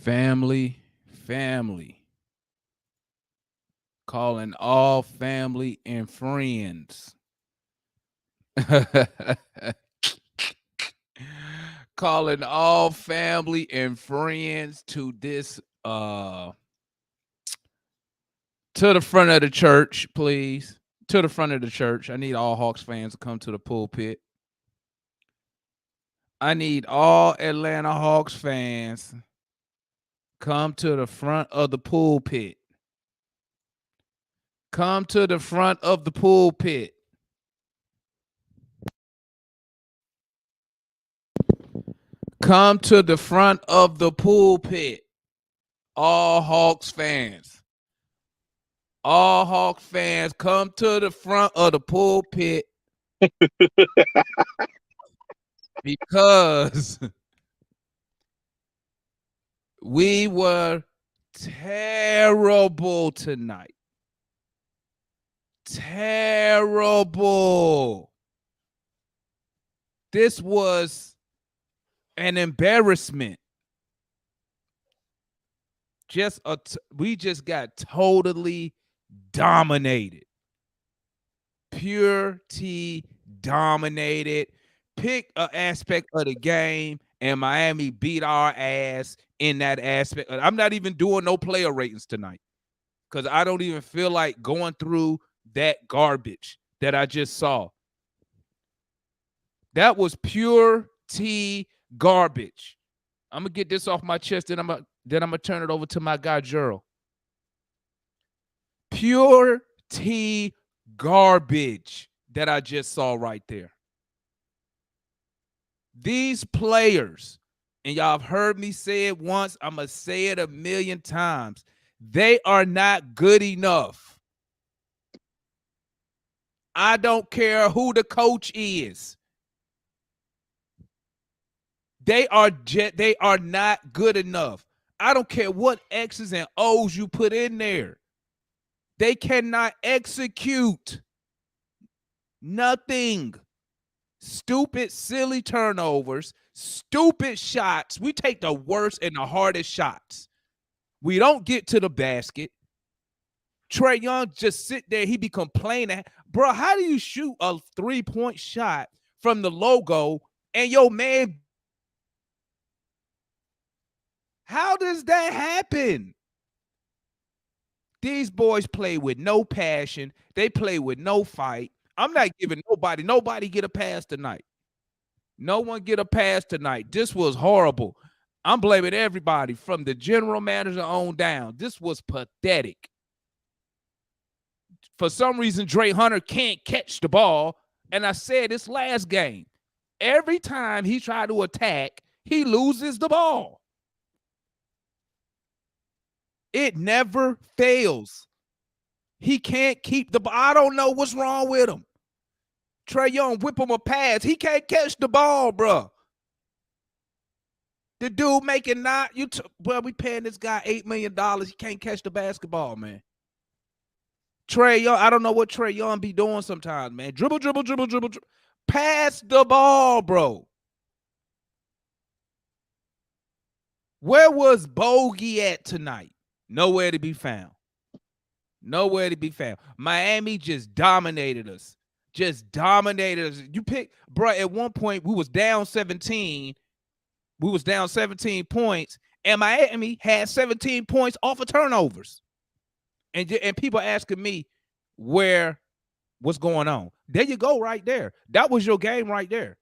Family. Calling all family and friends. Calling all family and friends to this to the front of the church, please. To the front of the church. I need all Hawks fans to come to the pulpit. I need all Atlanta Hawks fans come to the front of the pulpit. Come to the front of the pulpit. Come to the front of the pulpit. All Hawks fans. All Hawks fans, come to the front of the pulpit. Because we were terrible tonight. Terrible. This was an embarrassment. We just got totally dominated. Pure T dominated. Pick an aspect of the game, and Miami beat our ass in that aspect. I'm not even doing no player ratings tonight because I don't even feel like going through that garbage that I just saw. That was pure T garbage. I'm gonna get this off my chest, then I'm gonna turn it over to my guy Gerald. Pure T garbage that I just saw right there. These players, and y'all have heard me say it once, I'm going to say it 1,000,000 times. They are not good enough. I don't care who the coach is. They are not good enough. I don't care what X's and O's you put in there. They cannot execute nothing. Stupid, silly turnovers, stupid shots. We take the worst and the hardest shots. We don't get to the basket. Trey Young just sit there. He be complaining. Bro, how do you shoot a 3-point shot from the logo and your man? How does that happen? These boys play with no passion. They play with no fight. I'm not giving nobody get a pass tonight. No one get a pass tonight. This was horrible. I'm blaming everybody from the general manager on down. This was pathetic. For some reason, Dre Hunter can't catch the ball. And I said this last game. Every time he tried to attack, he loses the ball. It never fails. He can't keep the ball. I don't know what's wrong with him. Trey Young whip him a pass. He can't catch the ball, bro. The dude making we paying this guy $8 million. He can't catch the basketball, man. Trey Young, I don't know what Trey Young be doing sometimes, man. Dribble. Pass the ball, bro. Where was Bogey at tonight? Nowhere to be found. Nowhere to be found. Miami just dominated us. You pick, bro, at one point we was down 17. We was down 17 points, and Miami had 17 points off of turnovers. And people asking me what's going on. There you go right there. That was your game right there.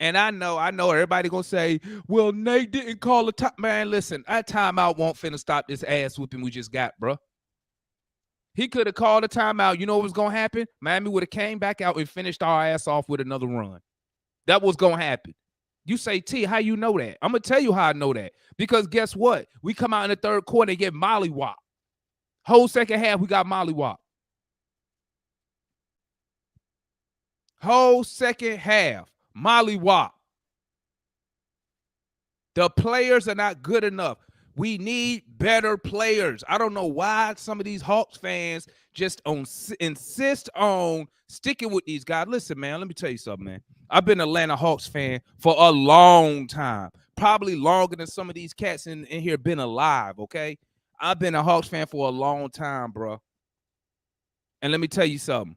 And I know everybody gonna say, well, Nate didn't call a time. Man, listen, that timeout won't finna stop this ass whooping we just got, bro. He could have called a timeout. You know what was going to happen? Miami would have came back out and finished our ass off with another run. That was going to happen. You say, T, how you know that? I'm going to tell you how I know that. Because guess what? We come out in the third quarter and get mollywop. Whole second half, we got mollywop. Whole second half, mollywop. The players are not good enough. We need better players. I don't know why some of these Hawks fans just insist on sticking with these guys. Listen, man, let me tell you something, man. I've been an Atlanta Hawks fan for a long time. probably longer than some of these cats in here been alive, okay? I've been a Hawks fan for a long time, bro. And let me tell you something.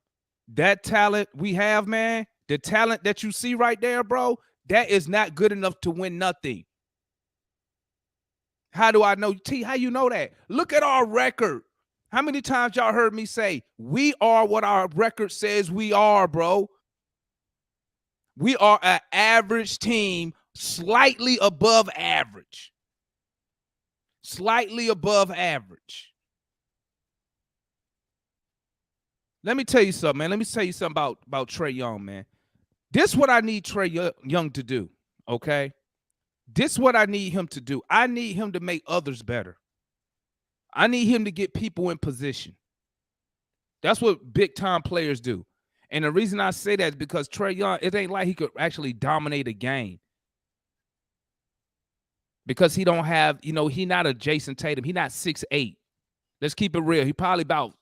That talent we have, man, the talent that you see right there, bro, that is not good enough to win nothing. How do I know? T, how you know that? Look at our record. How many times y'all heard me say, we are what our record says we are, bro? We are an average team, slightly above average. Slightly above average. Let me tell you something, man. Let me tell you something about Trey Young, man. This is what I need Trey Young to do, okay? This is what I need him to do. I need him to make others better. I need him to get people in position. That's what big-time players do. And the reason I say that is because Trey Young, it ain't like he could actually dominate a game. Because he don't have, he not a Jason Tatum. He not 6'8". Let's keep it real. He probably about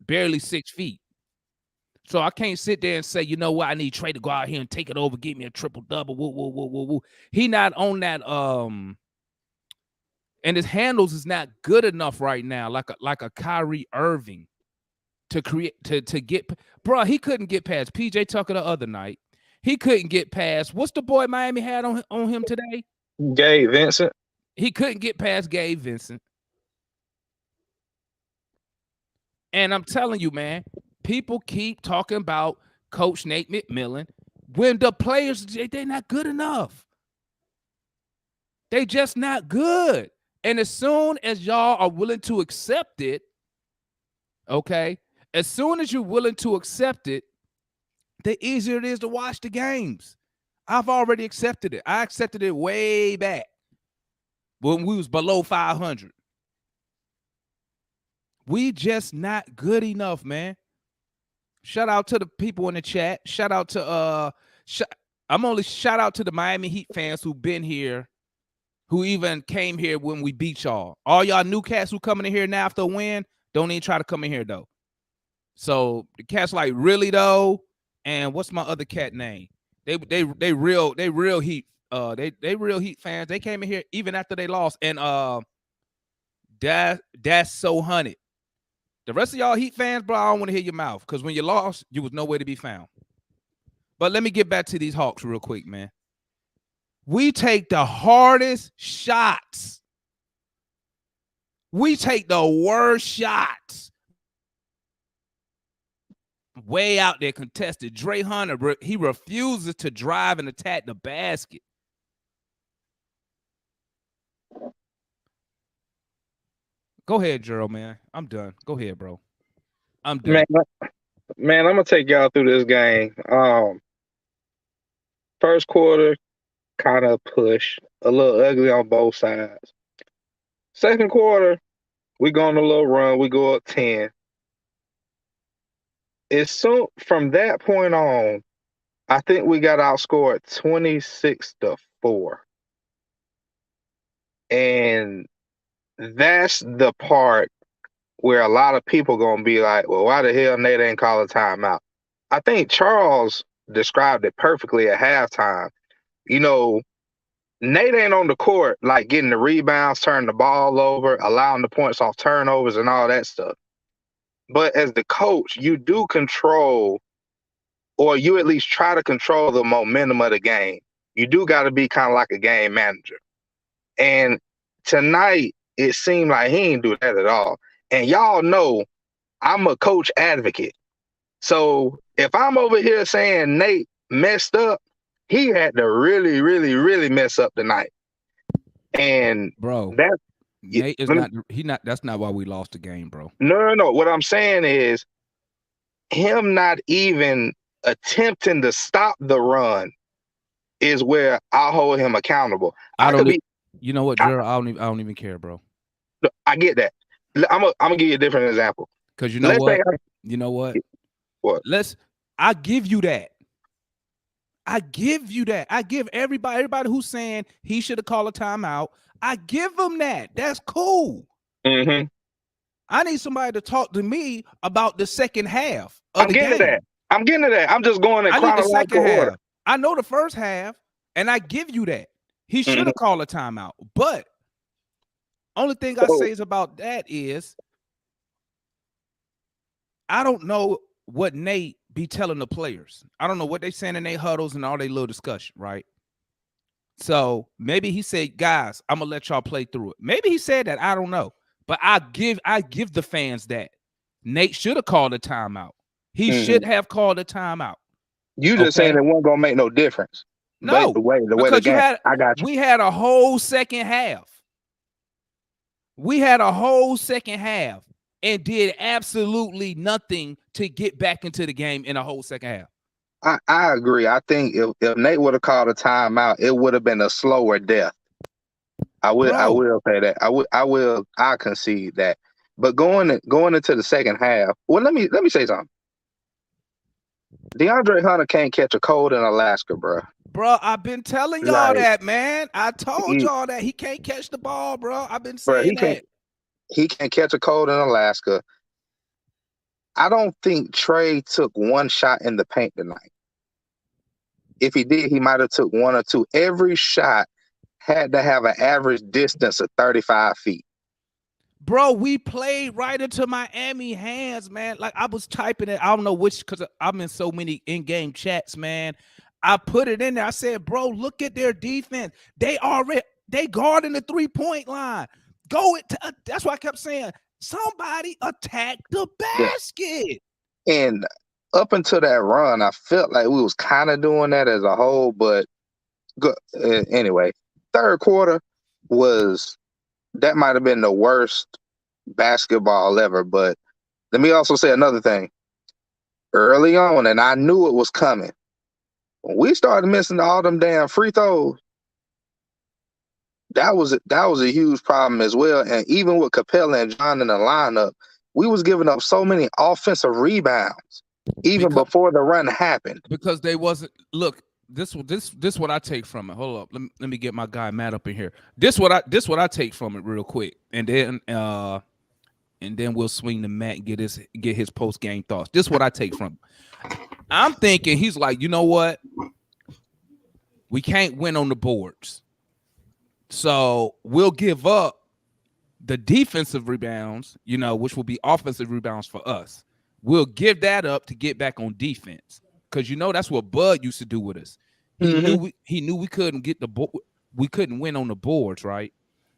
barely 6 feet. So I can't sit there and say, you know what, I need Trey to go out here and take it over, give me a triple-double, woo, woo, woo, woo, woo. He not on that, and his handles is not good enough right now, like a Kyrie Irving to create, to get, bro, he couldn't get past PJ Tucker the other night. He couldn't get past, what's the boy Miami had on him today? Gabe Vincent. He couldn't get past Gabe Vincent. And I'm telling you, man, people keep talking about Coach Nate McMillan when the players, they're not good enough. They just not good. And as soon as y'all are willing to accept it, okay, as soon as you're willing to accept it, the easier it is to watch the games. I've already accepted it. I accepted it way back when we was below 500. We just not good enough, man. Shout out to the people in the chat. Shout out to shout out to the Miami Heat fans who've been here, who even came here when we beat y'all. All y'all new cats who coming in here now after a win, don't even try to come in here though. So the cats like really though, and what's my other cat name? They real Heat. They real Heat fans. They came in here even after they lost, and that's so hunted. The rest of y'all Heat fans, bro, I don't want to hear your mouth because when you lost, you was nowhere to be found. But let me get back to these Hawks real quick, man. We take the hardest shots. We take the worst shots. Way out there contested. Dre Hunter, he refuses to drive and attack the basket. Go ahead, Gerald, man. I'm done. Go ahead, bro. I'm done. Man, I'm going to take y'all through this game. First quarter, kind of push. A little ugly on both sides. Second quarter, we go on a little run. We go up 10. From that point on, I think we got outscored 26-4. And that's the part where a lot of people going to be like, well, why the hell Nate ain't call a timeout? I think Charles described it perfectly at halftime. Nate ain't on the court like getting the rebounds, turning the ball over, allowing the points off turnovers and all that stuff. But as the coach, you do control, or you at least try to control the momentum of the game. You do got to be kind of like a game manager. And tonight, it seemed like he didn't do that at all. And y'all know I'm a coach advocate. So if I'm over here saying Nate messed up, he had to really, really, really mess up tonight. And bro, Nate is that's not why we lost the game, bro. No. What I'm saying is him not even attempting to stop the run is where I'll hold him accountable. You know what, Gerald? I don't even care, bro. I get that. I'm gonna give you a different example. Because you know what? What? I give you that. I give everybody who's saying he should have called a timeout. I give them that. That's cool. Mm-hmm. I need somebody to talk to me about the second half of the game. I'm getting to that. I'm just going in chronological order. I know the first half, and I give you that. He should have called a timeout. But only thing I say is about that is I don't know what Nate be telling the players. I don't know what they saying in their huddles and all their little discussion, right? So maybe he said, guys, I'm gonna let y'all play through it. Maybe he said that. I don't know. But I give the fans that. Nate should have called a timeout. He should have called a timeout. You just saying it wasn't gonna make no difference. No, the way because the game, I got you. We had a whole second half. We had a whole second half and did absolutely nothing to get back into the game in a whole second half. I agree. I think if Nate would have called a timeout, it would have been a slower death. I will say that. I concede that. But going into the second half, well, let me say something. DeAndre Hunter can't catch a cold in Alaska, bro. Bro, I've been telling y'all that, man. I told y'all that he can't catch the ball, bro. I've been saying that. He can't catch a cold in Alaska. I don't think Trey took one shot in the paint tonight. If he did, he might have took one or two. Every shot had to have an average distance of 35 feet. Bro, we played right into Miami hands, man. Like I was typing it. I don't know which, because I'm in so many in-game chats, man. I put it in there. I said, bro, look at their defense. They guarding the 3-point line. That's why I kept saying, somebody attack the basket. Yeah. And up until that run, I felt like we was kind of doing that as a whole, but good. Anyway, third quarter that might have been the worst basketball ever. But let me also say another thing. Early on, and I knew it was coming, when we started missing all them damn free throws, that was a huge problem as well. And even with Capella and John in the lineup, we was giving up so many offensive rebounds before the run happened. Because they wasn't look. This what I take from it. Hold up, let me get my guy Matt up in here. This what I take from it real quick, and then we'll swing to Matt and get his post game thoughts. This what I take from it. I'm thinking he's like, you know what? We can't win on the boards, so we'll give up the defensive rebounds, which will be offensive rebounds for us. We'll give that up to get back on defense. Because that's what Bud used to do with us. He knew we couldn't we couldn't win on the boards, right?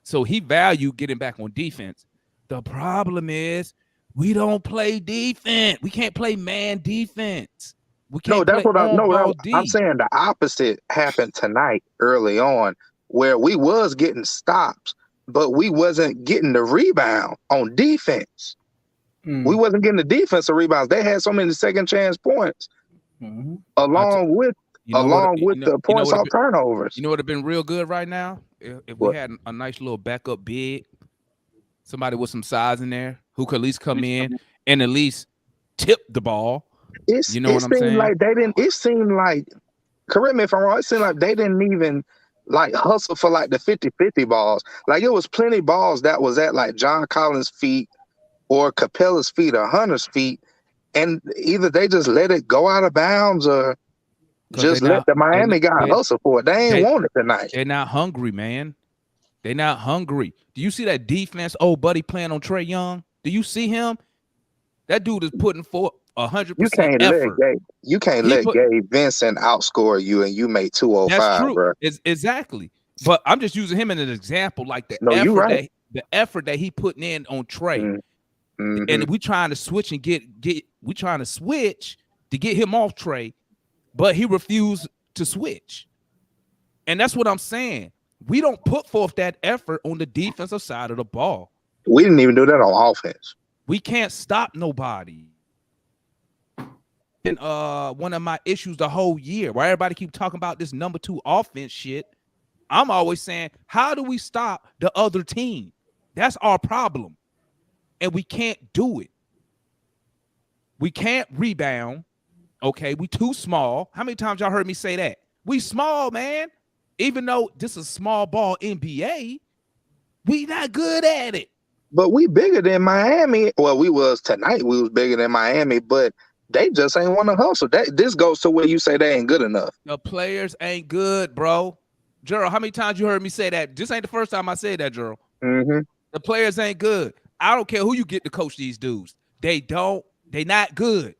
So he valued getting back on defense. The problem is we don't play defense. We can't play man defense. We can't. I'm saying the opposite happened tonight early on, where we was getting stops, but we wasn't getting the rebound on defense. We wasn't getting the defensive rebounds. They had so many second chance points. Along with the points off turnovers. You know what would have been real good right now? If we had a nice little backup big, somebody with some size in there who could at least come in and at least tip the ball. What I'm saying? It seemed like, correct me if I'm wrong, it seemed like they didn't even like hustle for like the 50-50 balls. Like it was plenty balls that was at like John Collins' feet or Capella's feet or Hunter's feet. And either they just let it go out of bounds or just let the Miami guy hustle for it. They ain't want it tonight. They're not hungry, man. They're not hungry. Do you see that defense? Old buddy playing on Trey Young. Do you see him? That dude is putting forth 100% effort. You can't let Gabe Vincent outscore you and you make 205. That's true. Bro. Exactly. But I'm just using him as an example, like the effort that he putting in on Trey. And we trying to switch and we trying to switch to get him off Trey, but he refused to switch. And that's what I'm saying. We don't put forth that effort on the defensive side of the ball. We didn't even do that on offense. We can't stop nobody. And one of my issues the whole year, where everybody keep talking about this number 2 offense shit, I'm always saying, how do we stop the other team? That's our problem. And we can't do it. We can't rebound. Okay, we too small. How many times y'all heard me say that? We small, man. Even though this is small ball NBA, we not good at it. But we bigger than Miami. Well, we was tonight. We was bigger than Miami, but they just ain't want to hustle. This goes to where you say they ain't good enough. The players ain't good, bro. Gerald, how many times you heard me say that? This ain't the first time I said that, Gerald. Mm-hmm. The players ain't good. I don't care who you get to coach these dudes. They not good.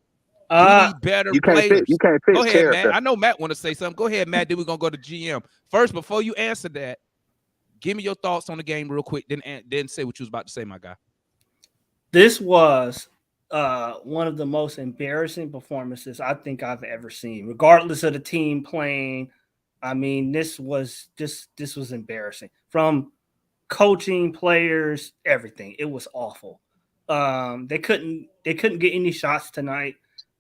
We need better You players. can't Go fix ahead, Matt. character. I know Matt want to say something. Go ahead, Matt. Then we're gonna go to GM. First, before you answer that, give me your thoughts on the game real quick. Then say what you was about to say, my guy. This was one of the most embarrassing performances I think I've ever seen, regardless of the team playing. I mean, this was embarrassing from coaching, players, everything. It was awful. They couldn't get any shots tonight.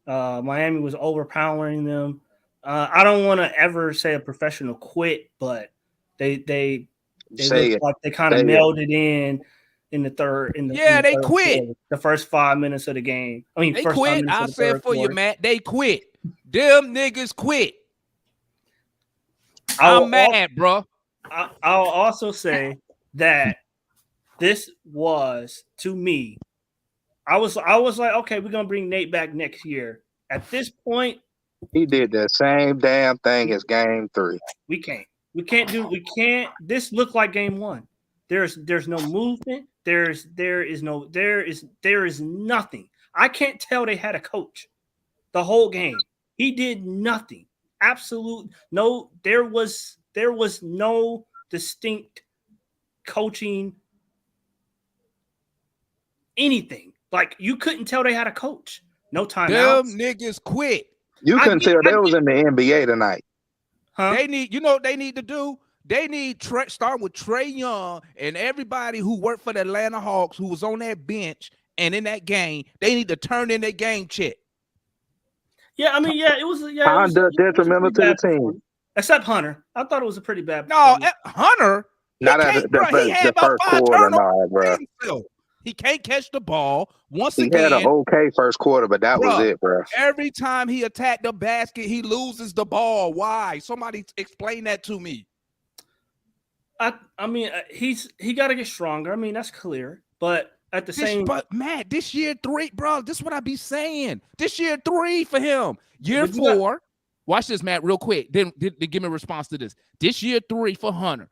Miami was overpowering them. I don't want to ever say a professional quit, but they Say looked it. like they kind of Say it. melded in the third they third quit. quarter, the first 5 minutes of the game. I mean, They first 5 quit. minutes I of the said third for quarter. you, Matt. They quit. Them niggas quit. I'll I'm mad, bro. I'll also say that this was, to me, I was like, okay, we're gonna bring Nate back next year. At this point, He did the same damn thing as game 3. we can't. This looked like game 1. There's no movement. There is nothing. I can't tell they had a coach the whole game. He did nothing. Absolute no. There was no distinct coaching. Anything. Like, you couldn't tell they had a coach. No timeouts. Them niggas quit. You couldn't tell they was in the NBA tonight. Huh? They need, you know what they need to do? They need start with Trey Young and everybody who worked for the Atlanta Hawks who was on that bench and in that game. They need to turn in their game check. Yeah, I mean, it was detrimental to the team. Except Hunter. I thought it was a pretty bad performance. No, Hunter. Not at he had about first 5 quarter, turnovers. bro. He can't catch the ball. He had an okay first quarter, but that was it, bro. Every time he attacked the basket, he loses the ball. Why? Somebody explain that to me. I mean, he got to get stronger. I mean, that's clear. But at the same, but Matt, this year 3, bro. This is what I be saying. This year 3 for him. Year 4. Watch this, Matt, real quick. Then give me a response to this. This year 3 for Hunter.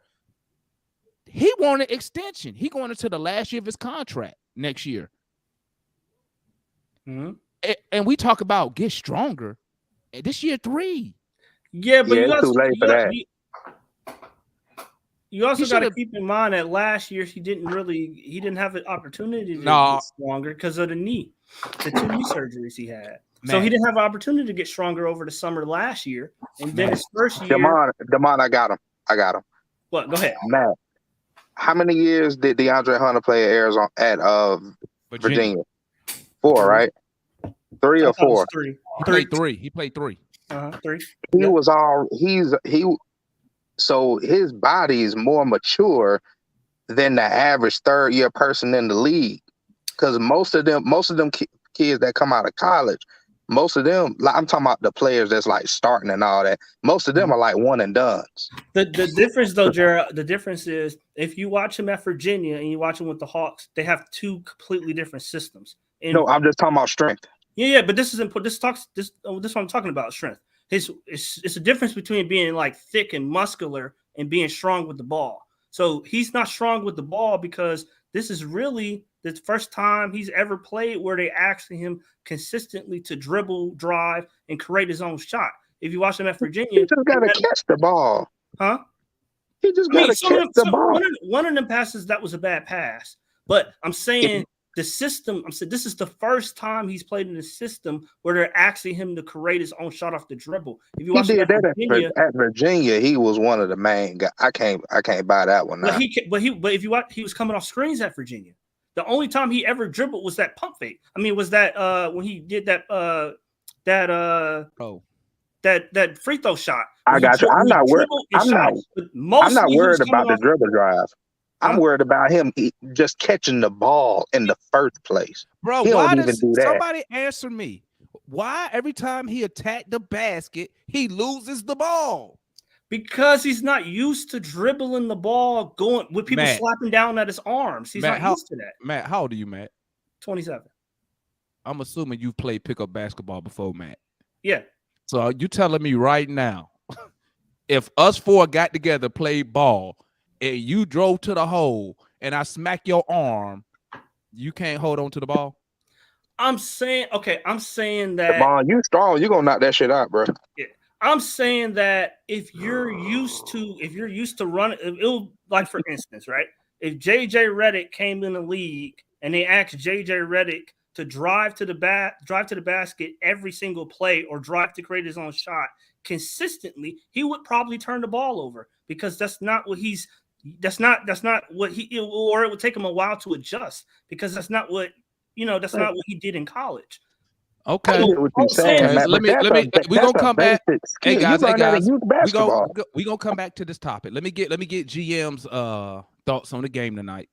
He wanted extension. He going into the last year of his contract next year. Mm-hmm. And we talk about get stronger. This year 3. Yeah, but it's too late for that. You also got to keep in mind that last year he didn't have an opportunity to get stronger because of the knee, the 2 knee surgeries he had. So he didn't have an opportunity to get stronger over the summer last year. And then his first year. Damon, I got him. What? Go ahead. Matt, how many years did DeAndre Hunter play at Arizona at Virginia? 4, right? 3 or 4? 3. He played 3. 3. So his body is more mature than the average third-year person in the league. Because most of them kids that come out of college, most of them, I'm talking about the players that's like starting and all that. Most of them are like one and dones. The difference, though, Jared, the difference is if you watch him at Virginia and you watch him with the Hawks, they have 2 completely different systems. No, I'm just talking about strength. Yeah, but this is important. This is what I'm talking about. Strength. It's a difference between being like thick and muscular and being strong with the ball. So he's not strong with the ball because this is really the first time he's ever played where they asking him consistently to dribble, drive, and create his own shot. If you watch him at Virginia, he just got to catch the ball. Huh? He just got to catch the ball. One of them passes, that was a bad pass. But I'm saying the system, this is the first time he's played in a system where they're asking him to create his own shot off the dribble. If you watch at Virginia, he was one of the main guys. I can't buy that one now. But if you watch, he was coming off screens at Virginia. The only time he ever dribbled was that pump fake. I mean, was that when he did that free throw shot. I got you. I'm not worried. I'm not worried about the dribble drive. I'm worried about him just catching the ball in the first place. Bro, why does somebody answer me? Why every time he attacked the basket, he loses the ball? Because he's not used to dribbling the ball, going with people slapping down at his arms. He's not used to that. Matt, how old are you, Matt? 27. I'm assuming you've played pickup basketball before, Matt. Yeah. So you telling me right now If us four got together, played ball, and you drove to the hole, and I smack your arm, you can't hold on to the ball. I'm saying that Devon, you strong. You gonna knock that shit out, bro. I'm saying that if you're used to running, it'll, like for instance, right? If JJ Redick came in the league and they asked JJ Redick to drive to the basket every single play or drive to create his own shot consistently, he would probably turn the ball over because that's not what he or it would take him a while to adjust because that's not what he did in college. Okay. I get what you're saying, Okay. Matt, Let but me. We gonna come back. Skill. Hey guys. You learned that in youth basketball. We gonna come back to this topic. Let me get GM's thoughts on the game tonight.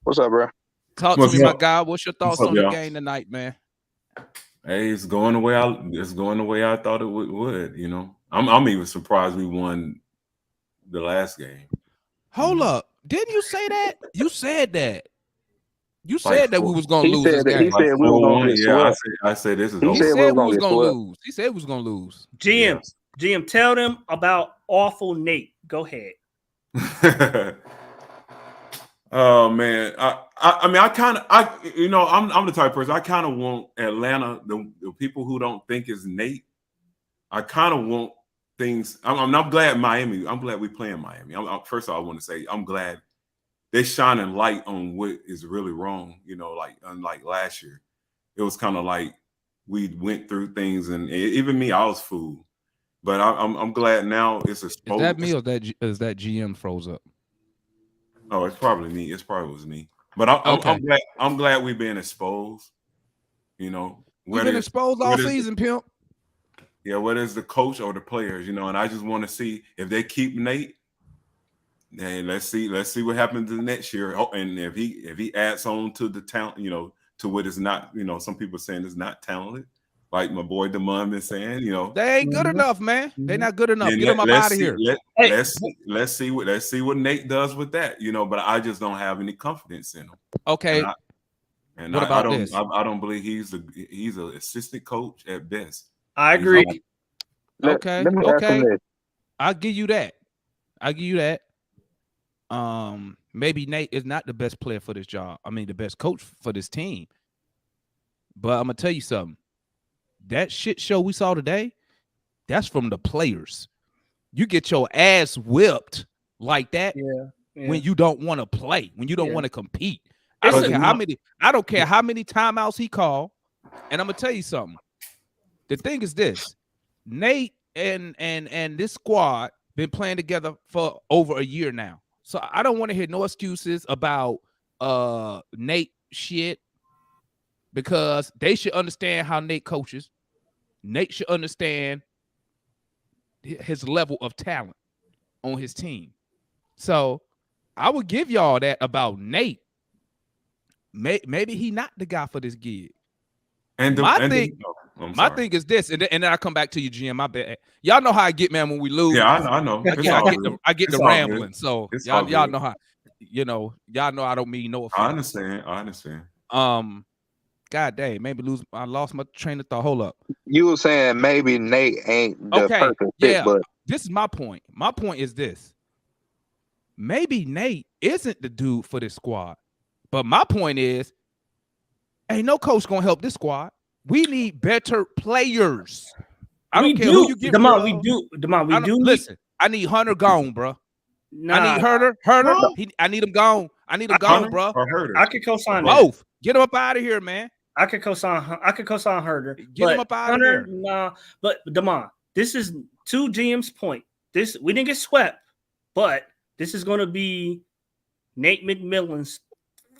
What's up, bro? Talk to me, my guy. What's your thoughts on the game tonight, man? Hey, it's going the way I thought it would. You know, I'm even surprised we won the last game. Hold up. Didn't you say that? You said that. You said that we was gonna lose this game. He said we were gonna get swept. I said this is. He said we was gonna lose. He said we was gonna lose. GM, tell them about awful Nate. Go ahead. Oh man, I mean, I'm the type of person. I kind of want Atlanta, the people who don't think is Nate. I kind of want things. I'm glad Miami. I'm glad we play in Miami. First of all, I want to say I'm glad they're shining light on what is really wrong. You know, like unlike last year, it was kind of like we went through things, and even me, I was fooled. But I'm glad now it's exposed. Is that me or is that GM froze up? Oh, it's probably me. It probably was me. But I'm glad we've been exposed. You know, we've been exposed all season, pimp. Yeah, whether it's the coach or the players, you know, and I just want to see if they keep Nate. Hey, let's see what happens the next year. Oh, and if he adds on to the talent, you know, to what is not, you know, some people saying is not talented, like my boy Damon been saying, you know, they ain't good enough, man. They're not good enough. Get them out of here. Let's see what Nate does with that, you know. But I just don't have any confidence in him. Okay. And I don't believe he's an assistant coach at best. I agree. Okay. I'll give you that. Maybe Nate is not the best player for this job. I mean, the best coach for this team. But I'm gonna tell you something. That shit show we saw today, that's from the players. You get your ass whipped like that when you don't want to play, when you don't want to compete. I don't care how many timeouts he called. And I'm gonna tell you something. The thing is this: Nate and this squad been playing together for over a year now. So I don't want to hear no excuses about Nate shit, because they should understand how Nate coaches. Nate should understand his level of talent on his team. So I would give y'all that about Nate. Maybe he not the guy for this gig. My thing is this, and then I come back to you, GM. My bad. Y'all know how I get, man, when we lose. Yeah, I know. I get the rambling. So y'all know how, y'all know I don't mean no offense. I understand. God dang, maybe I lost my train of thought. Hold up. You were saying maybe Nate ain't the perfect fit, but this is my point. My point is this. Maybe Nate isn't the dude for this squad. But my point is, ain't no coach gonna help this squad. We need better players. I don't care who you get. We do. Listen, I need Hunter gone, bro. I need Herder. I need him gone. I need him gone, bro. I could co-sign both. That. Get him up out of here, man. I could co-sign Herder. Get him up out of here. Nah, but Damon, this is to GM's point. We didn't get swept, but this is going to be Nate McMillan's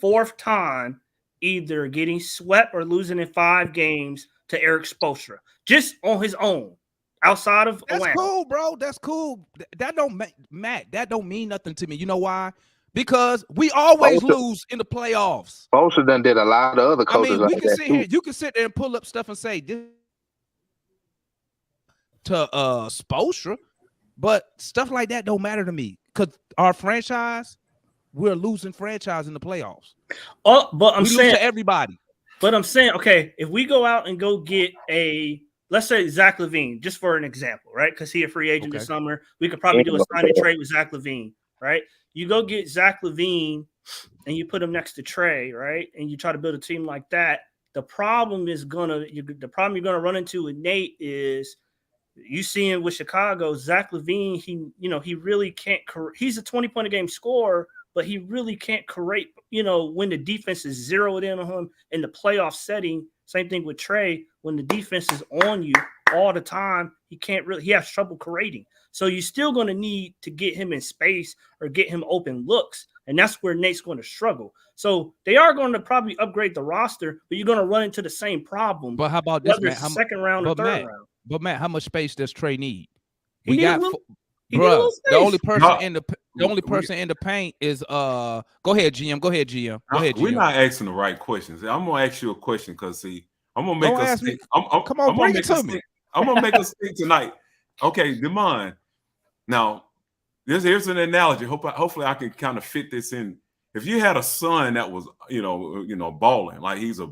fourth time either getting swept or losing in 5 games to Eric Spoelstra, just on his own, outside of That's Atlanta. Cool, bro. That's cool. That don't mean nothing to me. You know why? Because we always lose in the playoffs. Spoelstra done did a lot of other coaches. I mean, we can sit here. You can sit there and pull up stuff and say this to Spoelstra, but stuff like that don't matter to me because our franchise, we're a losing franchise in the playoffs. Oh, but I'm saying lose to everybody. But I'm saying, okay, if we go out and go get a let's say Zach LaVine, just for an example, right? Because he a free agent this summer. We could probably do a Yeah. sign and trade with Zach LaVine, right? You go get Zach LaVine and you put him next to Trey, right? And you try to build a team like that. The problem you're gonna run into with Nate is you see him with Chicago. Zach LaVine, he really can't. He's a 20-point a game scorer, but he really can't create. When the defense is zeroed in on him in the playoff setting. Same thing with Trey. When the defense is on you all the time, he has trouble creating. So you're still going to need to get him in space or get him open looks. And that's where Nate's going to struggle. So they are going to probably upgrade the roster, but you're going to run into the same problem. But how about this, Matt? Second round or third round. But Matt, how much space does Trey need? The only person in the paint is go ahead, GM. We're not asking the right questions. I'm gonna ask you a question because I'm gonna make us think. Come on, bring it to me. I'm gonna make us think tonight. Okay, Demond. Now, here's an analogy. Hopefully I can kind of fit this in. If you had a son that was, balling, like he's a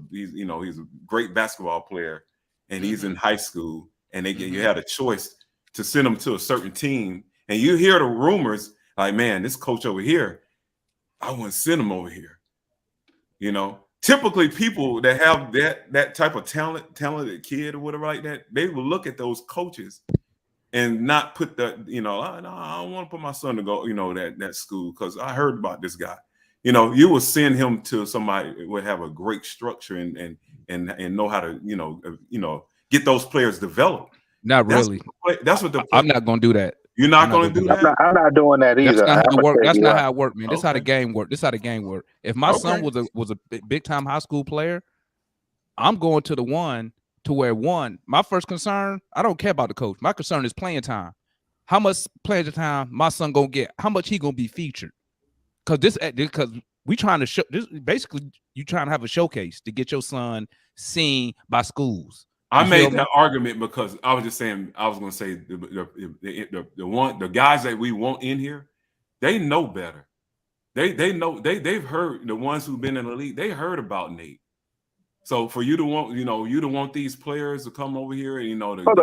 great basketball player, and he's in high school, and you had a choice to send him to a certain team, and you hear the rumors like, man, this coach over here, I wouldn't send him over here. Typically people that have that type of talented kid or whatever like that, they will look at those coaches and not put I don't want to put my son to go, that school because I heard about this guy. You will send him to somebody who would have a great structure and know how to, get those players developed. Not really. That's what I'm not going to do that. You're not going to do that? I'm not doing that either. That's not how it works, man. This is how the game works. If my son was a big time high school player, I'm going to the one to where my first concern, I don't care about the coach. My concern is playing time. How much playing time my son gonna get? How much he gonna be featured? Because we trying to show this. Basically, you trying to have a showcase to get your son seen by schools. I made that argument because I was just saying, I was going to say the guys that we want in here, they know better. They know they've heard, the ones who've been in the league, they heard about Nate. So for you to want these players to come over here and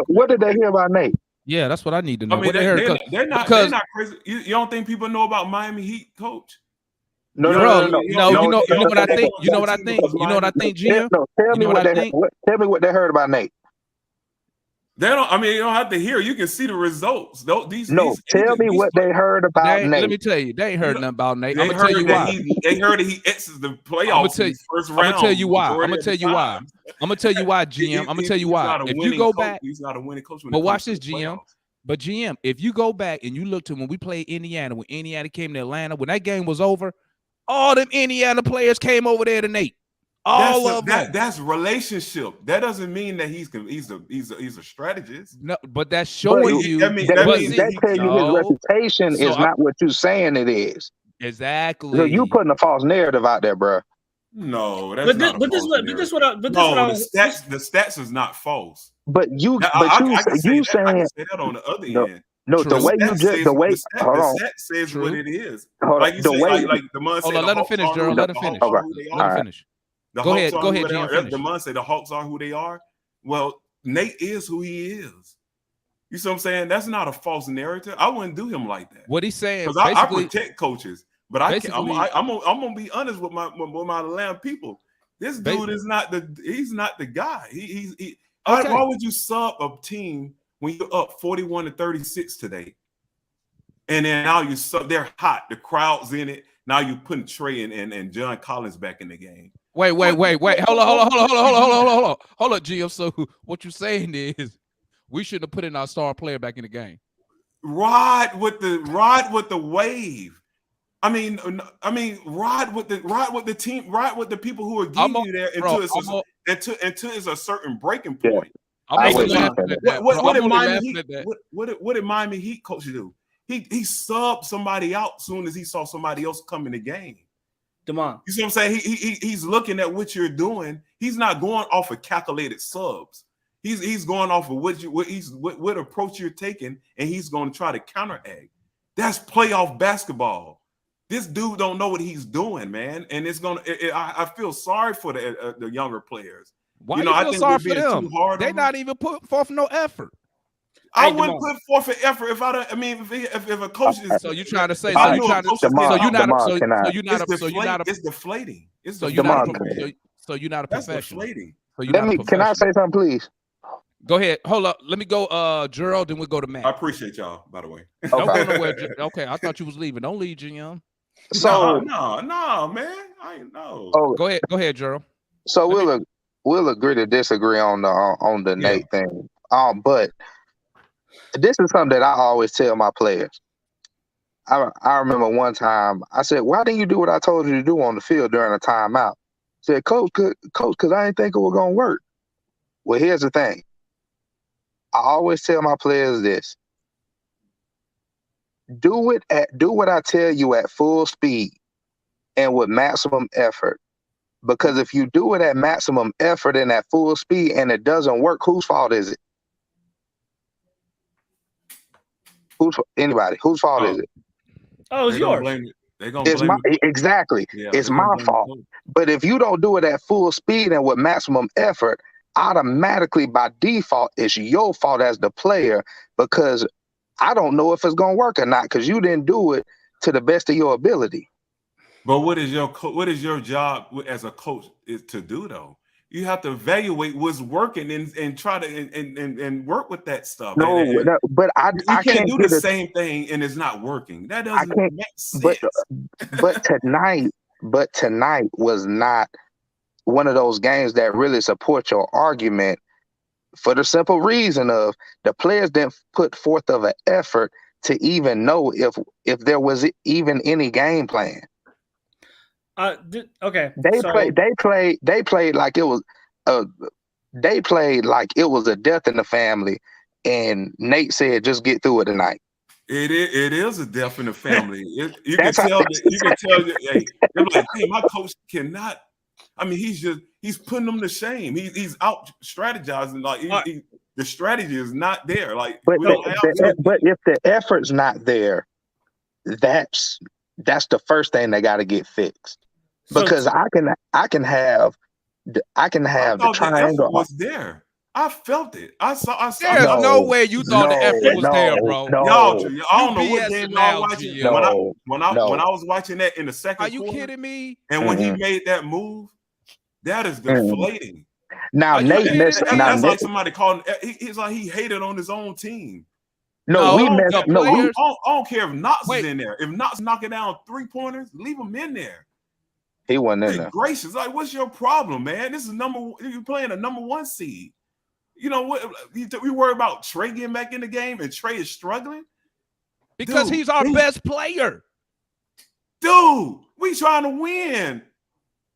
what did they hear about Nate? Yeah, that's what I need to know. I mean, they're not crazy. You don't think people know about Miami Heat coach? No. You know what I think. You know what I think, Jim. No, tell me what they heard about Nate. They don't. I mean, you don't have to hear. You can see the results. Tell me what they heard about Nate. Let me tell you, they ain't heard nothing about Nate. I'm gonna tell you why. They heard that he exits the playoffs first round. I'm gonna tell you why. I'm gonna tell you why, GM. I'm gonna tell you why. If you go back, he's not a winning coach. But watch this, GM. But GM, if you go back and you look to when we played Indiana, when Indiana came to Atlanta, when that game was over, all them Indiana players came over there to Nate. All of them. That's relationship. That doesn't mean that he's a strategist. No, but that's showing you. That tells you his reputation is not what you're saying it is. Exactly. So you putting a false narrative out there, bro. No, that's not. The stats is not false. But you saying that on the other end. No, the way you just the stat says what it is. Like the way the man said. Let him finish, Gerald. Let him finish. Let him finish. Go ahead, GM. The man said the Hawks are who they are. Well, Nate is who he is. You see what I'm saying? That's not a false narrative. I wouldn't do him like that. What he's saying, because I protect coaches, but I'm gonna be honest with my Atlanta people. This dude is not he's not the guy. Why would you sub a team when you're up 41-36 today? And then now they're hot. The crowd's in it. Now you're putting Trey and John Collins back in the game. Wait. Hold on, GM. So what you're saying is we shouldn't have put in our star player back in the game. Ride with the wave. I mean, ride with the team, ride with the people who are getting you there until it's a certain breaking point. What did Miami Heat coach do? He subbed somebody out soon as he saw somebody else come in the game. Demond. You see what I'm saying? He's looking at what you're doing. He's not going off of calculated subs. He's going off of what approach you're taking, and he's going to try to counteract. That's playoff basketball. This dude don't know what he's doing, man, and it's gonna. I feel sorry for the younger players Why You know, you I feel think sorry we're for being them? too hard They on not them. even put forth no effort. I Hey, wouldn't Demar. put forth an effort if I don't. I mean, if a coach is. So you trying to say? if So I you knew a trying to? coach is Demar, So getting you not? Demar, So can I? so you not? it's deflating. It's So you not? Demar, deflating. So you not a That's professional. deflating. So you Let not a me. Can I professional. say something, please? Go ahead. Hold up. Let me go. Gerald, then we go to I Matt. appreciate y'all, by the way. Don't Okay. go nowhere. Okay, I thought you was leaving. Don't leave, Young. So, no, man. I ain't know. oh, Go ahead, Gerald. so Let me- we'll agree to disagree on the Yeah. Nate thing. But this is something that I always tell my players. I remember one time I said, "Why didn't you do what I told you to do on the field during a timeout?" I said, "Coach, because I didn't think it was gonna work." Well, here's the thing. I always tell my players this: do what I tell you at full speed and with maximum effort. Because if you do it at maximum effort and at full speed and it doesn't work, whose fault is it? Anybody? Whose fault is it? Oh, it's They're gonna yours. blame it. They're gonna It's blame my it. exactly. Yeah, It's they're gonna my blame fault. the coach. But if you don't do it at full speed and with maximum effort, automatically by default, it's your fault as the player because I don't know if it's gonna work or not because you didn't do it to the best of your ability. But what is your job as a coach is to do though? You have to evaluate what's working and try to and work with that stuff. No, And but I you can't can't do get the it. same thing and it's not working. That I doesn't can't. make But sense. but tonight was not one of those games that really support your argument for the simple reason of the players didn't put forth of an effort to even know if there was even any game plan. Okay. They played like it was they played like it was a death in the family, and Nate said, "Just get through it tonight." It is a death in the family. You can That's how- tell that. You can tell. Hey, they're like, hey, my coach cannot. I mean, he's putting them to shame. He's out strategizing. Like the strategy is not there. Like But we don't have but if the effort's not there, that's the first thing they got to get fixed. Because I can have the I thought the effort triangle. was there. I felt it. I saw. There's no way you thought the effort was there, bro. Y'all, I don't know You what BS game now, y'all watching. GM. When I was watching that in the second Are you quarter, kidding me? and when he made that move, that is deflating. Now Are you Nate kidding missed. me? Now That's like Nate, somebody calling. He's like he hated on his own team. no, we missed. the No, we, players. I don't care if Knox Wait. is in there. If Knox knocking down 3-pointers, leave him in there. he wasn't in Hey, there. gracious, like what's your problem, man? This is you're playing a number 1 seed. You know what? We worry about Trey getting back in the game, and Trey is struggling Because he's our best player. Dude, we trying to win.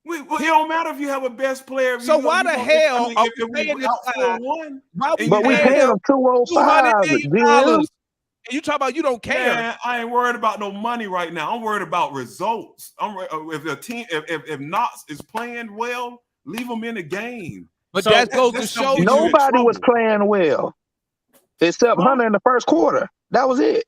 It don't matter if you have a best player. So why the hell are we we paying out this for guy? one? Why we But we paying paid him him $200 $205. million? And you talk about you don't care. Man, I ain't worried about no money right now. I'm worried about results. If the team, if Knox is playing well, leave him in the game. But that goes to show you Nobody was playing well except Hunter in the first quarter. That was it.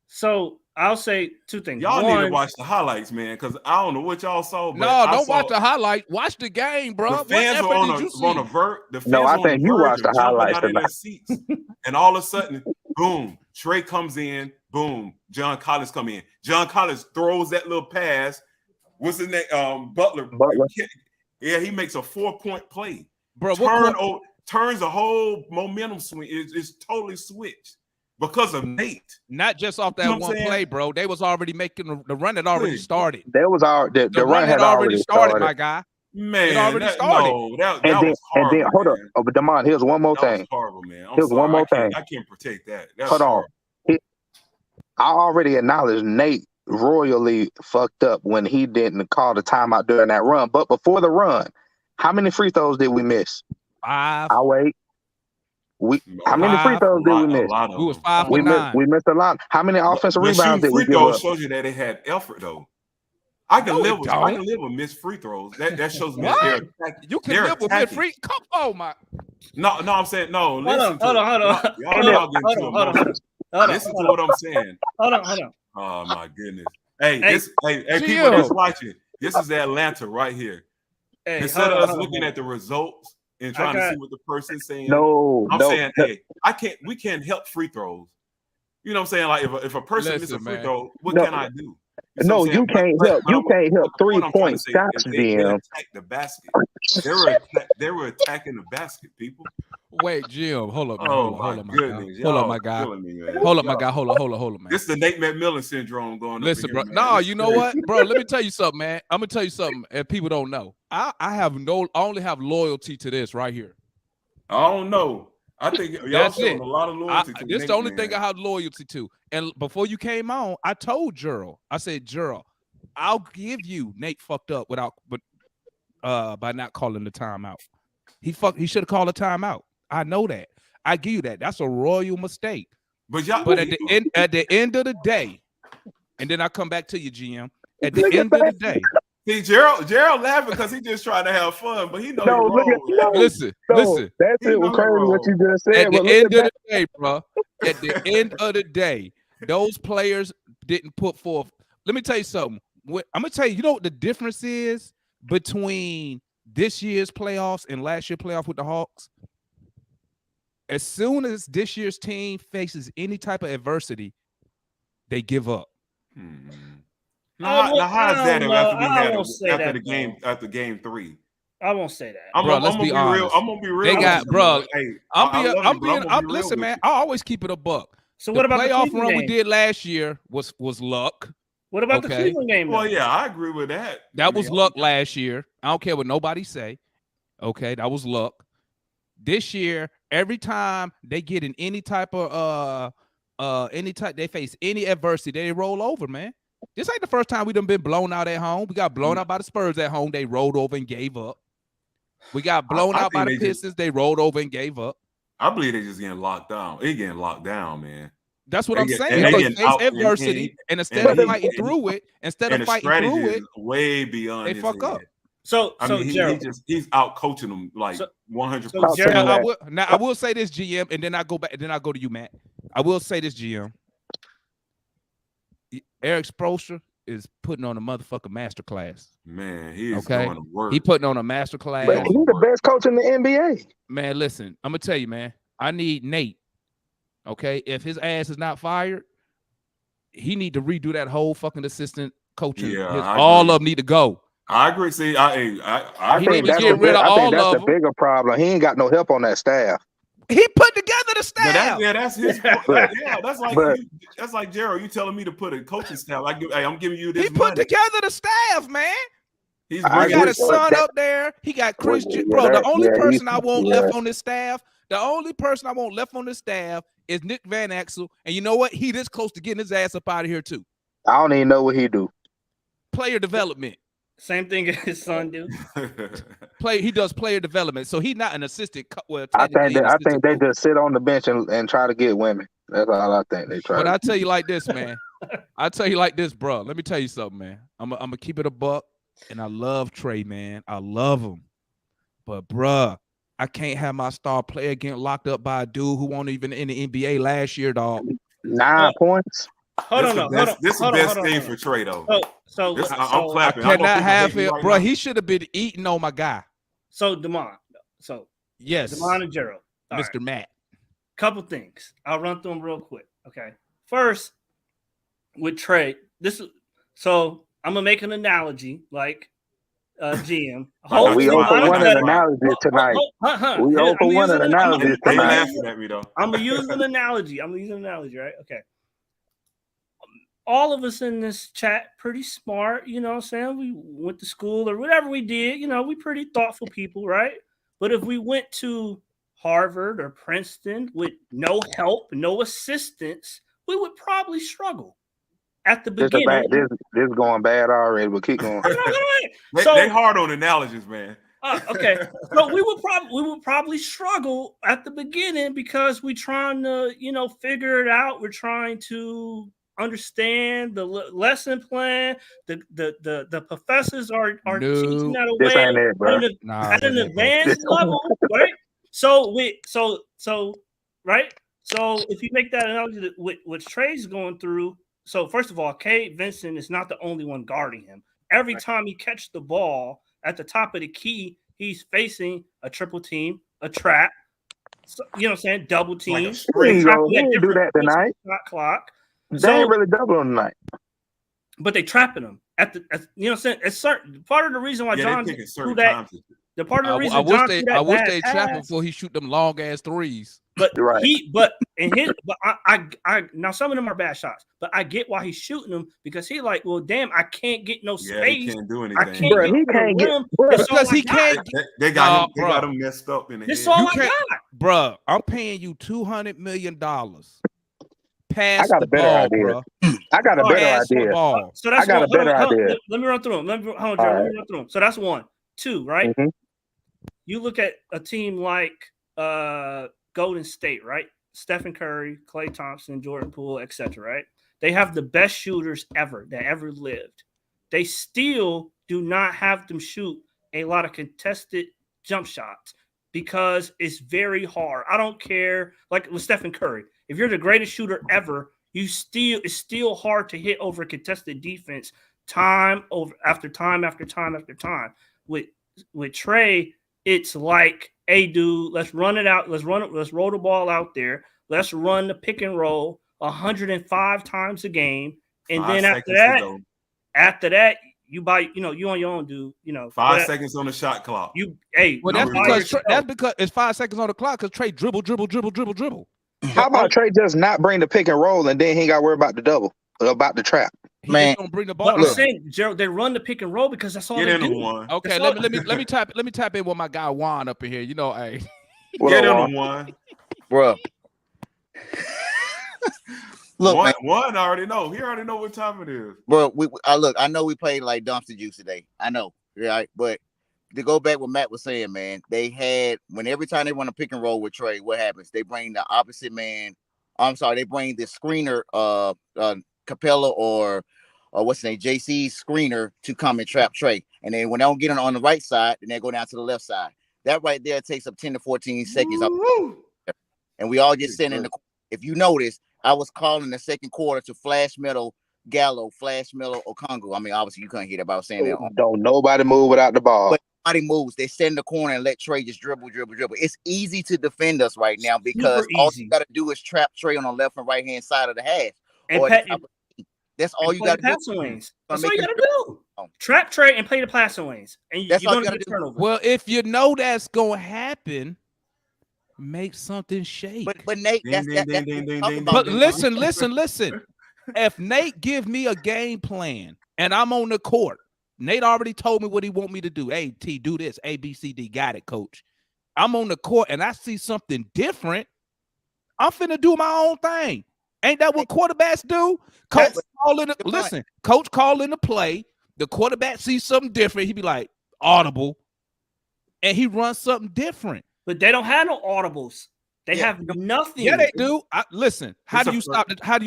So I'll say two things. Y'all need to watch the highlights, man, because I don't know what y'all saw. But don't watch the highlight. Watch the game, bro. The fans what are effort did you see? on a vert. The fans No, I are on think the you verge watched of the jumping highlights out of their tonight. seats, and all of a sudden, boom! Trey comes in. Boom! John Collins come in. John Collins throws that little pass. What's his name? Butler. Yeah, he makes a 4-point play. Bro, turns a whole momentum swing. It's totally switched because of Nate. Not just off that one play, bro. They was already making the run had already started. There was the run had already started, my guy. Man, it already started. No, that was horrible. And then hold up, but Damon, here's one more thing. Was horrible, man. Here's one more thing. I can't protect that. That's hold on. I already acknowledged Nate royally fucked up when he didn't call the timeout during that run. But before the run, how many free throws did we miss? 5. I'll wait. How many free throws did we miss? We was 5 for 9. We missed a lot. How many offensive rebounds did we give up? Shows you that they had effort though. I can live with missed free throws. That shows me you can live with missed free. Come on, my. No, I'm saying no. Listen hold on. Listen to what I'm saying. Hold on. Oh my goodness. Hey, people that's watching, this is Atlanta right here. Instead of us looking at the results, and trying to see what the person's saying. No, I'm no, saying, hey, we can't help free throws. You know what I'm saying? Like if a person misses a free throw, what can I do? You see what I'm saying? you can't help. You can't help the point I'm trying to 3-point say shots, is they Jim. attacked the basket. They were attacking the basket, people. Wait, Jim, hold up, man. Oh hold my up, my goodness, guy. Hold up, y'all my guy. killing me, man. Hold up, my guy. Hold up, man. This is the Nate McMillan syndrome going Listen, up bro. in here, man. No, you know what, bro? Let me tell you something, man. I'm gonna tell you something, and people don't know. I only have loyalty to this right here. I don't know. I think y'all That's showing it. a lot of loyalty to This Nate, the only man. thing I have loyalty to. And before you came on, I told Gerald, I said, Gerald, I'll give you Nate fucked up by not calling the timeout. He should have called a timeout. I know that. I give you that. That's a royal mistake. But at the end of the day, and then I come back to you, GM. At the end of the day, see Gerald laughing because he just trying to have fun, but he know No, you're wrong. listen. That's He it. Was know crazy you're what you just said. At the But end of the day, bro. At the end of the day, those players didn't put forth. Let me tell you something. I'm gonna tell you. You know what the difference is between this year's playoffs and last year's playoff with the Hawks? As soon as this year's team faces any type of adversity, they give up. Now how is that after game 3? I won't say that. I'm gonna be real. I'm gonna be real. They got, bro. I'm listen, man. I always keep it a buck. So what about the playoff Cleveland run game we did last year was luck. What about the Cleveland game? Well, yeah, I agree with that. That was luck last year. I don't care what nobody say. Okay, that was luck. This year, every time they get in any type of they face any adversity, they roll over, man. This ain't the first time we done been blown out at home. We got blown out by the Spurs at home. They rolled over and gave up. We got blown out by the Pistons. They rolled over and gave up. I believe they just getting locked down. They getting locked down, man. That's what I'm saying. They face adversity, and instead of fighting through it, way beyond they fuck up. So Gerald, he's out coaching them like 100%. Now I will say this, GM, and then I go back, and then I go to you, Matt. I will say this, GM. Eric Spoelstra is putting on a motherfucking masterclass. Man, he is going to work. He putting on a masterclass. But he's the best coach in the NBA. Man, listen, I'm gonna tell you, man. I need Nate. Okay, if his ass is not fired, he need to redo that whole fucking assistant coaching. Yeah, all of them need to go. I agree. See, I think that's the bigger problem. He ain't got no help on that staff. He put together the staff. That's his. That's like Gerald. You telling me to put a coaching staff? I'm giving you this. He put together the staff, man. He got his son up there. He got Christian. Bro, the only person I want left on this staff, is Nick Van Exel. And you know what? He this close to getting his ass up out of here too. I don't even know what he do. Player development. Same thing as his son do. He does player development, so he's not an assistant. I think they just sit on the bench and try to get women. That's all I think they try. But I tell you like this, man. I tell you like this, bro. Let me tell you something, man. I'm gonna keep it a buck, and I love Trey, man. I love him, but bruh, I can't have my star player getting locked up by a dude who wasn't even in the NBA last year, dog. 9 points. Hold on. This is the best thing for Trey, though. I'm clapping. I cannot have it, bro. He should have been eating on my guy. So, Damon. Yes. Damon and Gerald. Mr. Matt. Couple things. I'll run through them real quick. Okay. First, with Trey, I'm gonna make an analogy like GM. We open one an analogy tonight. We open one an analogy tonight. Laughing at me though. I'm gonna use an analogy, right? Okay. All of us in this chat pretty smart, you know what I'm saying? We went to school or whatever we did, you know, we pretty thoughtful people, right? But if we went to Harvard or Princeton with no help, no assistance, we would probably struggle at the beginning. This is going bad already, but keep going. They hard on analogies, man. Okay. So we would probably struggle at the beginning because we're trying to, figure it out. We're trying to understand the lesson plan. The professors are teaching that away at an advanced level, right? So right. So if you make that analogy with what Trey's going through, so first of all, Cade Vincent is not the only one guarding him. Every time he catches the ball at the top of the key, he's facing a triple team, a trap. So, you know what I'm saying? Double team. Like a There straight. you go. He didn't do that tonight. Clock. They ain't really doubling tonight. But they trapping him you know what I'm saying? It's certain part of the reason why John they threw that. The part of the reason I wish John they threw that bad trap him pass, before he shoot them long ass threes. but Right. I now some of them are bad shots, but I get why he's shooting them because he like, well, damn, I can't get no Yeah, he space. can't do I anything. can't Bruh, get he to the can't get- rim. bruh. That's all Because I he got. can't. They got Nah, him messed up in the That's head. all You I can't- got. Bruh, I'm paying you $200 million. Pass I got the a better ball, idea. bruh. I got a better Pass the idea. ball. So that's I got one. a better Hold on, idea. let me run through them. Hold on, All Joe. Let right. me run through them. So that's 1. 2, right? Mhm. You look at a team like Golden State, right? Stephen Curry, Klay Thompson, Jordan Poole, etc. Right? They have the best shooters ever that ever lived. They still do not have them shoot a lot of contested jump shots because it's very hard. I don't care. Like with Stephen Curry, if you're the greatest shooter ever, it's still hard to hit over contested defense time after time after time after time. With Trey, it's like, hey, dude, let's run it out. Let's roll the ball out there. Let's run the pick and roll 105 times a game. And 5 then after that, you you on your own, dude. 5 seconds on the shot clock. Well, that's because it's 5 seconds on the clock because Trey dribble. How about Trey just not bring the pick and roll and then he ain't got to worry about the double, about the trap? He just don't bring the ball. But I'm saying, Gerald, they run the pick and roll because that's all Get they in do. the one. Okay, let me tap in with my guy Juan up in here. Hey. Get in the one. Bro. Look, one already know. He already know what time it is. Bro, I know we played like dumpster juice today. I know, right? But to go back what Matt was saying, man, every time they run a pick and roll with Trey, what happens? They bring the opposite man. They bring the screener, Capella or what's his name, JC's screener to come and trap Trey. And then when they don't get on the right side, then they go down to the left side. That right there takes up 10 to 14 seconds. And we all just sitting in the. If you notice, I was calling the second quarter to Flash Metal Gallo, Flash Metal Okongo. I mean, obviously you couldn't hear that, but I was saying that. Don't nobody move without the ball. But nobody moves. They sit in the corner and let Trey just dribble. It's easy to defend us right now because all you got to do is trap Trey on the left and right hand side of the half. That's all you got to do. Lanes. That's all you got to do. Trap Trey and play the passing lanes, and you're going to get turnover. Well, if you know that's going to happen, make something shake. But Nate, But listen. If Nate give me a game plan and I'm on the court, Nate already told me what he want me to do. Hey, T, do this. A, B, C, D. Got it, coach. I'm on the court and I see something different. I'm finna do my own thing. Ain't that what quarterbacks do? Coach call in the play. The quarterback sees something different. He be like, audible. And he runs something different. But they don't have no audibles. They have nothing. Yeah, they do. Listen, how do you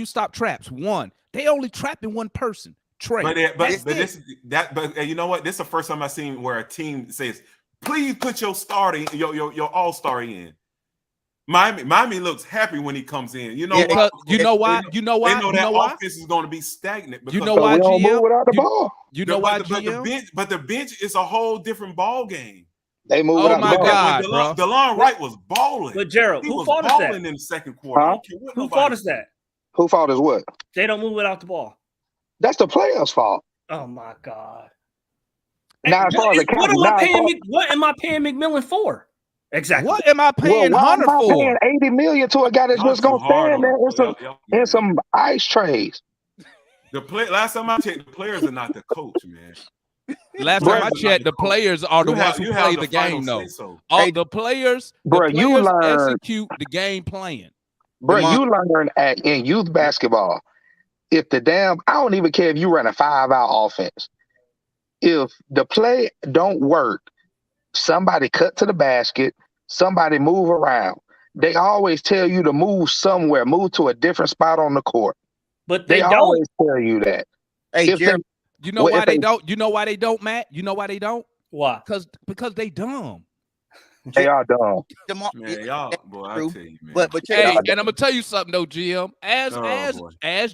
stop traps? One, they only trapping one person, Trey. But you know what? This is the first time I've seen where a team says, please put your all-star in. Miami looks happy when he comes in. You know why? You know why? They know that offense is going to be stagnant. You know why, we don't move without the ball. You know why, GM? But the bench is a whole different ball game. They move without the ball. God, bro. DeLon Wright was balling. But Gerald, he who was fault is that? balling in the second quarter. Who fault is that? Who fault is what? They don't move without the ball. That's the players' fault. Oh my God. Now, as far as what am I paying McMillan for? Exactly. What am I paying Hunter for? Why am I paying $80 million to a guy that's just gonna stand there in some ice trays? Last time I checked, the players are not the coach, man. Last time I checked, the players are the ones who play the game, though. All the players, execute the game plan. Bro, you learn in youth basketball. I don't even care if you run a 5-out offense. If the play don't work, somebody cut to the basket, somebody move around. They always tell you to move somewhere, move to a different spot on the court. But they always tell you that. Hey, Jerry, you know why they don't? You know why they don't, Matt? You know why they don't? Why? Because they dumb. They are dumb. Man, y'all, boy, I tell you, man. But hey, and I'm gonna tell you something though, GM. As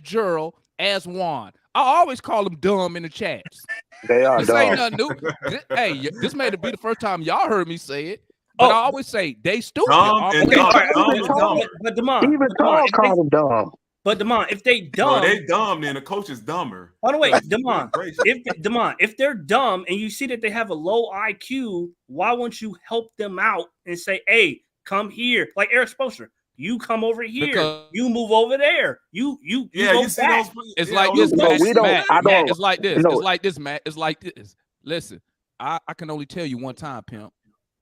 Gerald, as Juan, I always call them dumb in the chats. They are This ain't dumb. nothing new. Hey, this may be the first time y'all heard me say it, but I always say they stupid. Dumb and Okay, dumb. all right, Dumb Even and Tom, dumber. but Demond, even Tom called him dumb. but Demond, if they No, dumb, they dumb. Then the coach is dumber. by the way, Good Demond, gracious. if they're dumb and you see that they have a low IQ, why won't you help them out and say, "Hey, come here," like Eric Spoelstra. You come over here. Because- you move over there. You Yeah, go you see back. those. It's yeah, like those- this, No, Matt. we don't. Matt, I Matt, don't. it's like this. No. It's like this, Matt. It's like this. Listen, I can only tell you one time, pimp.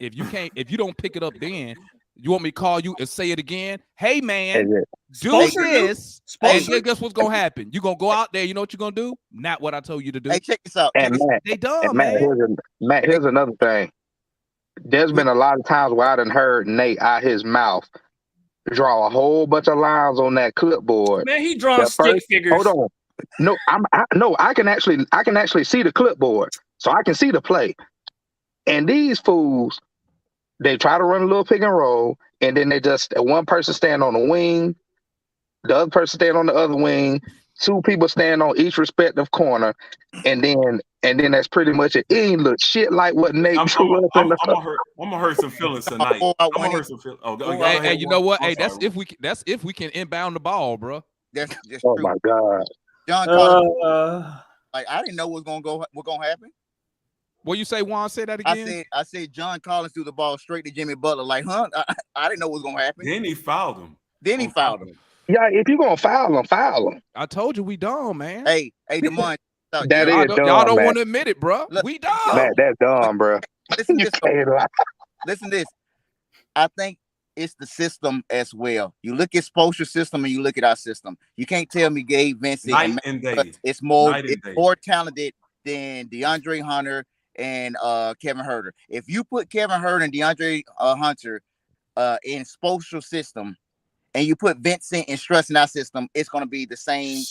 If you don't pick it up, then you want me to call you and say it again. Hey, man, do Spoelstra this, Spoelstra- and guess what's gonna happen? You gonna go out there. You know what you're gonna do? Not what I told you to do. Hey, check this out. And Matt, They dumb, and Matt, man. here's another thing. There's been a lot of times where I done heard Nate out his mouth draw a whole bunch of lines on that clipboard. Man, he drawing The stick first- figures. Hold on. No, I can actually see the clipboard, so I can see the play. And these fools, they try to run a little pick and roll, and then they just one person stand on the wing, the other person stand on the other wing, two people stand on each respective corner, and then that's pretty much it. It ain't look shit like what Nate I'm drew up in the gonna hurt some feelings tonight. I'm gonna hurt some feelings. Oh, go ahead, Hey, you know what? I'm Hey, that's sorry. if we can inbound the ball, bro. That's just Oh true. my God. John Collins, Uh, like I didn't know what's gonna happen. What you say, Juan? Say that again. I said John Collins threw the ball straight to Jimmy Butler. Like, huh? I didn't know what was gonna happen. Then he fouled him. Then he fouled him. Yeah, if you're gonna foul him, foul him. I told you we dumb, man. Hey, Demond. That y'all is don't, dumb, y'all don't man. want to admit it, bro. Look, We dumb. Matt, that's dumb, bro. Listen to You this. can't lie. Listen to this. I think it's the system as well. You look at Spoelstra's system and you look at our system. You can't tell me Gabe Vincent Night and day. it's more Night and day. more talented than DeAndre Hunter and Kevin Huerter. If you put Kevin Huerter and DeAndre Hunter in Spoelstra's system, and you put Vincent and Struss in our system, it's going to be the same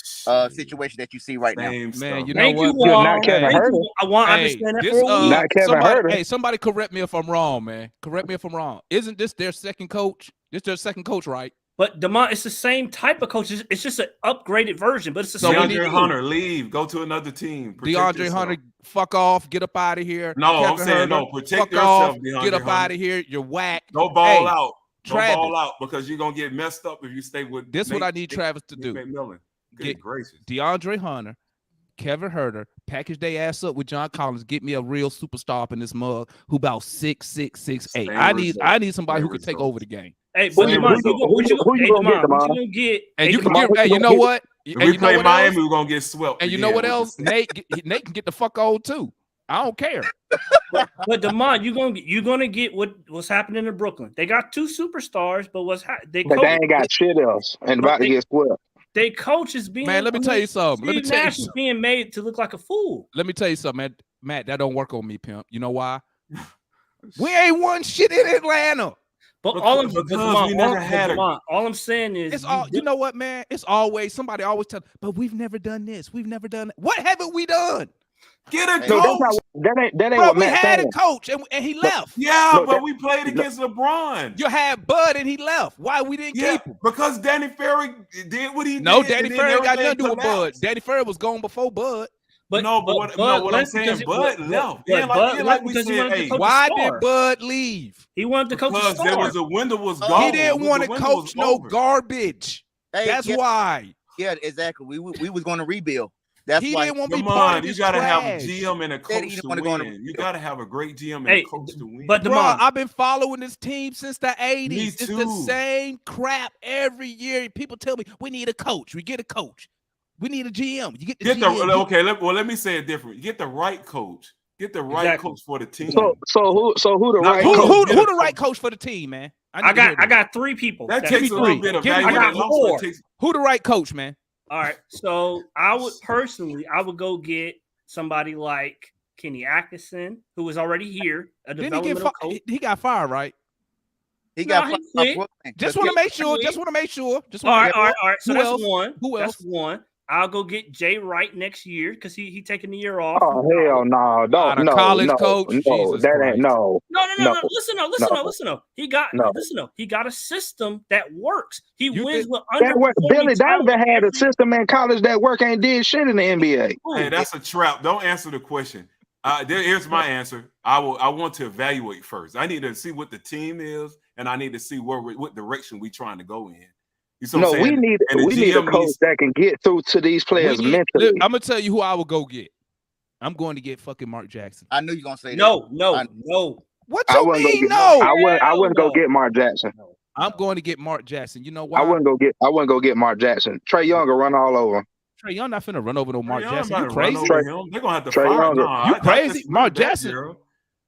situation that you see right now. Same Man, stuff. you know thank what? you, Good, Juan. not Kevin Thank Huerter. you. I've been saying that this, for a week. Not Kevin somebody, Huerter. hey, somebody correct me if I'm wrong, man. Correct me if I'm wrong. Isn't this their second coach? This their second coach, right? But Demont, it's the same type of coach. It's just an upgraded version, but it's the So we same. need- DeAndre Hunter, leave. Go to another team. Protect DeAndre yourself. Hunter, fuck off, get up out of here. No, I'm Kevin saying no. Huerter, Protect fuck yourself, off, DeAndre get up Hunter. out of here. You're whack. Don't ball Hey, out. Don't Travis. ball out because you're gonna get messed up if you stay with. This what Nate- I need Travis to do. Nate McMillan. Good Get- gracious. DeAndre Hunter, Kevin Huerter, package their ass up with John Collins. Get me a real superstar up in this mug who about 6'6", 6'8". Same I need result. somebody who Same could take result. over the game. Hey, but Who Demont, you what you gonna get, Demont? gonna get? And Hey, you can Demont, get. Hey, you know what? If And we you know play what Miami, else? we're gonna get swept. And you know again what with else? this. Nate can get the fuck old too. I don't care. But Demont, you're gonna get what's happening in Brooklyn. They got two superstars, but they But they ain't got shit else and about to get swept. they coach is being. Man, let me tell you something. Let me Steve tell you Nash is something. being made to look like a fool. Let me tell you something, man. Matt, that don't work on me, pimp. You know why? We ain't won shit in Atlanta. But Because- all I'm because Demont, we never all- had a- Demont, all I'm saying is It's all you know what, man? It's always somebody always tell, but we've never done this. We've never done that. What haven't we done? Get a No, coach. that's not, that ain't Bro, what we Matt had saying. a coach and he left. Yeah, No, but that- we played against LeBron. You had Bud and he left. Why we didn't Yeah, keep him? because Danny Ferry did what he No, did. Danny and then Ferry got nothing to do with everything Bud. collapsed. Danny Ferry was gone before Bud. But No, but what I'm left because saying, Bud left. But Yeah, Bud like left we because he said, wanted to hey, coach a Why star. did Bud leave? He wanted to coach a because star. there was a window was He gone. He didn't The want to window coach was no over. garbage. Hey, That's yeah, why. yeah, exactly. We was going to rebuild. That's He why. didn't want to be Come part on, of you this got to have a trash. GM and a Said coach he to didn't wanna go on win. the You field. got to have a great GM and Hey, a coach to win. but Bro, Demont, I've been following this team since the 80s. Me It's the too. same crap every year. People tell me we need a coach. We get a coach. We need a GM. You get the Get the GM. okay. Let me say it different. Get the right coach. Get the right Exactly. coach for the team. So who the Now, right Who, coach. coach? who the right coach for the team, man? I need to hear this. got three people. that That- takes a me little three. bit of Give me evaluating. three. and also Four. it takes- Who the right coach, man? All right. So I would go get somebody like Kenny Atkinson, who was already here, a Didn't he get developmental coach. he got fired, right? He No, got he fired quit. off Brooklyn. Just But want to make sure. Quit. Just want to make sure. Just All want right, all right, all right. So Who that's else? one. Who That's else? one. I'll go get Jay Wright next year because he taking the year off. Oh hell no! Out of college coach? Jesus that Christ. ain't no. No. Listen up. He got He got a system that works. He You wins think- with That work. underperforming Billy talent Donovan had a every- system in college that work ain't did shit in the NBA. Hey, that's a trap. Don't answer the question. Here's my answer. I want to evaluate first. I need to see what the team is, and I need to see what direction we trying to go in. You see what I'm saying? We need a coach that can get through to these players mentally. I'm gonna tell you who I would go get. I'm going to get fucking Mark Jackson. I knew you gonna say no. What you mean? No, I wouldn't go get Mark Jackson. I'm going to get Mark Jackson. You know why? I wouldn't go get Mark Jackson. Trey Young will run all over him. Trey Young not finna run over no Mark Jackson. You Run crazy? over him. They're gonna have to Trey fire Young. him. You crazy? Mark Jackson.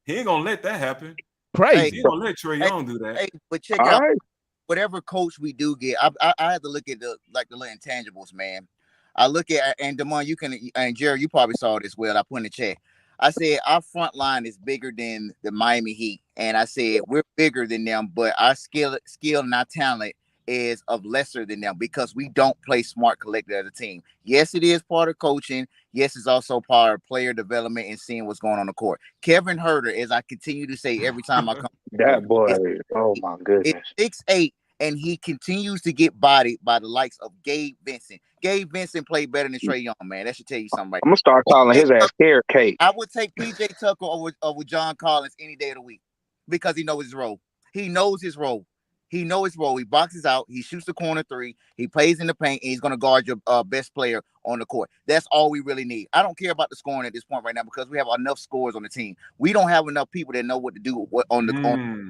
He ain't gonna let that happen. Crazy. He gonna let Trey Young do that. Hey, but check All out right. whatever coach we do get. I have to look at the little intangibles, man. I look at, and Damon, you can, and Jerry, you probably saw it as well. I put in the chat. I said our front line is bigger than the Miami Heat, and I said we're bigger than them, but our skill and our talent is of lesser than them because we don't play smart collected as a team. Yes, it is part of coaching. Yes, it's also part of player development and seeing what's going on the court. Kevin Huerter, as I continue to say every time I come, That boy, oh my goodness. It's 6'8", and he continues to get bodied by the likes of Gabe Vincent. Gabe Vincent played better than Trey Young, man. That should tell you something right I'm gonna start calling his ass carrot cake. I would take PJ Tucker over John Collins any day of the week because he knows his role. He knows his role. He knows his role. He boxes out. He shoots the corner three. He plays in the paint, and he's going to guard your best player on the court. That's all we really need. I don't care about the scoring at this point right now because we have enough scorers on the team. We don't have enough people that know what to do on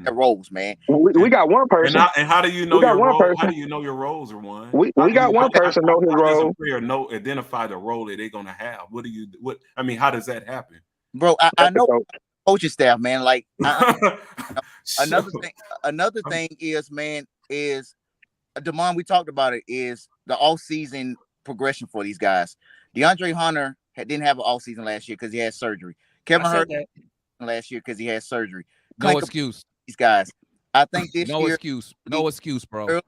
their roles, man. We got one person. And how do you know your role? How do you know your roles are one? We got one person know his role. Does a player identify the role that they're going to have? How does that happen? Bro, I know coaching staff, man. Like another thing is, man, is Damon, we talked about it, is the off-season progression for these guys. DeAndre Hunter didn't have an off-season last year because he had surgery. Kevin Huerter last year because he had surgery. No excuse. These guys. I think this no year, excuse, bro.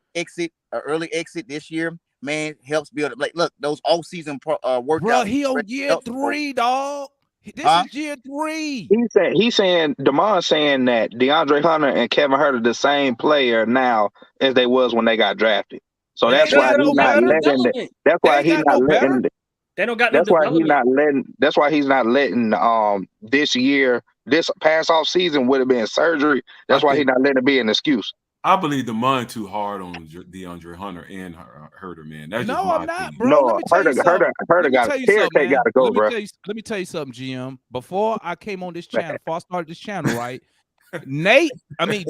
Early exit this year, man, helps build up. Like, look, those off-season workouts. Bro, he on year 3, dog. This is year 3. He's saying Damon's saying that DeAndre Hunter and Kevin Huerter the same player now as they was when they got drafted. So that's why he's not letting. That's why he's not letting. They don't got. That's why he's not letting. That's why he's not letting. This year, this past off season would have been surgery. That's why he's not letting it be an excuse. I believe the money too hard on DeAndre Hunter and Huerter, man. That's no, just my I'm not, opinion. bro. No, let me tell you Huerter got to go, bro. Let me tell you something, GM. Before I came on this channel, before I started this channel, right?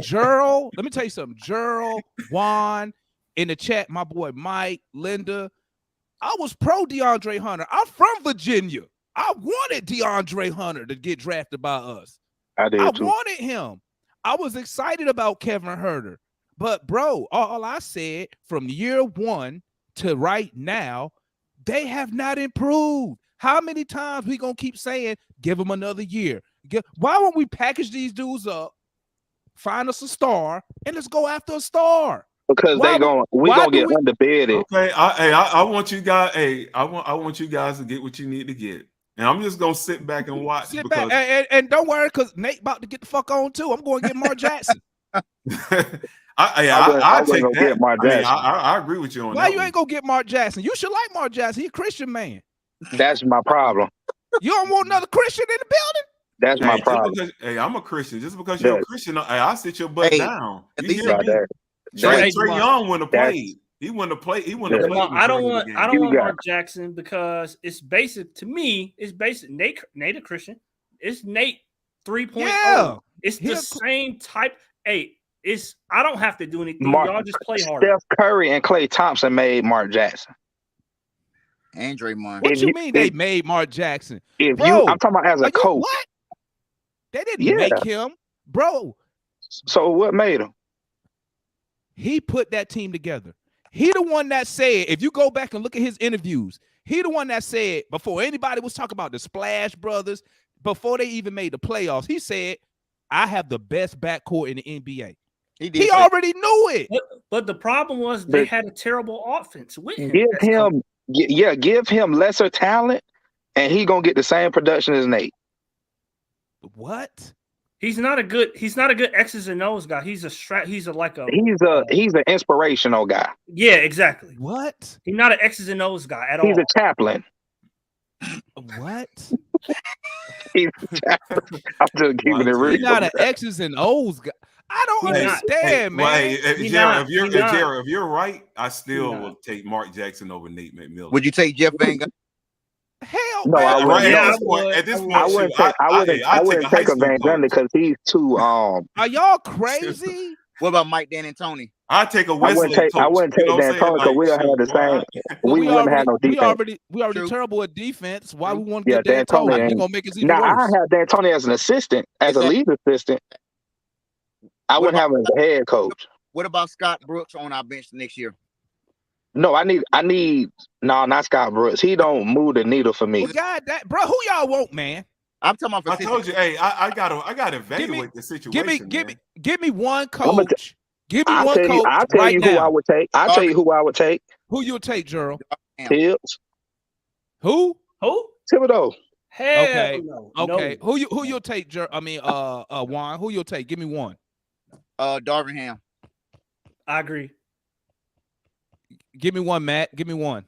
Gerald. Let me tell you something. Gerald, Juan, in the chat, my boy Mike, Linda. I was pro DeAndre Hunter. I'm from Virginia. I wanted DeAndre Hunter to get drafted by us. I wanted him. I was excited about Kevin Huerter. But, bro, all I said from year 1 to right now, they have not improved. How many times we going to keep saying, give them another year? Why won't we package these dudes up, find us a star, and let's go after a star? Because we're gonna get underbid. Okay, I want you guys. I want you guys to get what you need to get, and I'm just gonna sit back and watch. And don't worry, because Nate about to get the fuck on too. I'm going to get Mark Jackson. I take that. I agree with you on that. Why you ain't gonna get Mark Jackson? You should like Mark Jackson. He's a Christian man. That's my problem. You don't want another Christian in the building? That's my problem. I'm a Christian. Just because you're a Christian, I sit your butt down. Trey Young wouldn't have played. He wouldn't have played. I don't want Mark Jackson because it's basic to me. It's basic. Nate a Christian. It's Nate 3.0. Yeah. It's the same type. Hey, I don't have to do anything. Y'all just play harder. Steph Curry and Klay Thompson made Mark Jackson. And Draymond. What you mean they made Mark Jackson? I'm talking about as a coach. What? They didn't make him, bro. So what made him? He put that team together. He the one that said, if you go back and look at his interviews, he the one that said, before anybody was talking about the Splash Brothers, before they even made the playoffs, he said, I have the best backcourt in the NBA. He already knew it. But the problem was they had a terrible offense with him. give him lesser talent, and he gonna get the same production as Nate. What? He's not a good X's and O's guy. He's like a He's an inspirational guy. yeah, exactly. What? He's not an X's and O's guy at all. He's a chaplain. What? He's a chaplain. I'm just keeping it real. He's not an X's and O's guy. I don't understand, man. Jared, if you're right, I still will take Mark Jackson over Nate McMillan. Would you take Jeff Van Gundy? Hell, No, I man. At this point, I wouldn't take a Van Gundy because he's too. Are y'all crazy? What about Mike D'Antoni? I'd take a Wesley. I wouldn't take D'Antoni because we don't have the same. We wouldn't have no defense. We already terrible at defense. Why we want to Yeah, get D'Antoni? He's D'Antoni. gonna make us even Now worse. I have D'Antoni as an assistant, as a lead assistant. I wouldn't have him as a head coach. What about Scott Brooks on our bench next year? No, I need not Scott Brooks. He don't move the needle for me. Well, God, bro, who y'all want, man? I'm talking about. I told you, hey, I gotta evaluate the situation. Give me one coach. Give me one coach. I'll tell you who now. I would take. I'll tell you who I would take. Who you'll take, Gerald? Tibbs. Who? Thibodeau. Hell Okay. no. Okay. No. Who you'll take, Gerald? I mean, Juan. Who you'll take? Give me one. Darvin Ham. I agree. Give me one, Matt. Give me one.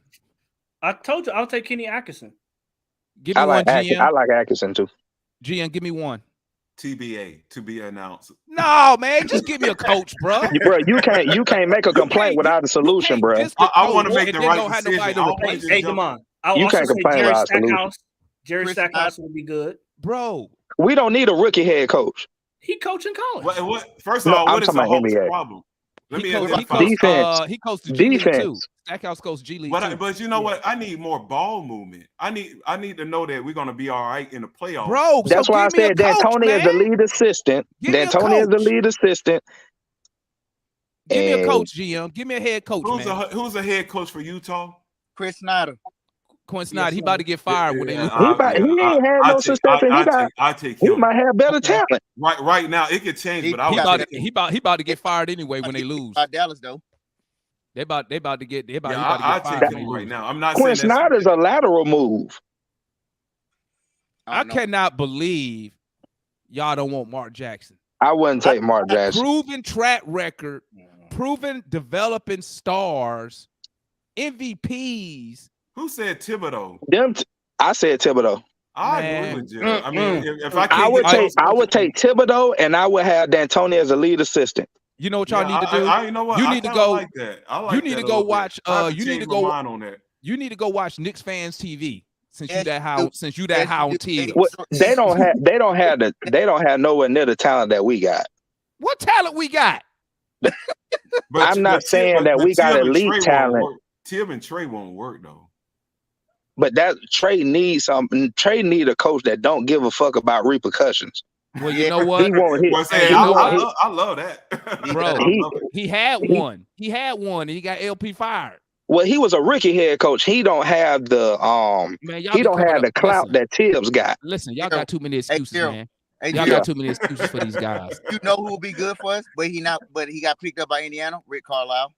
I told you I'll take Kenny Atkinson. Give me one, GM. I like Atkinson too. GM, give me one. TBA to be announced. No, man, just give me a coach, bro. Bro, you can't make a complaint without a solution, bro. I want to make the right decision. Hey, Damon. You can't complain about a solution. Jerry Stackhouse would be good. Bro, we don't need a rookie head coach. He coached in college. First of all, what is the whole NBA. problem? He coached the G League too. Stackhouse coached G League too. But you know what? I need more ball movement. I need to know that we're gonna be all right in the playoffs. Bro, that's why I said D'Antoni is the lead assistant. D'Antoni is the lead assistant. Give me a coach, GM. Give me a head coach. Who's a head coach for Utah? Chris Snyder. Quinn Snyder, he about to get fired when they lose. He ain't had no success. He might have better talent. Right now, it could change, but he about to get fired anyway when they lose. Dallas though. They about to get I fired take him right now. I'm not Quinn saying Snyder's a lateral move. I cannot believe y'all don't want Mark Jackson. I wouldn't take Mark Jackson. Proven track record, proven developing stars, MVPs. Who said Thibodeau? I said Thibodeau. I agree with you. I mean, if I would take Thibodeau, and I would have D'Antoni as a lead assistant. You know what y'all need to do? You know what? You need to go. Like that. You need to go watch. You need to go on that. You need to go watch Knicks fans TV. Since you that how on TV. They don't have nowhere near the talent that we got. What talent we got? I'm not saying that we got elite talent. Tim and Trey won't work though. But that Trey needs something. Trey need a coach that don't give a fuck about repercussions. Well, you know what? I love that, bro. He had one. He had one, and he got LP fired. Well, he was a rookie head coach. He don't have the he don't have the clout that Tibbs got. Listen, y'all got too many excuses, man. Y'all got too many excuses for these guys. You know who will be good for us, but he got picked up by Indiana, Rick Carlisle.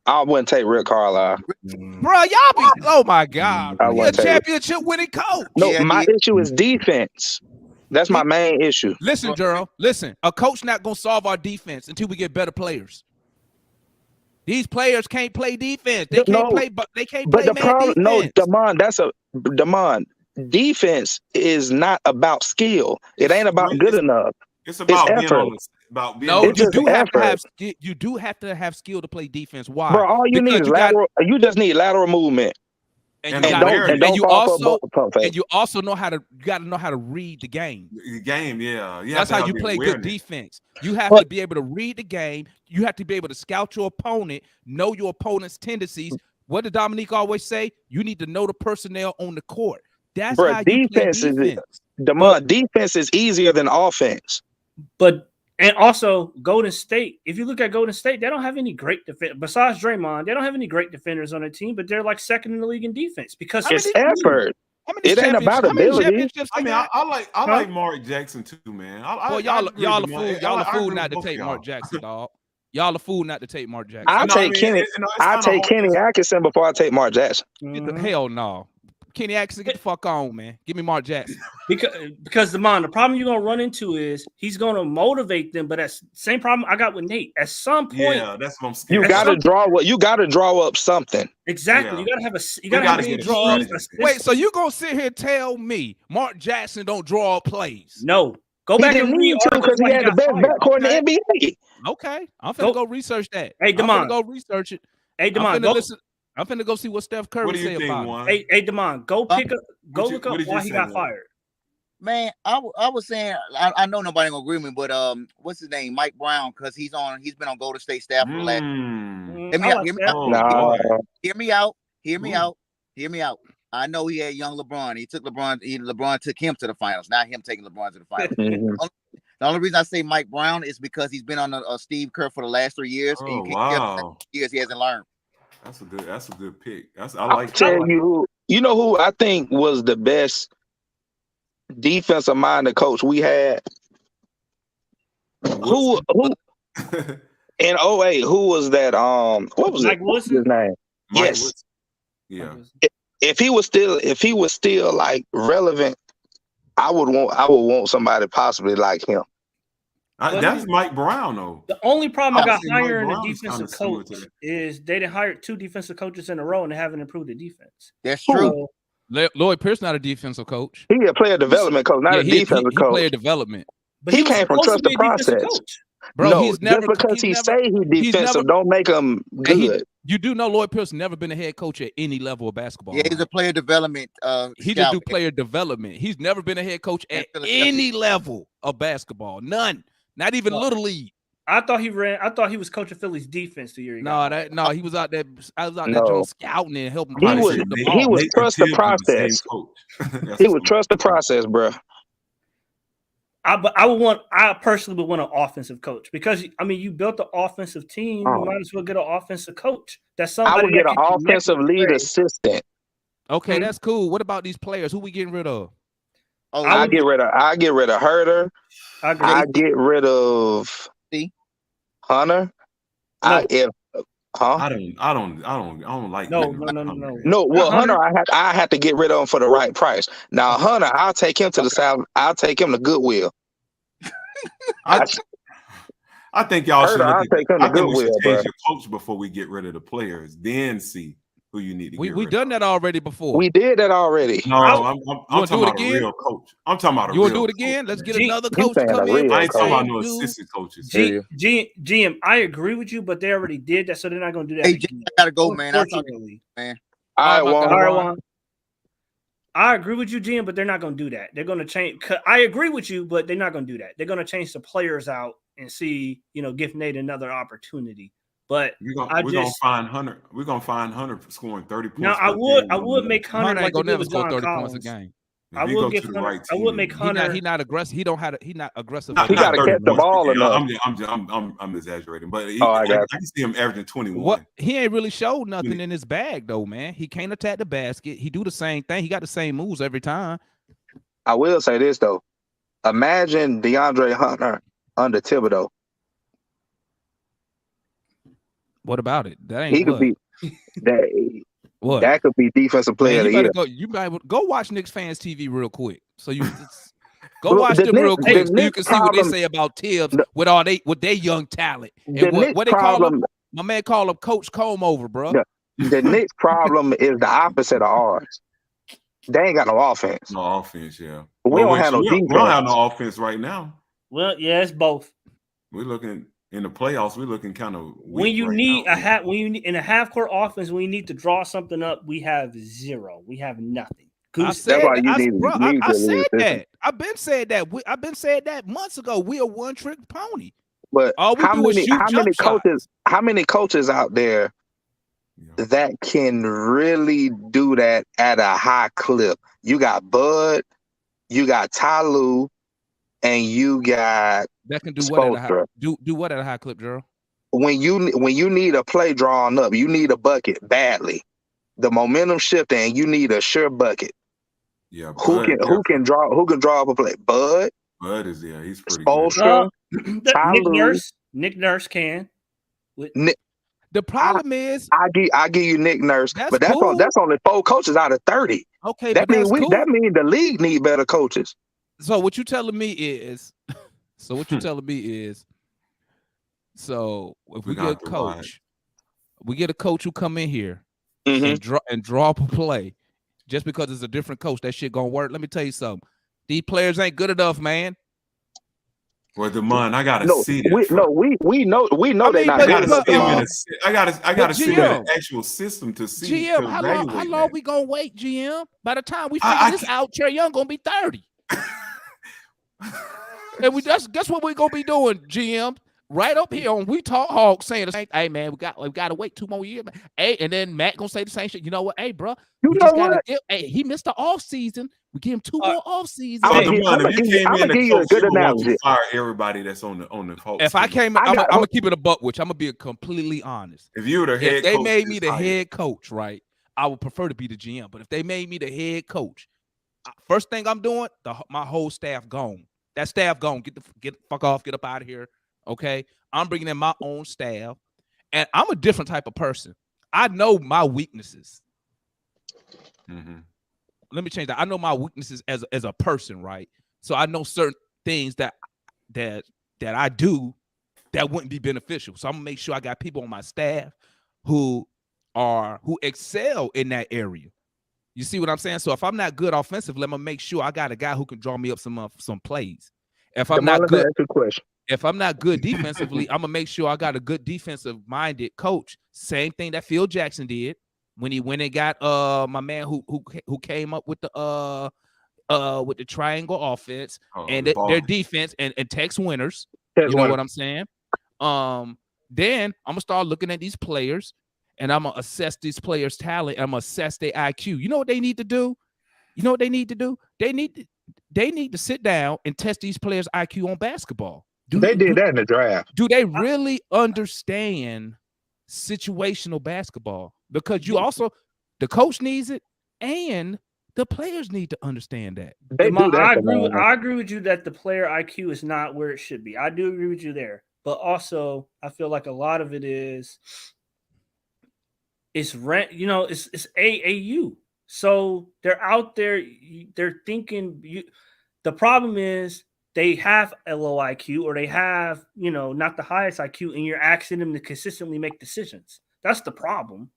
I wouldn't take Rick Carlisle. Bro, y'all be oh my God. He's a championship winning coach. No, my issue is defense. That's my main issue. Listen, Gerald. Listen, a coach not gonna solve our defense until we get better players. These players can't play defense. They can't play, but they can't play. But the problem, defense. Damon. Defense is not about skill. It ain't about good enough. It's about effort. You do have to have skill to play defense. Why? Bro, all you need is lateral. You just need lateral movement. And you also know how to. You got to know how to read the game. The game, yeah. That's how you play good defense. You have to be able to read the game. You have to be able to scout your opponent, know your opponent's tendencies. What did Dominique always say? You need to know the personnel on the court. That's how you play defense. Defense is easier than offense. And also Golden State. If you look at Golden State, they don't have any great defense besides Draymond. They don't have any great defenders on their team, but they're like second in the league in defense because it's effort. It ain't about ability. I mean, I like Mark Jackson too, man. Y'all a fool not to take Mark Jackson, dog. Y'all a fool not to take Mark Jackson. I'll take Kenny. I'll take Kenny Atkinson before I take Mark Jackson. Get the hell no. Kenny Atkinson, get the fuck on, man. Give me Mark Jackson. Because the problem you're gonna run into is he's gonna motivate them, but that's the same problem I got with Nate. At some point, Yeah, that's what I'm scared. You gotta draw up something. Exactly. Yeah. You gotta have a draw. Wait, so you gonna sit here and tell me Mark Jackson don't draw up plays? No. Go back and read because he had the best backcourt in the NBA. Okay, I'm finna go research that. Hey, Damon, I'm finna go research it. Hey, Damon, I'm finna go see what Steph Curry say about it. Hey, Damon, go look up why he got fired. Man, I was saying I know nobody gonna agree with me, but what's his name? Mike Brown, because he's been on Golden State staff for the last. Hear me out. I know he had young LeBron. LeBron took him to the finals, not him taking LeBron to the finals. The only reason I say Mike Brown is because he's been on a Steve Kerr for the last 3 years. Oh, wow. Years he hasn't learned. That's a good pick. I'll tell you who I think was the best defensive minded coach we had. Who in 08, who was that? What was Mike Wilson? His name? Yes. Wilson. Yeah. If he was still like relevant, I would want somebody possibly like him. That's Mike Brown, though. The only problem I got hiring a defensive coach is they didn't hire 2 defensive coaches in a row and they haven't improved the defense. That's true. Lloyd Pierce not a defensive coach. He a player development coach, not a defensive coach. Player development. But he came from trust the process. Bro, no, he's never just because he say he's defensive don't make him good. You do know Lloyd Pierce never been a head coach at any level of basketball. Yeah, he's a player development. He just do player development. He's never been a head coach at any level of basketball. None. Not even little league. I thought he was coaching Philly's defense the year ago. No, he was out there. I was out there scouting and helping. He was trust the process. He would trust the process, bro. I personally would want an offensive coach because you built the offensive team. You might as well get an offensive coach. That's somebody. I would get an offensive lead assistant. Okay, that's cool. What about these players? Who we getting rid of? I get rid of Herter. I get rid of Hunter. No. I don't like. No. Well, Hunter, I have to get rid of him for the right price. Now, Hunter, I'll take him to the South. I'll take him to Goodwill. I think y'all should change your coach before we get rid of the players. Then see who you need to get rid of. We done that already before. We did that already. No, I'm talking about a real coach. I'm talking about a real coach. You want to do it again? Let's get another coach to come in. I ain't talking about no assistant coaches. GM, I agree with you, but they already did that, so they're not going to do that. Hey, I gotta go, man. All right, Juan. I agree with you, GM, but they're not going to do that. They're going to change. I agree with you, but they're not going to do that. They're going to change the players out and see, give Nate another opportunity. But we're gonna find Hunter. We're gonna find Hunter scoring 30 points. Now I would make Hunter like never score 30 points a game. I would make Hunter. He not aggressive. He not aggressive. He got to catch the ball enough. I'm exaggerating, but I can see him averaging 21. What he ain't really showed nothing in his bag though, man. He can't attack the basket. He do the same thing. He got the same moves every time. I will say this though. Imagine DeAndre Hunter under Thibodeau. What about it? That ain't. He could be. What? That could be defensive player of the year. You better go watch Knicks fans TV real quick. So you go watch them real quick so you can see what they say about Tibbs with their young talent. And what they call him? My man call him Coach Comb Over, bro. The Knicks problem is the opposite of ours. They ain't got no offense. No offense, yeah. We don't have no defense. We don't have no offense right now. Well, yeah, it's both. We're looking in the playoffs. We're looking kind of when you need in a half court offense, when you need to draw something up, we have zero. We have nothing. I said that. I've been said that months ago. We a one trick pony. But how many coaches out there that can really do that at a high clip? You got Bud, you got Ty Lue, and you got that can do what at a high, do what at a high clip, Gerald? When you need a play drawn up, you need a bucket badly. The momentum shifting, and you need a sure bucket. Yeah, who can draw up a play? Bud is he's pretty good. Nick Nurse can. The problem is, I give you Nick Nurse, but that's cool. that's only 4 coaches out of 30. Okay, that but that's cool. That means the league need better coaches. So what you telling me is, so if we get a coach, who come in here and draw up a play, just because it's a different coach, that shit gonna work. Let me tell you something. These players ain't good enough, man. Well, Demond, I gotta see that. We know they're not. I gotta see the actual system to see. GM, how long we gonna wait, GM? By the time we figure this out, Trey Young gonna be 30. And guess what we're gonna be doing, GM? Right up here on We Talk Hawks saying the same. Hey man, we gotta wait 2 more years. Man. Hey, and then Matt gonna say the same shit. You know what? Hey, bro, he missed the off season. We give him 2 more off seasons. If you came in and coach, you want to fire everybody that's on the Hawks. If I came, I'm gonna keep it a buck, which I'm gonna be completely honest. If you were the head, they made me the head coach, right? I would prefer to be the GM. But if they made me the head coach, first thing I'm doing, my whole staff gone. That staff gone. Get fuck off. Get up out of here. Okay, I'm bringing in my own staff, and I'm a different type of person. I know my weaknesses. Mm-hmm. Let me change that. I know my weaknesses as a person, right? So I know certain things that I do that wouldn't be beneficial. So I'm gonna make sure I got people on my staff who excel in that area. You see what I'm saying? So if I'm not good offensively, I'm gonna make sure I got a guy who can draw me up some plays. If I'm not good, if I'm not good defensively, I'm gonna make sure I got a good defensive-minded coach. Same thing that Phil Jackson did when he went and got my man who came up with the triangle offense and their defense and Tex Winners. You know what I'm saying? Then I'm gonna start looking at these players and I'm gonna assess these players' talent. And I'm gonna assess their IQ. You know what they need to do? They need to sit down and test these players' IQ on basketball. They did that in the draft. Do they really understand situational basketball? Because the coach needs it and the players need to understand that. I agree with you that the player IQ is not where it should be. I do agree with you there. But also, I feel like a lot of it is it's AAU. So they're out there, they're thinking the problem is they have a low IQ or they have, not the highest IQ, and you're asking them to consistently make decisions. That's the problem.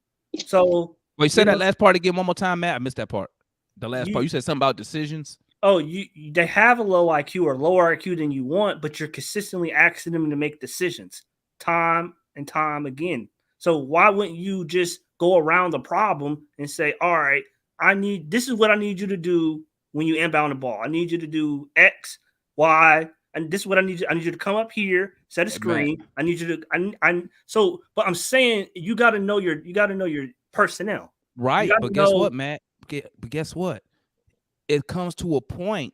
So wait, say that last part again one more time, Matt. I missed that part. The last part. You said something about decisions. Oh, they have a low IQ or lower IQ than you want, but you're consistently asking them to make decisions time and time again. So why wouldn't you just go around the problem and say, all right, this is what I need you to do when you inbound the ball. I need you to do X, Y, and this is what I need you. I need you to come up here, set a screen. Man. I need you to. But I'm saying you got to know your personnel, right? But guess what, Matt? But guess what? It comes to a point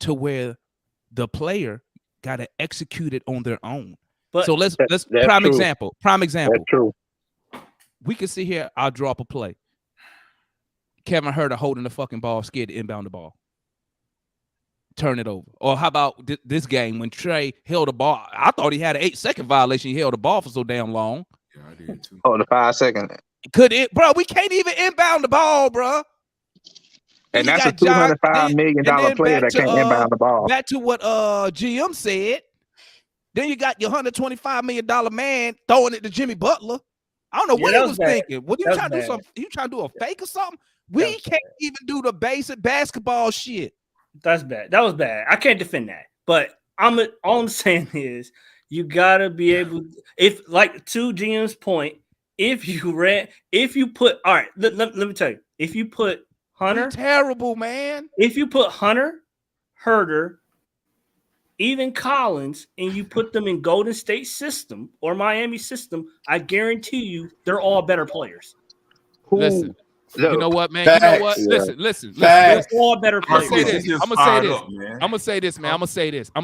to where the player got to execute it on their own. But so let's prime example. That's true. We can see here. I'll draw up a play. Kevin Huerter holding the fucking ball, scared to inbound the ball. Turn it over. Or how about this game when Trey held the ball? I thought he had an 8-second violation. He held the ball for so damn long. Yeah, I did too. Oh, the 5 second. Bro, we can't even inbound the ball, bro. And that's a $205 million player that can't inbound the ball. Back to what GM said. Then you got your $125 million man throwing it to Jimmy Butler. I don't know what he was thinking. What you trying to do? Something? You trying to do a fake or something? We can't even do the basic basketball shit. That's bad. That was bad. I can't defend that. But all I'm saying is you gotta be able. If like to GM's point, if you put all right. Let me tell you. If you put Hunter, you're terrible man. If you put Hunter, Huerter, even Collins, and you put them in Golden State system or Miami system, I guarantee you they're all better players. Listen, you know what, man? You know what? Listen. They're all better players. I'm gonna say this, man. I'm gonna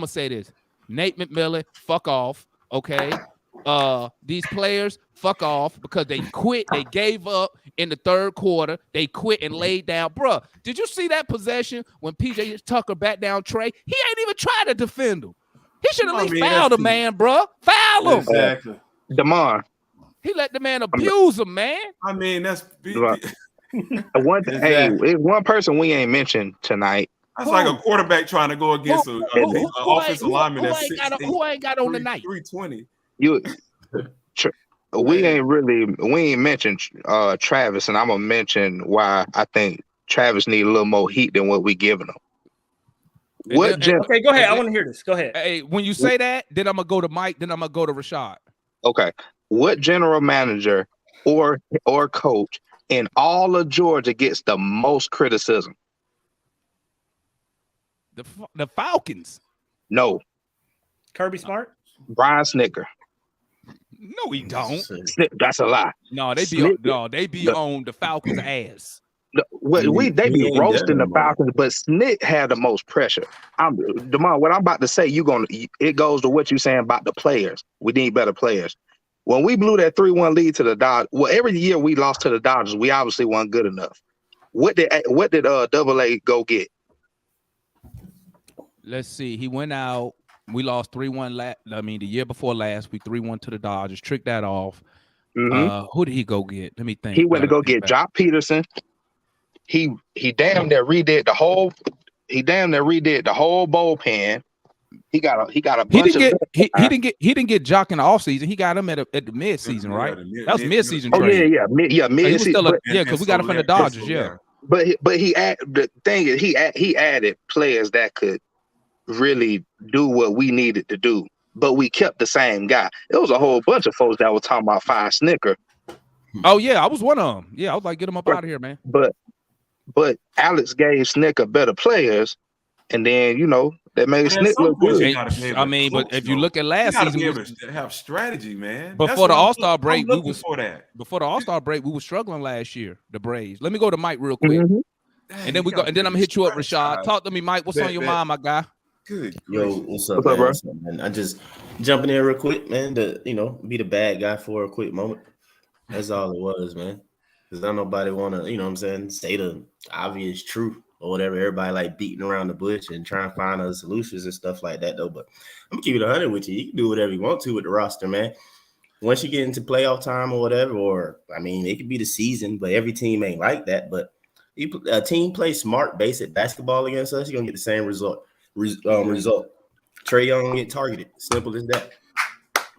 say this. Nate McMillan, fuck off. Okay. These players, fuck off because they quit. They gave up in the third quarter. They quit and laid down. Bruh, did you see that possession when PJ Tucker back down Trey? He ain't even try to defend him. He should at least foul the man, bruh. Foul him. Exactly. DeMar, He let the man abuse him, man. I mean, that's Right. It's one person we ain't mentioned tonight. That's like a quarterback trying to go against an offensive lineman that's who ain't got on tonight? 320. We ain't mentioned Travis, and I'm gonna mention why I think Travis need a little more heat than what we giving him. Okay, go ahead. I want to hear this. Go ahead. Hey, when you say that, then I'm gonna go to Mike. Then I'm gonna go to Rashad. Okay, what general manager or coach in all of Georgia gets the most criticism? The Falcons. No. Kirby Smart. Brian Snicker. No, he don't. That's a lie. No, they be on the Falcons' ass. They be roasting the Falcons, but Snick had the most pressure. Demar, what I'm about to say, it goes to what you're saying about the players. We need better players. When we blew that 3-1 lead to the Dodgers, well, every year we lost to the Dodgers, we obviously weren't good enough. What did AA go get? Let's see. He went out. We lost 3-1. The year before last, we 3-1 to the Dodgers. Tricked that off. Mm-hmm. Who did he go get? Let me think. He went to go get Jock Peterson. He damn near redid the whole. He damn near redid the whole bullpen. He got a bunch of. He didn't get Jock in the offseason. He got him at the mid season, right? That was mid season trade. Mid season. Because we got him from the Dodgers. Yeah. But the thing is, he added players that could really do what we needed to do, but we kept the same guy. It was a whole bunch of folks that were talking about fire Snicker. Oh yeah, I was one of them. Yeah, I was like, get him up out of here, man. But Alex gave Snicker better players, and then that made Snicker look good. I mean, but if you look at last season, we have strategy, man. Before the All-Star break, before the All-Star break, we were struggling last year. The Braves. Let me go to Mike real quick, and then and then I'm gonna hit you up, Rashad. Talk to me, Mike. What's on your mind, my guy? Good. Yo, what's up, man? What's up, man? I just jumping in real quick, man, to be the bad guy for a quick moment. That's all it was, man. Because don't nobody want to, say the obvious truth or whatever. Everybody like beating around the bush and trying to find other solutions and stuff like that, though. But I'm gonna keep it 100 with you. You can do whatever you want to with the roster, man. Once you get into playoff time or whatever, it could be the season, but every team ain't like that. But a team plays smart, basic basketball against us, you're gonna get the same result. Trey Young get targeted. Simple as that.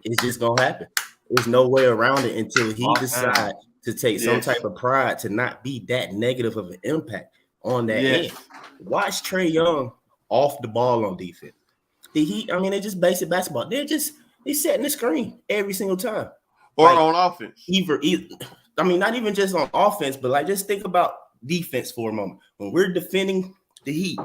It's just gonna happen. There's no way around it until he decides to take some type of pride to not be that negative of an impact on that end. Watch Trey Young off the ball on defense. The Heat, they're just basic basketball. They're setting the screen every single time. Or on offense. Either, not even just on offense, but just think about defense for a moment. When we're defending the Heat,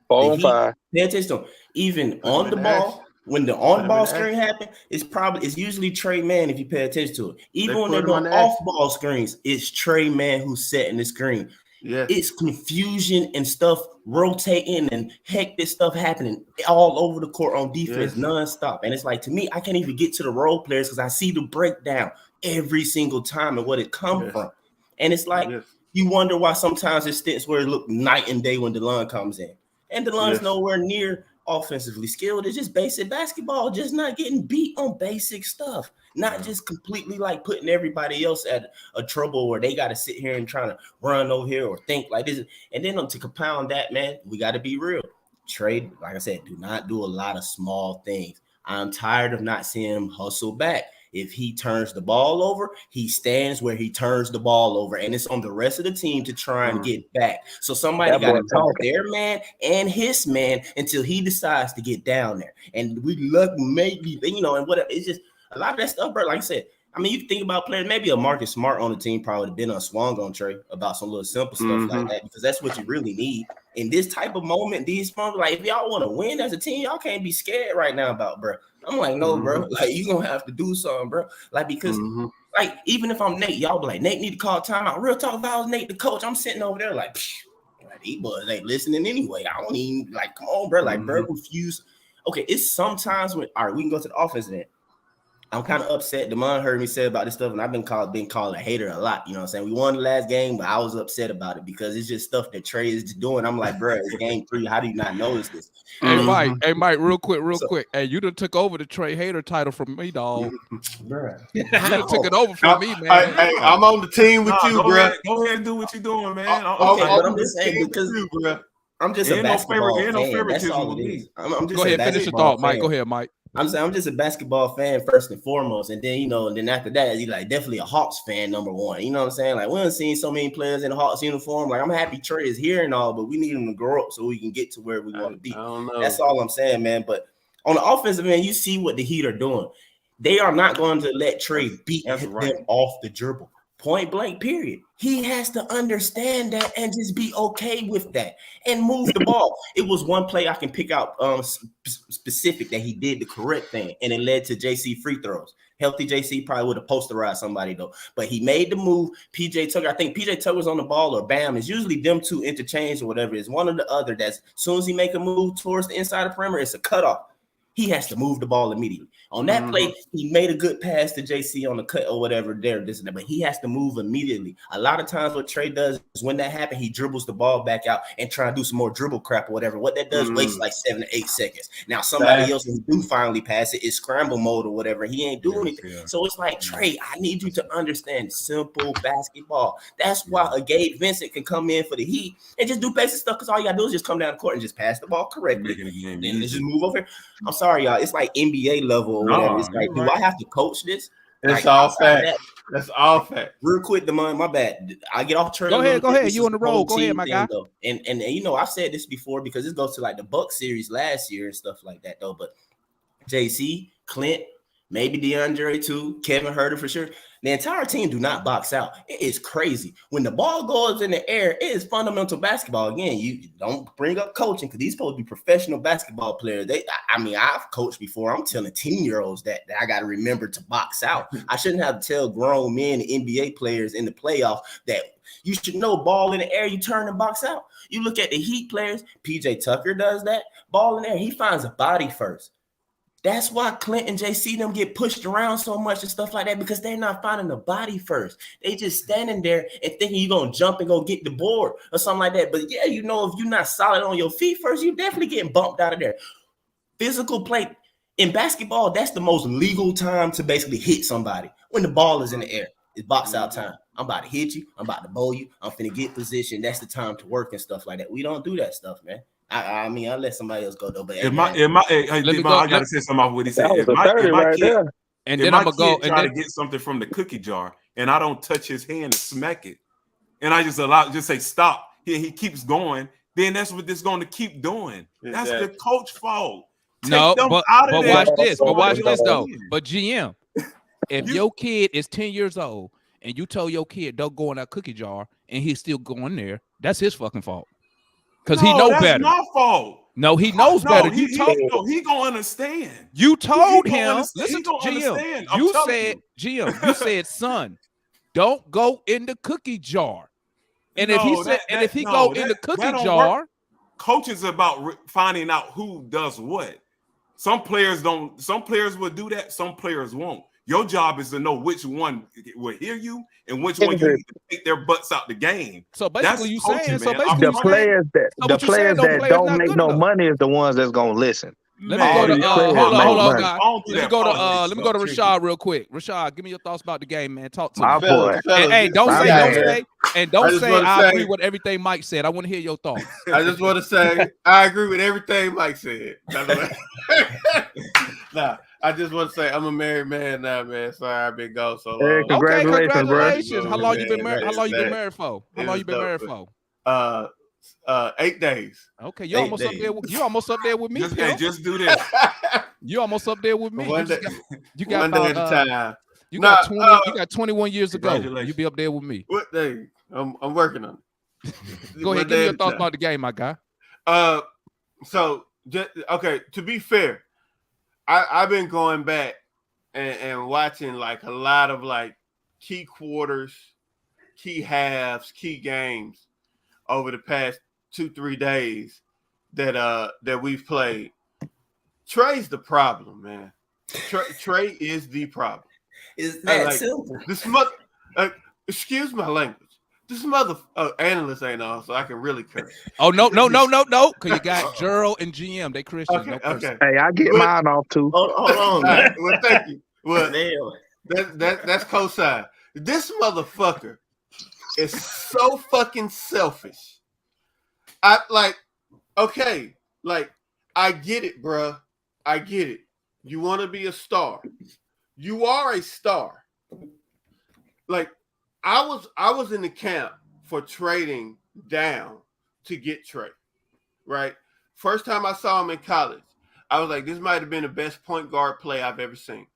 pay attention to even on the ball. When the on-ball screen happens, it's usually Trey Man if you pay attention to it. Even when they're doing off-ball screens, it's Trey Man who's setting the screen. Yeah. It's confusion and stuff rotating and hectic stuff happening all over the court on defense nonstop. And it's like, to me, I can't even get to the role players because I see the breakdown every single time and what it comes from. And it's like you wonder why sometimes there's stints where it look night and day when DeLon comes in. And DeLon's nowhere near offensively skilled. It's just basic basketball, just not getting beat on basic stuff, not just completely putting everybody else at a trouble where they got to sit here and trying to run over here or think like this. And then to compound that, man, we got to be real. Trade, like I said, do not do a lot of small things. I'm tired of not seeing him hustle back. If he turns the ball over, he stands where he turns the ball over, and it's on the rest of the team to try and get back. So somebody got to talk their man and his man until he decides to get down there. And we look maybe, and whatever. It's just a lot of that stuff, bro. Like I said, you think about players, maybe a Marcus Smart on the team probably would have been swung on Trey about some little simple stuff like that, because that's what you really need. In this type of moment, if y'all want to win as a team, y'all can't be scared right now about, bro. I'm like, no, bro. You gonna have to do something, bro. Because even if I'm Nate, y'all be like, Nate need to call timeout. Real talk, if I was Nate, the coach, I'm sitting over there like these boys ain't listening anyway. I don't even come on, bro. Bro, confused. Okay, it's sometimes when we can go to the offense then. I'm kind of upset. Damon heard me say about this stuff, and I've been called a hater a lot. You know what I'm saying? We won the last game, but I was upset about it because it's just stuff that Trey is doing. I'm like, bro, it's game 3. How do you not notice this? Hey, And Mike, real quick. Hey, you done took over the Trey Hater title from me, dog. bro, You done took it over from me, man. Hey, I'm on the team with you, bro. Go ahead and do what you're doing, man. Okay, but I'm just saying because I'm just a basketball fan. That's all it is. I'm just go ahead, finish your thought, Mike. Go ahead, Mike. I'm saying I'm just a basketball fan first and foremost, and then and then after that, you like definitely a Hawks fan number 1. You know what I'm saying? Like we haven't seen so many players in a Hawks uniform. Like I'm happy Trey is here and all, but we need him to grow up so we can get to where we want to be. I don't know. That's all I'm saying, man. But on the offensive end, you see what the Heat are doing. They are not going to let Trey beat them off the dribble. Point blank, period. He has to understand that and just be okay with that and move the ball. It was one play I can pick out specific that he did the correct thing, and it led to JC free throws. Healthy JC probably would have posterized somebody, though. But he made the move. PJ Tucker, I think PJ Tucker's on the ball or Bam. It's usually them two interchange or whatever. It's one or the other that's as soon as he make a move towards the inside of the perimeter, it's a cutoff. He has to move the ball immediately. On that play, he made a good pass to JC on the cut or whatever this and that, but he has to move immediately. A lot of times what Trey does is when that happens, he dribbles the ball back out and try to do some more dribble crap or whatever. What that does wastes like 7 to 8 seconds. Now somebody else who do finally pass it is scramble mode or whatever. He ain't doing anything. Yeah. So it's like, Trey, I need you to understand simple basketball. That's why a Gabe Vincent can come in for the Heat and just do basic stuff because all you gotta do is just come down the court and just pass the ball correctly. Then just move over here. I'm sorry, y'all. It's like NBA level or whatever. It's like, do I have to coach this? That's all fact. That's all fact. Real quick, my bad. I get off track. Go ahead. You on the roll. Go ahead, my guy. Though. And I've said this before because this goes to like the Bucks series last year and stuff like that though. But JC, Clint, maybe DeAndre too, Kevin Huerter for sure. The entire team do not box out. It is crazy. When the ball goes in the air, it is fundamental basketball. Again, you don't bring up coaching because these supposed to be professional basketball players. I've coached before. I'm telling 10-year-olds that I got to remember to box out. I shouldn't have to tell grown men and NBA players in the playoffs that you should know ball in the air, you turn and box out. You look at the Heat players, PJ Tucker does that. Ball in the air, he finds a body first. That's why Clint and JC them get pushed around so much and stuff like that because they're not finding the body first. They just standing there and thinking you're going to jump and go get the board or something like that. But yeah, if you're not solid on your feet first, you're definitely getting bumped out of there. Physical play in basketball, that's the most legal time to basically hit somebody when the ball is in the air. It's box out time. I'm about to hit you. I'm about to bowl you. I'm finna get position. That's the time to work and stuff like that. We don't do that stuff, man. I mean, I'll let somebody else go though. But I gotta say something off what he said. If my kid, and then I'm gonna go and try to get something from the cookie jar, and I don't touch his hand and smack it, and I just say stop. He keeps going. Then that's what this going to keep doing. That's the coach fault. No, but watch this. But watch this though. But GM, if your kid is 10 years old and you tell your kid don't go in that cookie jar and he's still going there, that's his fucking fault. Because he knows better. That's my fault. No, he knows better. He gonna understand. You told him. Listen to GM. You said, son, don't go in the cookie jar. And if he go in the cookie jar, coaching is about finding out who does what. Some players don't. Some players will do that. Some players won't. Your job is to know which one will hear you and which one you need to take their butts out the game. So basically, you saying the players that don't make no money is the ones that's gonna listen. Let me go to hold on, guys. Let me go to Rashad real quick. Rashad, give me your thoughts about the game, man. Talk to me. Hey, don't say I agree with everything Mike said. I want to hear your thoughts. I just want to say I agree with everything Mike said. Nah, I just want to say I'm a married man now, man. Sorry, I've been gone so long. Hey, congratulations, How long you been married? How long you been married for? 8 days. Okay, you almost up there with me. Just do this. You almost up there with me. You got one day at a time. You got 21 years to go. You be up there with me. What day? I'm working on it. Go ahead, give me your thoughts about the game, my guy. So okay, to be fair, I've been going back and watching like a lot of like key quarters, key halves, key games over the past 2-3 days that we've played. Trey's the problem, man. Trey is the problem. It's that like, simple. This mother, excuse my language. This mother analyst ain't on, so I can really curse. Oh no! Because you got Gerald and GM. They Christians. Okay, no cursing. Hey, I get mine off too. Hold on. All right, well, thank you. Well, Damn. that's cosign. This motherfucker is so fucking selfish. I get it, bruh. I get it. You want to be a star. You are a star. Like, I was in the camp for trading down to get Trey, right? First time I saw him in college, I was like, this might have been the best point guard play I've ever seen.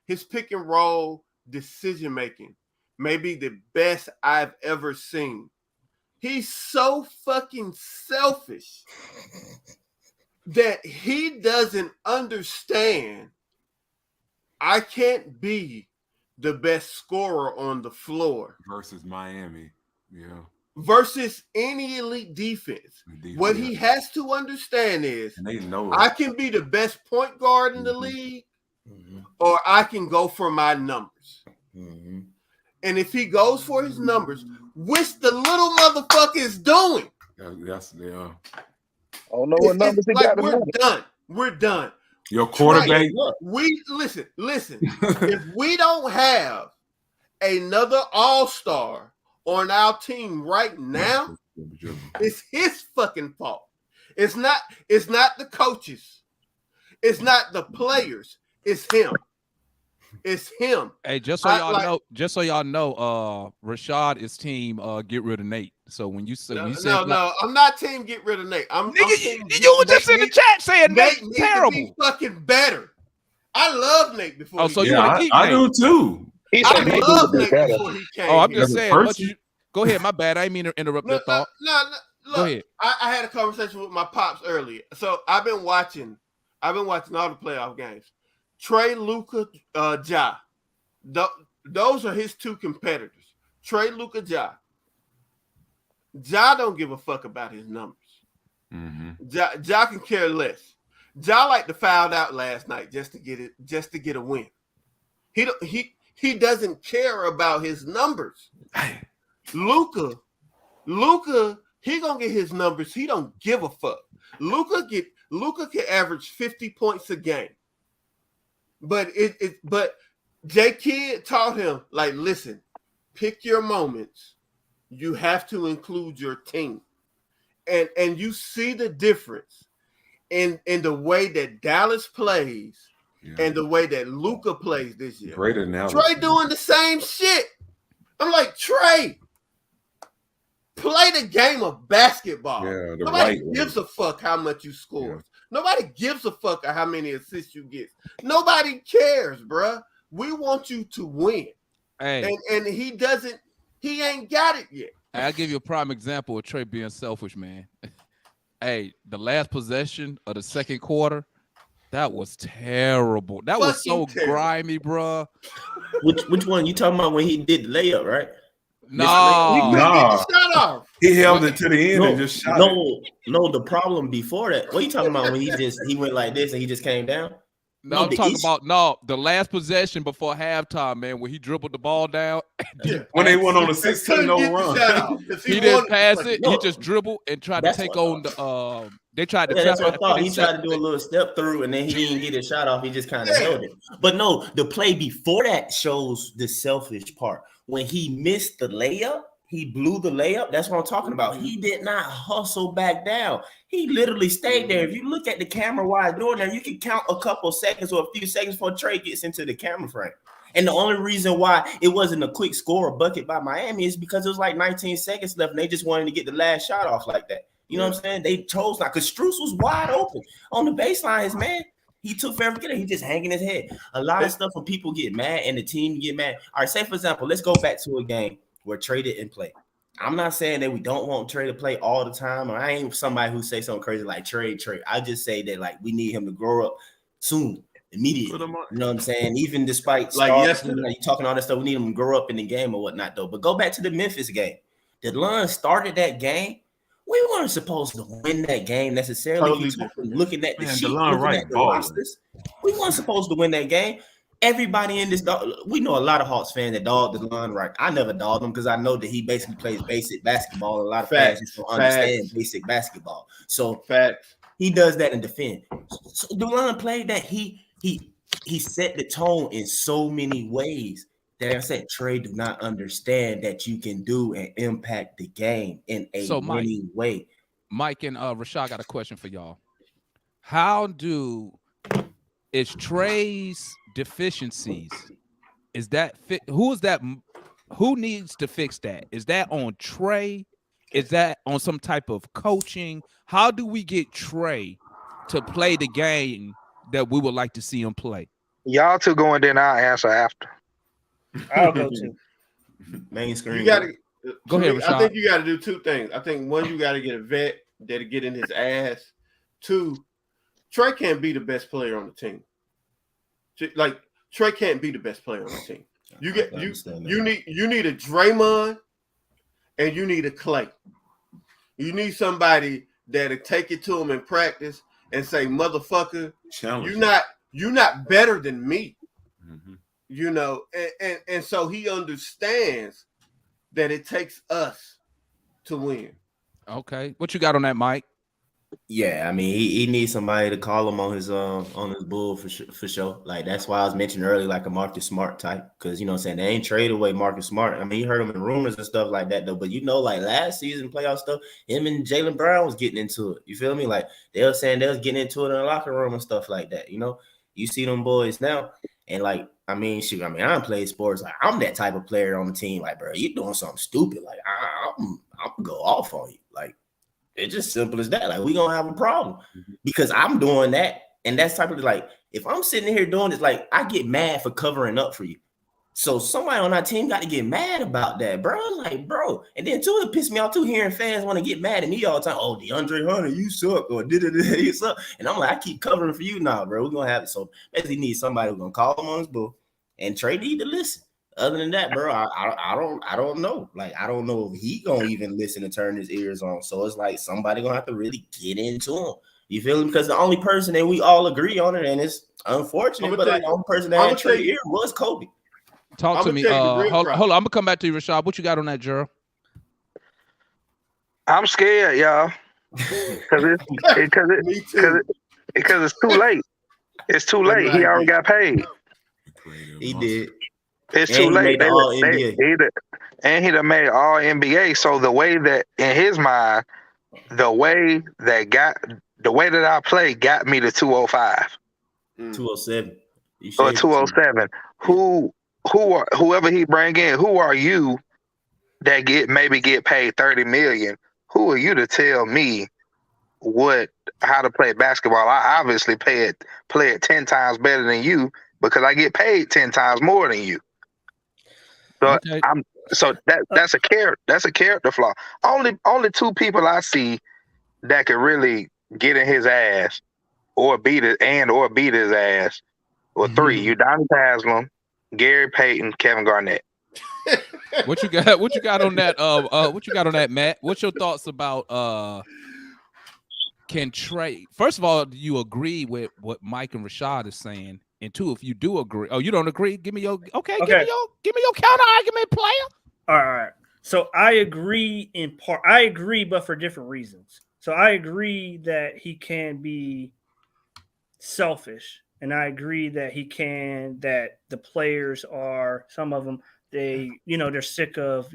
His pick and roll decision making may be the best I've ever seen. He's so fucking selfish that he doesn't understand I can't be the best scorer on the floor versus Miami. Yeah. Versus any elite defense. What he has to understand is they know I can be the best point guard in the league, or I can go for my numbers. And if he goes for his numbers, which the little motherfucker is doing. I don't know what numbers he got. We're done. Your quarterback. We listen. If we don't have another all-star on our team right now, it's his fucking fault. It's not the coaches. It's not the players. It's him. It's him. Hey, just so y'all know, Rashad is team get rid of Nate. So when you say no, I'm not team get rid of Nate. I'm you were just in the chat saying Nate terrible. To be fucking better. I love Nate before. Oh, so you want to keep I Nate? do too. I love Nate before he came. Oh, I'm just saying. Go ahead. My bad. I didn't mean to interrupt your thought. No. Look, go ahead. I had a conversation with my pops earlier. So I've been watching all the playoff games. Trey, Luka, Ja. Those are his two competitors. Trey, Luka, Ja. Ja don't give a fuck about his numbers. Ja can care less. Ja like to foul out last night just to get a win. He doesn't care about his numbers. Luka, he gonna get his numbers. He don't give a fuck. Luka can average 50 points a game. But J Kidd taught him, like, listen, pick your moments. You have to include your team. And you see the difference in the way that Dallas plays and the way that Luka plays this year. Great analogy. Trey doing the same shit. I'm like, Trey, play the game of basketball. Yeah, Nobody gives a fuck how much you score. Yeah. Nobody gives a fuck how many assists you get. Nobody cares, bruh. We want you to win. Hey. And he ain't got it yet. I'll give you a prime example of Trey being selfish, man. Hey, the last possession of the second quarter, that was terrible. That was so grimy, bro. Which one? You talking about when he did the layup, right? No. He held it to the end and just shot it. No, the problem before that. What are you talking about when he went like this and he just came down? No, I'm talking about the last possession before halftime, man, when he dribbled the ball down. When they went on a 16-0 run. He didn't pass it. He just dribbled and tried to take on the they tried to that's what I thought. He tried to do a little step through and then he didn't get his shot off. He just kind of held it. But no, the play before that shows the selfish part. When he missed the layup, he blew the layup. That's what I'm talking about. He did not hustle back down. He literally stayed there. If you look at the camera while doing that, you can count a couple seconds or a few seconds before Trey gets into the camera frame. And the only reason why it wasn't a quick score or bucket by Miami is because it was like 19 seconds left and they just wanted to get the last shot off like that. You know what I'm saying? They chose not because Strus was wide open on the baselines, man. He took forever to get it. He just hanging his head. A lot of stuff when people get mad and the team get mad. All right, say for example, let's go back to a game where Trey didn't play. I'm not saying that we don't want Trey to play all the time. Or I ain't somebody who say something crazy like Trey. I just say that like we need him to grow up soon, immediately. You know what I'm saying? Even despite like you talking all that stuff, we need him to grow up in the game or whatnot though. But go back to the Memphis game. The Lions started that game We weren't supposed to win that game necessarily. Totally If you're different. looking at the Man, sheet, DeLon looking Wright at the balling. rosters, we weren't supposed to win that game. Everybody in this dog, we know a lot of Hawks fans that dog DeLon Wright. I never dogged him because I know that he basically plays basic basketball. A lot of fans just don't understand basic basketball. So Facts. he does that and defend. So DeLon played that. He set the tone in so many ways that I said Trey do not understand that you can do and impact the game in a winning way. Mike and Rashad got a question for y'all. How is Trey's deficiencies? Is that fit? Who is that? Who needs to fix that? Is that on Trey? Is that on some type of coaching? How do we get Trey to play the game that we would like to see him play? Y'all two go and then I'll answer after. I'll go too. Main screen. You gotta Go ahead, Rashad. I think you got to do two things. I think one, you got to get a vet that'll get in his ass. Two, Trey can't be the best player on the team. Like Trey can't be the best player on the team. You need a Draymond and you need a Clay. You need somebody that'll take it to him in practice and say, "Motherfucker, you're not better than me." Mm-hmm. You know, and so he understands that it takes us to win. Okay, what you got on that, Mike? Yeah, I mean, he needs somebody to call him on his bull for sure. Like that's why I was mentioning earlier, like a Marcus Smart type, because you know what I'm saying, they ain't trade away Marcus Smart. I mean, you heard him in rumors and stuff like that though. But you know, like last season playoff stuff, him and Jaylen Brown was getting into it. You feel me? Like they were saying they was getting into it in the locker room and stuff like that. You know, you see them boys now, and like I mean, shoot, I mean, I don't play sports. Like I'm that type of player on the team. Like, bro, you doing something stupid. Like I'm gonna go off on you. Like. It's just simple as that. Like, we gonna have a problem because I'm doing that. And that's type of like, if I'm sitting here doing this, like, I get mad for covering up for you. So somebody on our team got to get mad about that, bro. Like, bro. And then too, it pissed me off too, hearing fans want to get mad at me all the time. Oh, DeAndre Hunter, you suck, or you suck. And I'm like, I keep covering for you now, bro. We're gonna have it. So basically need somebody who's gonna call him on his bull and Trey need to listen. Other than that, bro, I don't know. Like, I don't know if he gonna even listen and turn his ears on. So it's like somebody gonna have to really get into him. You feel me? Because the only person that we all agree on it, and it's unfortunate, but like the only person that had Trey ear was Kobe. Talk to me. Hold on, I'm gonna come back to you, Rashad. What you got on that, Gerald? I'm scared, y'all, because it's too late. It's too late. He already got paid. He did. It's too late. And he done made all NBA. So the way that in his mind, the way that I play got me to 205. 207. Or 207. Whoever he bring in, who are you that get paid 30 million? Who are you to tell me how to play basketball? I obviously play it 10 times better than you because I get paid 10 times more than you. So okay. That's a character flaw. Only two people I see that can really get in his ass or beat his ass, or three. Udonis Haslem, Gary Payton, Kevin Garnett. What you got on that? What you got on that, Matt? What's your thoughts about can Trey? First of all, do you agree with what Mike and Rashad is saying? And two, if you do agree, you don't agree, give me your give me your counter argument, player. All right. So I agree in part. I agree, but for different reasons. So I agree that he can be selfish, and I agree that that the players are, some of them, they're sick of,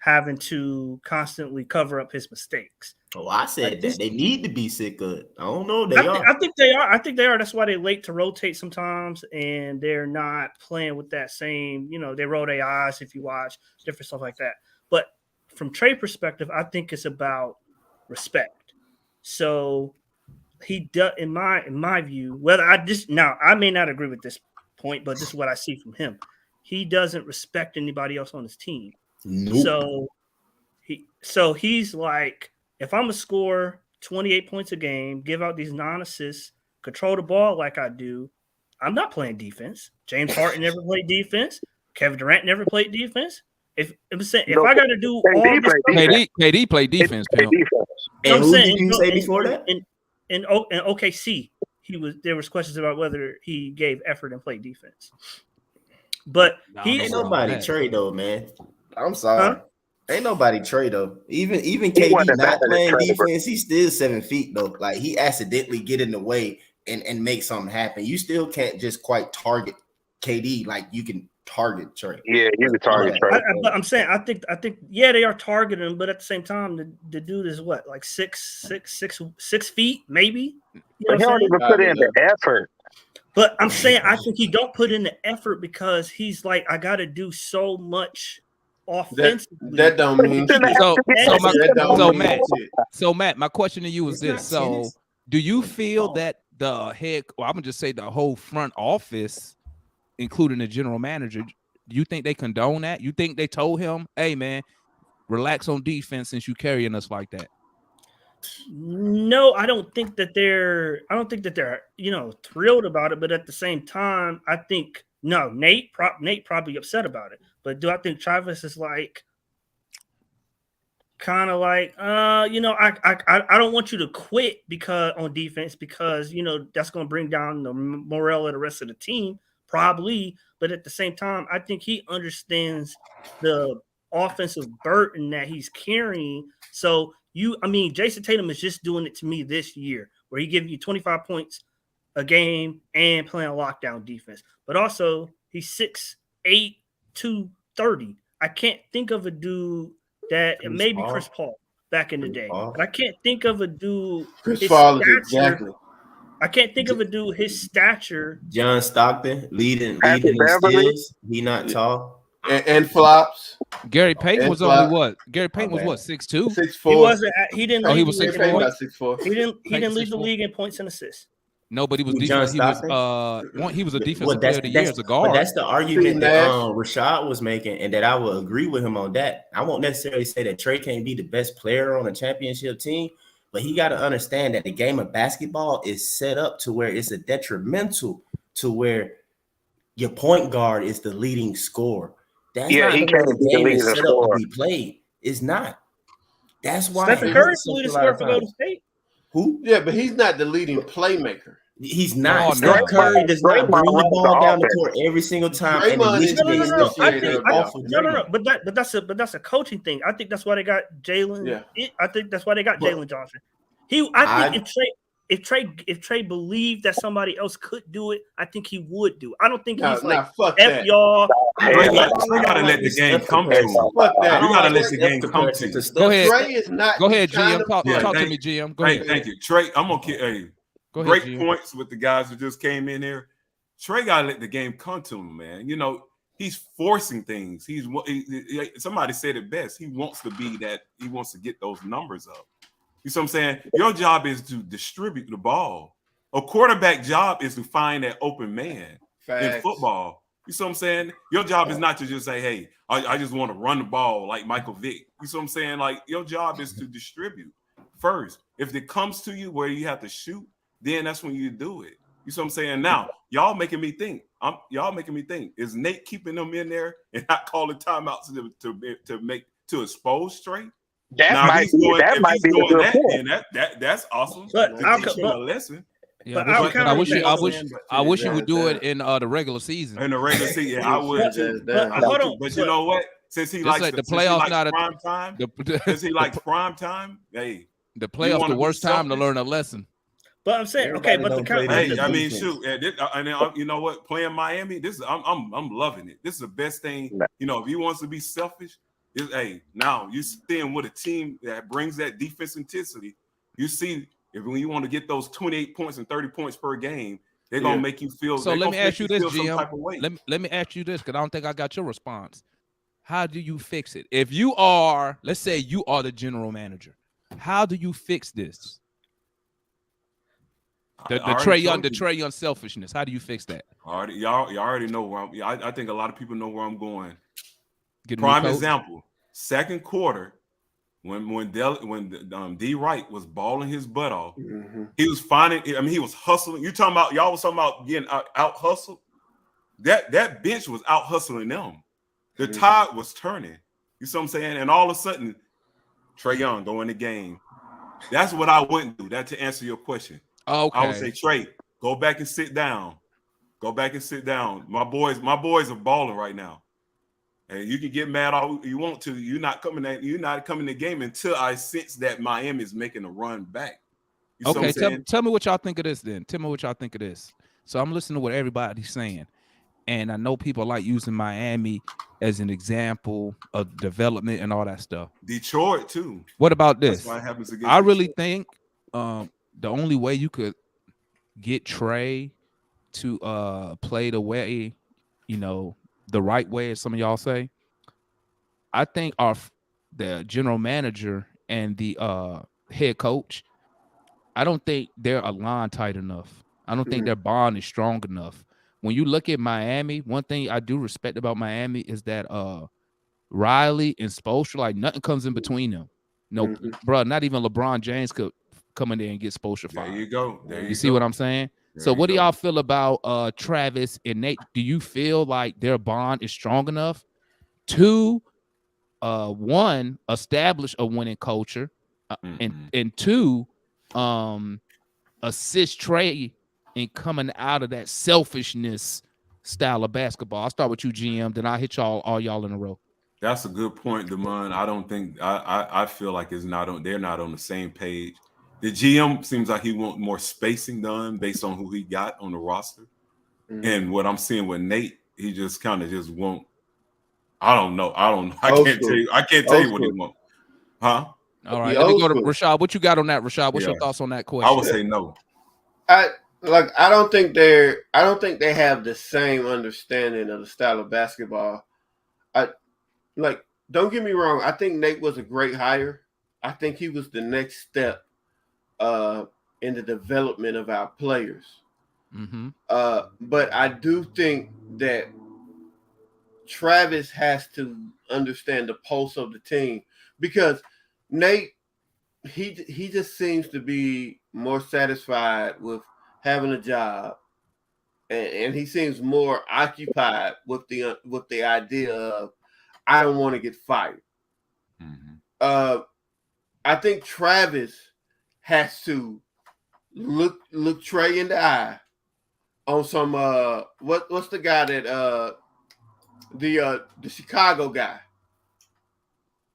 having to constantly cover up his mistakes. Oh, I said that they need to be sick of it. I don't know. I think they are. I think they are. That's why they're late to rotate sometimes, and they're not playing with that same, they roll their eyes if you watch, different stuff like that. But from Trey perspective, I think it's about respect. So he does, in my view, whether I may not agree with this point, but this is what I see from him. He doesn't respect anybody else on his team. Nope. So he's like, if I'm a scorer 28 points a game, give out these non-assists, control the ball like I do, I'm not playing defense. James Harden never played defense. Kevin Durant never played defense. if I got to do all KD this play stuff, KD play defense, Play pimp. defense. you know And what I'm who saying? did you say before that? In OKC, there was questions about whether he gave effort and played defense. But Ain't nobody Trey though, man. I'm sorry. Huh? Ain't nobody Trey though. Even He KD wasn't not better than playing Trey, bro. defense, he's still 7 feet though. Like he accidentally get in the way and make something happen. You still can't just quite target KD like you can target Trey. Yeah, you can target Trey. But I'm saying I think yeah, they are targeting him, but at the same time, the dude is what, like 6 feet, maybe. You know But he don't even put in the effort. But I'm saying I think he don't put in the effort because he's like, I got to do so much offensively. That don't mean So Matt, my question to you is this: so do you feel that I'm gonna just say the whole front office, including the general manager, do you think they condone that? You think they told him, "Hey, man, relax on defense since you carrying us like that"? No, I don't think that they're thrilled about it, but at the same time, I think Nate probably upset about it. But do I think Travis is like kind of like I don't want you to quit because on defense because that's going to bring down the morale of the rest of the team, probably. But at the same time, I think he understands the offensive burden that he's carrying. So Jason Tatum is just doing it to me this year, where he giving you 25 points a game and playing lockdown defense. But also, he's 6'8", 230. I can't think of a dude that maybe Chris Paul back in the day. But I can't think of a dude. Chris Paul is exactly. I can't think of a dude his stature. John Stockton leading the steals. He not tall. And flops. Gary Payton was only what? Gary Payton was what? 6'2", 6'4". He wasn't. He didn't. Oh, he was 6'4". He didn't lead the league in points and assists. No, but he was defense. He was a defensive player of the year as a guard. But that's the argument that Rashad was making, and that I will agree with him on that. I won't necessarily say that Trey can't be the best player on a championship team, but he got to understand that the game of basketball is set up to where it's a detrimental to where your point guard is the leading scorer. That's not the way the game is set up to be played. It's not. That's why Stephen Curry's the leading scorer for Golden State. Who? Yeah, but he's not the leading playmaker. He's not. Steph Curry does not bring the ball down the court every single time. But that's a coaching thing. I think that's why they got Jalen. Yeah. I think that's why they got Jalen Johnson. If Trey believed that somebody else could do it, I think he would do it. I don't think he's fuck F that. y'all. You gotta let the game come to him. Fuck that. You gotta let the game come to you. Go ahead. Trey is not. Go ahead, GM. Talk to me, GM. Go ahead. Thank you, Trey. I'm gonna Go ahead, great GM. points with the guys who just came in here. Trey gotta let the game come to him, man. He's forcing things. Somebody said it best. He wants to be that. He wants to get those numbers up. You see what I'm saying? Your job is to distribute the ball. A quarterback job is to find that open man in football. You see what I'm saying? Your job is not to just say, hey, I just want to run the ball like Michael Vick. You see what I'm saying? Like, your job is to distribute first. If it comes to you where you have to shoot, then that's when you do it. You see what I'm saying? Now, y'all making me think. Is Nate keeping them in there and not calling timeouts to expose Trey? That might be a good point. That's awesome. But teach him a lesson. Yeah, but I wish you would do it in the regular season. In the regular season, I would. But you know what? Since he likes the playoffs, prime time. Since he likes prime time, hey, the playoffs the worst time to learn a lesson. But I'm saying, okay, but shoot, and you know what? Playing Miami, I'm loving it. This is the best thing. If he wants to be selfish, now you seeing with a team that brings that defense intensity. You see, when you want to get those 28 points and 30 points per game, they're gonna make you feel. So let me ask you this, GM. Let me ask you this, because I don't think I got your response. How do you fix it? If you are, let's say you are the general manager, how do you fix this? The Trey Young selfishness. How do you fix that? Y'all already know where I think a lot of people know where I'm going. Prime example, second quarter, when D Wright was balling his butt off, he was finding. He was hustling. Y'all was talking about getting out hustled. That bench was out hustling them. The tide was turning. You see what I'm saying? And all of a sudden, Trey Young go in the game. That's what I wouldn't do. That to answer your question. I would say, Okay. Trey, go back and sit down. Go back and sit down. My boys are balling right now. And you can get mad all you want to. You're not coming to the game until I sense that Miami is making a run back. You see what Okay, I'm saying? tell me what y'all think of this then. Tell me what y'all think of this. So I'm listening to what everybody's saying. And I know people like using Miami as an example of development and all that stuff. Detroit too. What about this? That's why it happens against I really Detroit. think the only way you could get Trey to play the way, the right way, as some of y'all say, I think the general manager and the head coach, I don't think they're aligned tight enough. I don't think their bond is strong enough. When you look at Miami, one thing I do respect about Miami is that Riley and Spoelstra, like nothing comes in between them. No, bro, not even LeBron James could come in there and get Spoelstra There fired. you go. There You see go. what I'm saying? There So you what do go. y'all feel about Travis and Nate? Do you feel like their bond is strong enough to one, establish a winning culture, and two, assist Trey in coming out of that selfishness style of basketball? I'll start with you, GM, then I'll hit all y'all in a row. That's a good point, Damon. I don't think I feel like they're not on the same page. The GM seems like he wants more spacing done based on who he got on the roster. And what I'm seeing with Nate, he just kind of just won't. I don't know. I can't tell you. I can't tell you what he wants. Huh? All right, let me go to Rashad. What you got on that, Rashad? What's your thoughts on that question? I would say no. I don't think they have the same understanding of the style of basketball. Don't get me wrong. I think Nate was a great hire. I think he was the next step in the development of our players. But I do think that Travis has to understand the pulse of the team, because Nate, he just seems to be more satisfied with having a job, and he seems more occupied with the idea of, I don't want to get fired. I think Travis has to look Trey in the eye on some what's the guy that the Chicago guy,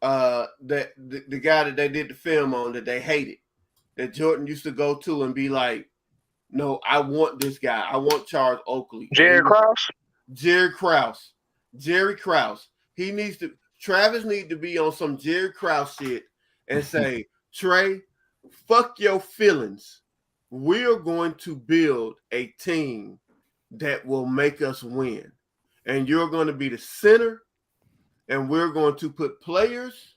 the guy that they did the film on that they hated, that Jordan used to go to and be like, no, I want this guy. I want Charles Oakley. Jerry Krause. Jerry Krause. Travis needs to be on some Jerry Krause shit and say, Trey, fuck your feelings. We're going to build a team that will make us win. And you're going to be the center, and we're going to put players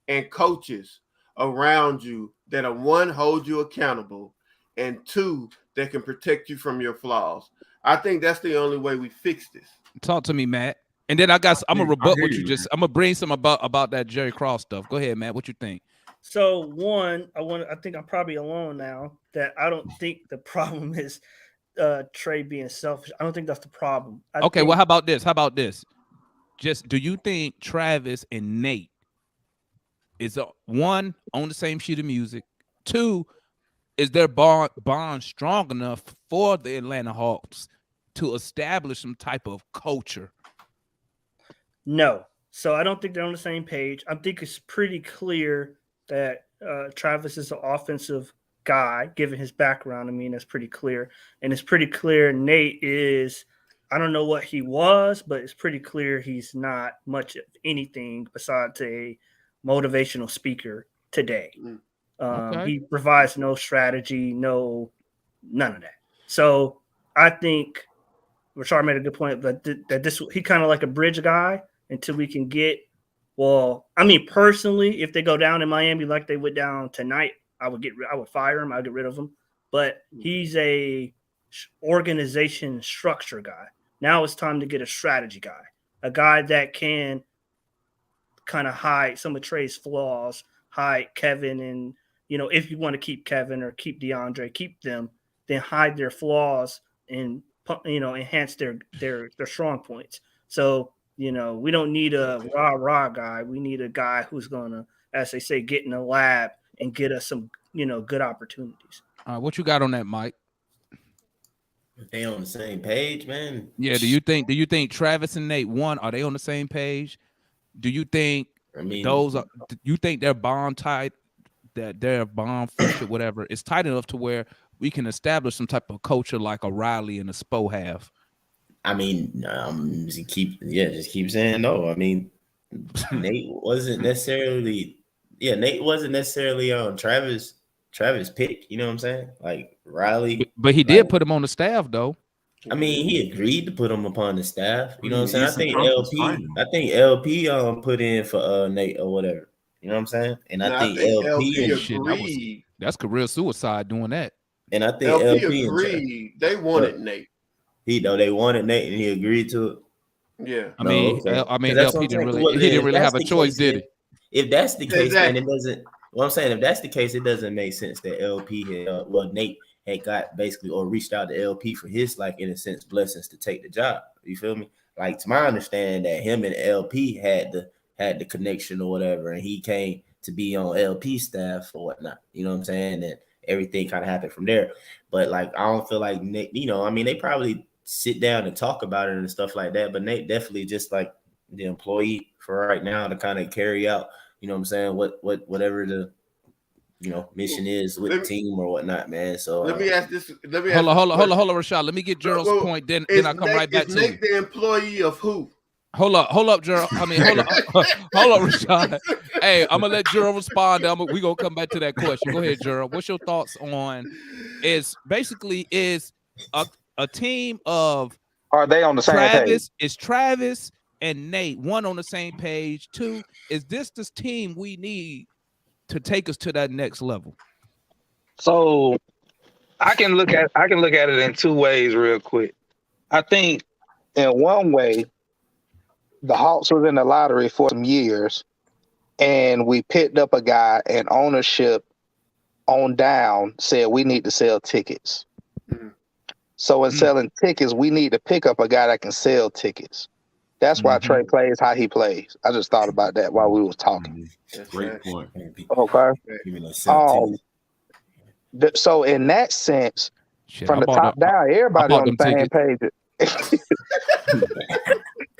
and coaches around you that are, one, hold you accountable, and two, that can protect you from your flaws. I think that's the only way we fix this. Talk to me, Matt. And then I'm gonna rebut what you just. I'm gonna bring some about that Jerry Krause stuff. Go ahead, Matt. What you think? So one, I think I'm probably alone now that I don't think the problem is Trey being selfish. I don't think that's the problem. Well, how about this? Just, do you think Travis and Nate is one, on the same sheet of music? Two, is their bond strong enough for the Atlanta Hawks to establish some type of culture? No. So I don't think they're on the same page. I think it's pretty clear that Travis is an offensive guy, given his background. I mean, that's pretty clear. And it's pretty clear Nate is, I don't know what he was, but it's pretty clear he's not much of anything besides a motivational speaker today. He provides no strategy, none of that. So I think Rashad made a good point that this, he kind of like a bridge guy until we can get, well, I mean, personally, if they go down in Miami like they went down tonight, I would fire him. I'd get rid of him. But he's a organization structure guy. Now it's time to get a strategy guy, a guy that can kind of hide some of Trey's flaws, hide Kevin, and, if you want to keep Kevin or keep DeAndre, keep them, then hide their flaws and, enhance their strong points. So You know, we don't need a rah guy. We need a guy who's gonna, as they say, get in the lab and get us some, good opportunities. What you got on that, Mike? If they on the same page, man. Yeah. Do you think Travis and Nate, one, are they on the same page? Do you think do you think their bond tight, that their bond friendship, whatever, is tight enough to where we can establish some type of culture like a Riley and a Spo have? I mean, just keep saying no. I mean, Nate wasn't necessarily Travis pick. You know what I'm saying? Like Riley, but he did put him on the staff though. I mean, he agreed to put him upon the staff. You know what I'm saying? I think LP put in for Nate or whatever. You know what I'm saying? And I think LP agreed. That's career suicide doing that. And I think LP agreed. They wanted Nate. They wanted Nate, and he agreed to it. Yeah. I mean, LP didn't really have a choice, did he? If that's the case, then it doesn't. What I'm saying, if that's the case, it doesn't make sense that LP had, Nate had got basically or reached out to LP for his, like, in a sense, blessings to take the job. You feel me? Like, to my understanding, that him and LP had the connection or whatever, and he came to be on LP staff or whatnot. You know what I'm saying? And everything kind of happened from there. But like, I don't feel like Nate, I mean, they probably sit down and talk about it and stuff like that. But Nate definitely just like the employee for right now to kind of carry out, you know what I'm saying, whatever the mission is with the team or whatnot, man. So let me ask this. Hold on, Rashad. Let me get Gerald's point. Then I come right back to Nate the employee of who? Hold up, Gerald. I mean, hold up, Rashad. Hey, I'm gonna let Gerald respond. We gonna come back to that question. Go ahead, Gerald. What's your thoughts on is a team of are they on the same page? Is Travis and Nate one on the same page? Two, is this team we need to take us to that next level? So I can look at it in two ways real quick. I think in one way, the Hawks was in the lottery for some years, and we picked up a guy, and ownership on down said we need to sell tickets. Mm-hmm. So in selling tickets, we need to pick up a guy that can sell tickets. That's why Trey plays how he plays. I just thought about that while we was talking. Great point. Okay. So in that sense, from the top down, everybody on the same page.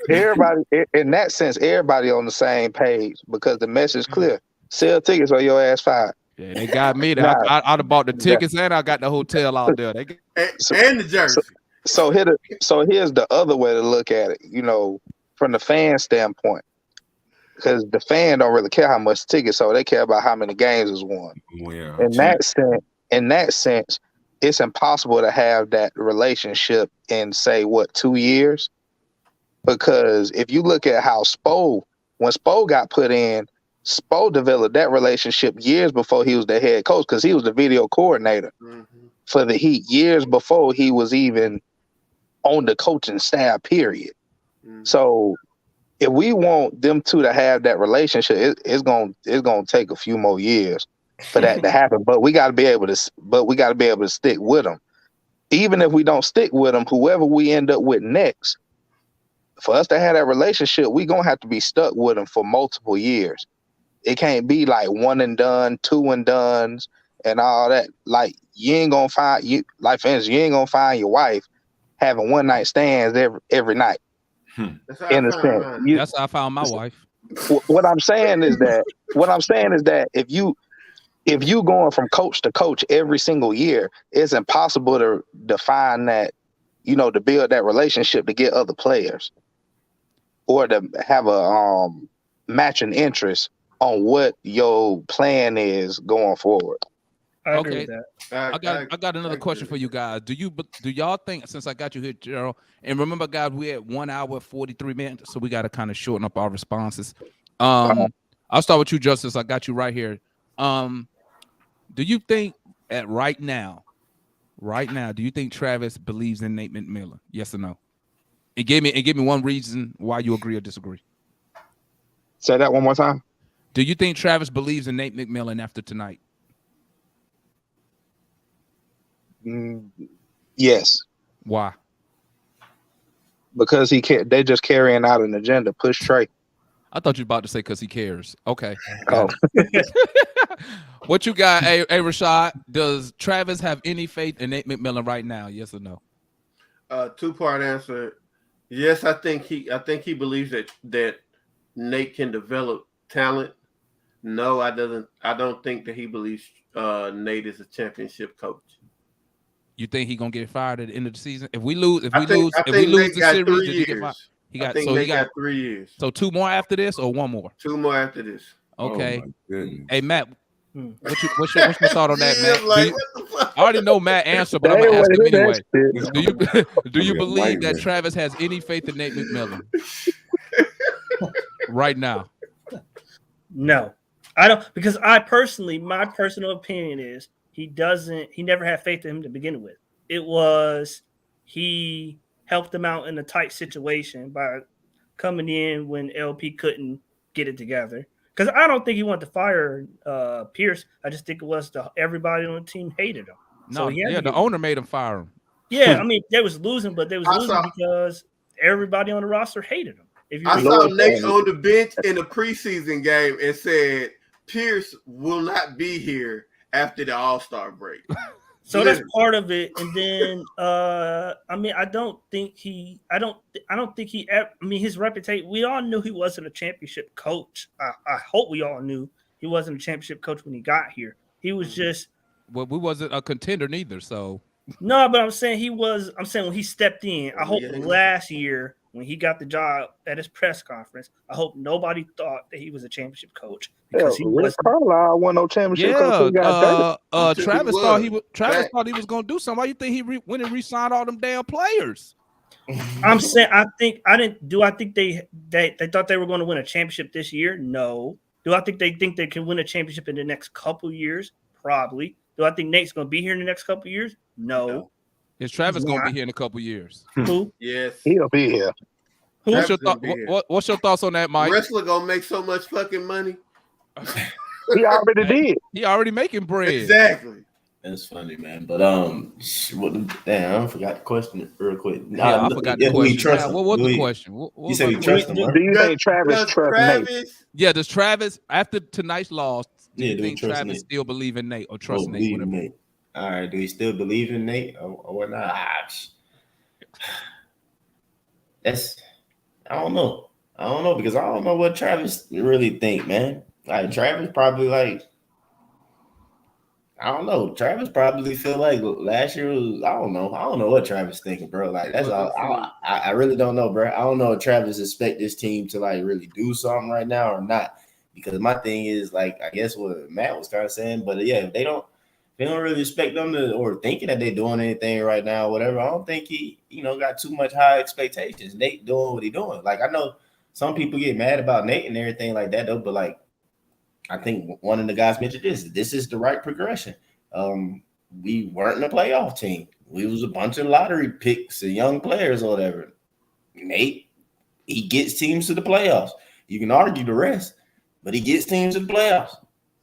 Everybody in that sense, everybody on the same page because the message is clear. Sell tickets or your ass fired. Yeah, they got me. I'd have bought the tickets and I got the hotel out there. And the jersey. So here's the other way to look at it, from the fan standpoint. Because the fan don't really care how much tickets, so they care about how many games is won. Yeah, in that sense, it's impossible to have that relationship in, say, 2 years? Because if you look at how when Spo got put in, Spo developed that relationship years before he was the head coach because he was the video coordinator for the Heat years before he was even on the coaching staff, period. So if we want them two to have that relationship, it's gonna take a few more years for that to happen. But we gotta be able to stick with them. Even if we don't stick with them, whoever we end up with next, for us to have that relationship, we're going to have to be stuck with them for multiple years. It can't be like one and done, two and dones, and all that. Like, you ain't going to find, for instance, you ain't going to find your wife having one night stands every night. That's how I found my wife. What I'm saying is that if you going from coach to coach every single year, it's impossible to define that, to build that relationship to get other players or to have a matching interest on what your plan is going forward. I agree with that. I got another question for you guys. Do y'all think, since I got you here, Gerald, and remember, guys, we had 1 hour 43 minutes, so we got to kind of shorten up our responses. I'll start with you, Justice. I got you right here. Do you think right now, do you think Travis believes in Nate McMillan? Yes or no? And give me one reason why you agree or disagree. Say that one more time. Do you think Travis believes in Nate McMillan after tonight? Yes. Why? because they just carrying out an agenda. Push Trey. I thought you were about to say because he cares. Okay. Oh, What you got, hey Rashad? Does Travis have any faith in Nate McMillan right now? Yes or no? Two-part answer. Yes, I think he believes that Nate can develop talent. No, I don't think that he believes Nate is a championship coach. You think he gonna get fired at the end of the season? If we lose, I think the Nate got series, 3 does he get fired? years. He got I think Nate got 3 years. So 2 more after this or 1 more? 2 more after this. Okay. Oh, my goodness. Hey Matt, what's your thought on that, Matt? Like, what the fuck? I already know Matt answer, but I'm They gonna ask him waited anyway. that shit. Do you Yeah, believe that man. Travis has any faith in Nate McMillan right now? No, I don't, because my personal opinion is he never had faith in him to begin with. It was he helped him out in a tight situation by coming in when LP couldn't get it together. Because I don't think he wanted to fire Pierce. I just think it was everybody on the team hated him. No, So the owner made him fire him. Yeah, I mean, they was losing, but they was I losing saw- because everybody on the roster hated him. If you I read- saw Nate on the bench in the preseason game and said Pierce will not be here after the All-Star break. So that's part of it, and then I mean, I don't think he. I mean, his reputation. We all knew he wasn't a championship coach. I hope we all knew he wasn't a championship coach when he got here. He was just. Well, we wasn't a contender neither. So No, but I'm saying he was. I'm saying when he stepped in. I hope Yeah. last year when he got the job at his press conference, I hope nobody thought that he was a championship coach because he Rick was. Carlisle won no championship. Coach, he got Travis thought he was gonna do something. Why you think he went and re-signed all them damn players? I'm saying I think they thought they were going to win a championship this year? No. Do I think they can win a championship in the next couple years? Probably. Do I think Nate's going to be here in the next couple years? No. Is Travis He's gonna not. be here in a couple years? Who? Yes. He'll be here. What's your, Travis gonna be here. what's your thoughts on that, Mike? Wrestler gonna make so much fucking money. He already did. He already making bread. Exactly. That's funny, man. But I forgot the question real quick. Yeah, I forgot the who he question. trust Yeah, him? what was Who the he- question? What You said he was- trust him, Do right? you think Travis Does trusts Nate? Travis Yeah, does Travis after tonight's loss? Do Yeah, you do he think trust Travis Nate? still believe in Nate or trust Nate? Believe in Whatever. Nate. All right. Do he still believe in Nate or not? I don't know. Because I don't know what Travis really think, man. Like Travis probably I don't know. Travis probably feel like last year was, I don't know what Travis thinking, bro. Like that's all. I really don't know, bro. I don't know if Travis expect this team to like really do something right now or not. Because my thing is like, I guess what Matt was kind of saying, but yeah, if they don't really expect them to or thinking that they're doing anything right now, or whatever. I don't think he, got too much high expectations. Nate doing what he doing. Like I know some people get mad about Nate and everything like that, though, but like. I think one of the guys mentioned this is the right progression. We weren't a playoff team. We was a bunch of lottery picks and young players or whatever. Nate, he gets teams to the playoffs. You can argue the rest, but he gets teams to the playoffs.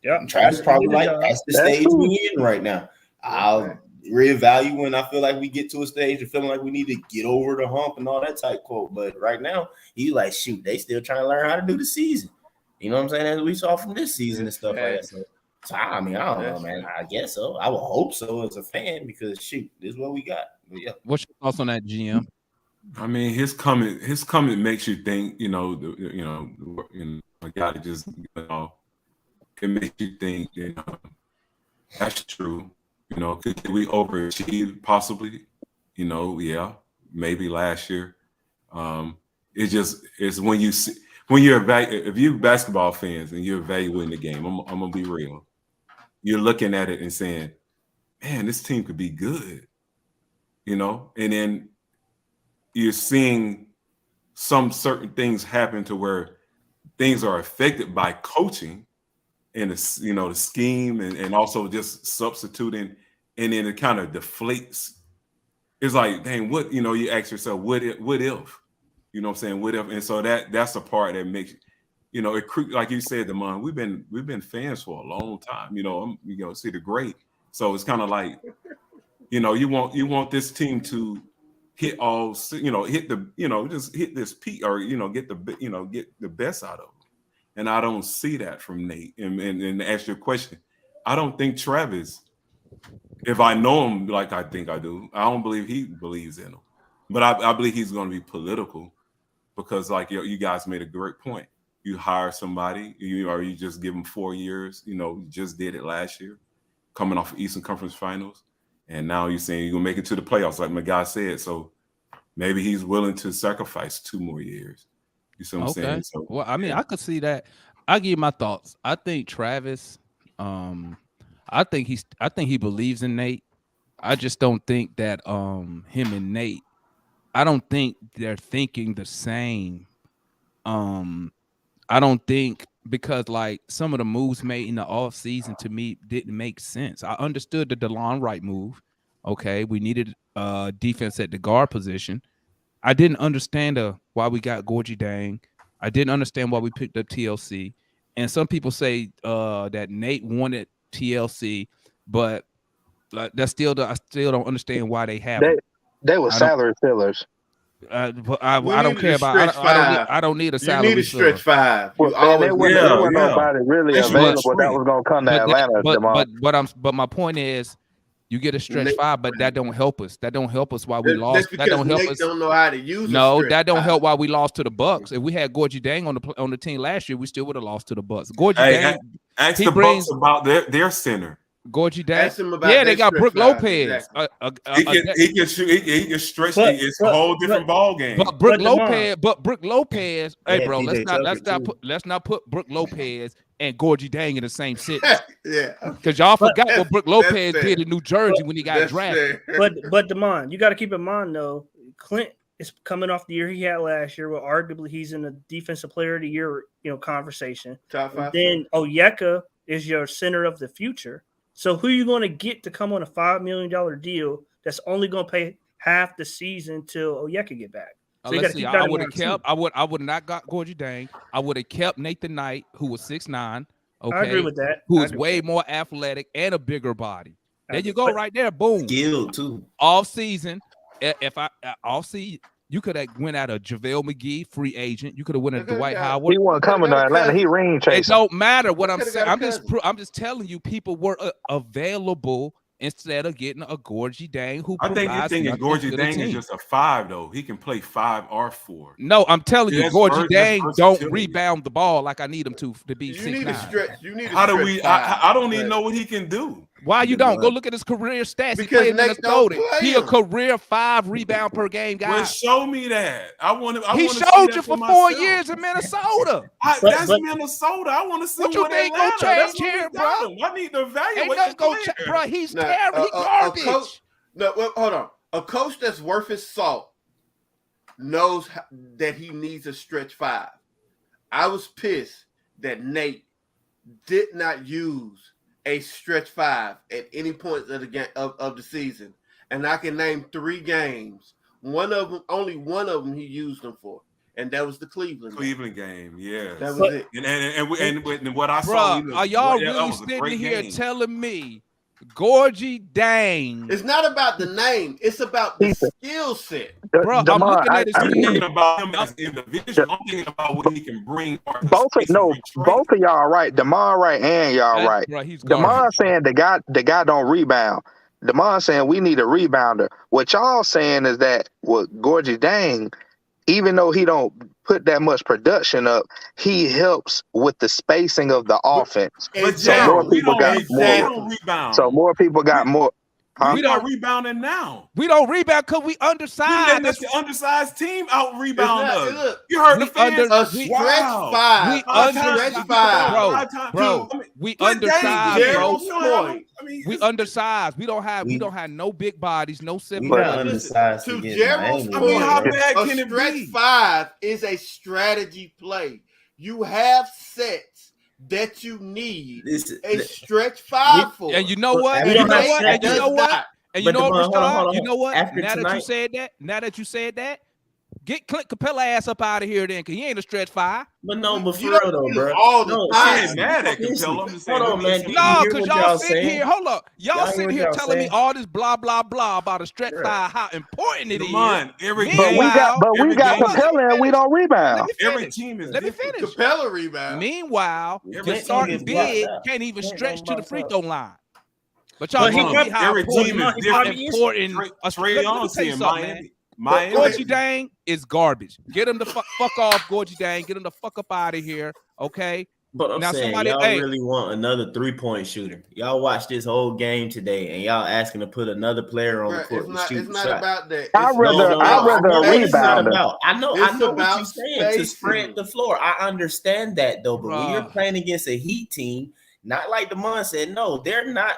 Yeah. And Travis probably like, that's the stage true. we in right now. I'll reevaluate when I feel like we get to a stage of feeling like we need to get over the hump and all that type quote. But right now, he's like, shoot, they still trying to learn how to do the season. You know what I'm saying? As we saw from this season and stuff like that. So I mean, I don't know, man. I guess so. I would hope so as a fan because shoot, this is what we got. But yeah. What's your thoughts on that, GM? I mean, his comment makes you think. A guy that just it makes you think. That's true. Could we overachieve possibly? Yeah, maybe last year. It's when you see. If you're basketball fans and you're evaluating the game, I'm gonna be real. You're looking at it and saying, "Man, this team could be good," and then you're seeing some certain things happen to where things are affected by coaching and the scheme and also just substituting, and then it kind of deflates. It's like, dang, what you ask yourself, what if? You know what I'm saying? Whatever. And so that's the part that makes it like you said, Damon, we've been fans for a long time. See the great. So it's kind of like, you want this team to hit all, hit the, just hit this peak or, get the best out of him. And I don't see that from Nate. And to ask your question, I don't think Travis, if I know him like I think I do, I don't believe he believes in him. But I believe he's going to be political because, like you guys made a great point. You hire somebody, or you just give them 4 years. You just did it last year, coming off of Eastern Conference Finals. And now you're saying you're going to make it to the playoffs, like my guy said. So maybe he's willing to sacrifice 2 more years. You see what I'm saying? So, well, I mean, I could see that. I'll give you my thoughts. I think Travis, I think he believes in Nate. I just don't think that him and Nate, I don't think they're thinking the same. I don't think, because like some of the moves made in the offseason to me didn't make sense. I understood the DeLon Wright move. Okay, we needed defense at the guard position. I didn't understand why we got Gorgie Dang. I didn't understand why we picked up TLC. And some people say that Nate wanted TLC, but I still don't understand why they have him. They were salary fillers. I don't care about. I don't need a salary. You need a stretch five. Well, there wasn't nobody really available that was going to come to Atlanta. But my point is, you get a stretch five, but that don't help us. That don't help us why we lost. That don't help us. Don't know how to use. No, that don't help why we lost to the Bucks. If we had Gorgie Dang on the team last year, we still would have lost to the Bucks. Gorgie Dang. Ask the Bucks about their center. Gorgie Dang. Yeah, they got Brook Lopez. Exactly. He can stretch. It's a whole different ball game. But Brook Lopez. Hey, bro, let's not put Brook Lopez and Gorgie Dang in the same sentence. Yeah, because y'all forgot what Brook Lopez did in New Jersey when he got drafted. But Damon, you got to keep in mind though, Clint is coming off the year he had last year, where arguably he's in the defensive player of the year, conversation. Top 5. Then Onyeka is your center of the future. So who are you going to get to come on a $5 million deal that's only going to pay half the season till Onyeka get back? So let's see. I would have kept. I would not got Gorgie Dang. I would have kept Nathan Knight, who was 6'9". Okay, I agree with that. Who is way more athletic and a bigger body. There you go, right there. Boom. Skilled too. Off season, you could have went out of JaVale McGee, free agent. You could have went at Dwight Howard. He wasn't coming to Atlanta. He ring chasing. It don't matter what I'm saying. I'm just telling you, people were available instead of getting a Gorgie Dang. Who I think you're thinking Gorgie Dang is just a 5 though. He can play 5 or 4. No, I'm telling you, Gorgie Dang don't rebound the ball like I need him to be 6'9". You need a stretch. You need. How do we? I don't even know what he can do. Why you don't? Go look at his career stats. Because he played in Minnesota. He a career 5 rebound per game guy. Well, show me that. He showed you for 4 years in Minnesota. That's Minnesota. I want to see what you think gonna change here, bro. I need to evaluate the player. Bro, he's terrible. He garbage. Hold on. A coach that's worth his salt knows that he needs a stretch 5. I was pissed that Nate did not use a stretch 5 at any point of the game of the season, and I can name 3 games. Only one of them he used them for, and that was the Cleveland game. Yeah, that was it. And what I saw, are y'all really sitting here telling me Gorgie Dang? It's not about the name; it's about the skill set, bro. I'm looking at his thinking about him as an individual. I'm thinking about what he can bring. Both of y'all right. Damon right and y'all right. Damon saying the guy don't rebound. Damon saying we need a rebounder. What y'all saying is that with Gorgie Dang, even though he don't put that much production up, he helps with the spacing of the offense. So more people got more. Rebound. So more people got more. We don't rebounding now. We don't rebound because we undersized. That's the undersized team out rebound us. You heard the fans. A stretch 5. We undersized, bro. We undersized, bro. We undersized. We don't have no big bodies, no 7. Undersized. To Gerald's point, how bad can it stretch be? 5 is a strategy play. You have sets that you need a stretch 5 for. And you know what? And you know what? And you know what? And you know what, Rashad? You know what? Now that you said that, Get Clint Capella ass up out of here then, because he ain't a stretch 5. But no, but for You real don't though, do bro. this all the No, time. I ain't mad at seriously. Capella. I'm just saying. Hold on, man. You No, hear because what y'all y'all sitting saying? here. Hold up. Y'all Y'all hear sitting what here y'all telling me saying? all this blah, blah, blah about a stretch Bruh. 5, how important it Come is. on, every But game, we got every game- Capella and we don't Let rebound. me every finish. team is Let me different. finish. Capella rebound. Meanwhile, Every the team starting is big different. can't even Can't stretch to the box free up. throw line. But y'all But he telling me probably- how every important, team is he different. important. Trey Let Young me tell you in something, man. Miami. Gorgie Dang is garbage. Get him the fuck off, Gorgie Dang. Get him the fuck up out of here, okay? But I'm Now saying, somebody, y'all hey, really want another 3-point shooter. Y'all watch this whole game today, and y'all asking to put another player on the Bruh, court to shoot it's the not shot. about that. I'd It's rather I a know what it's not rebounder. about. I know It's what about you're saying to spread spacing. the floor. I understand that though, but when you're Bruh. playing against a Heat team, not like Damon said, no, they're not.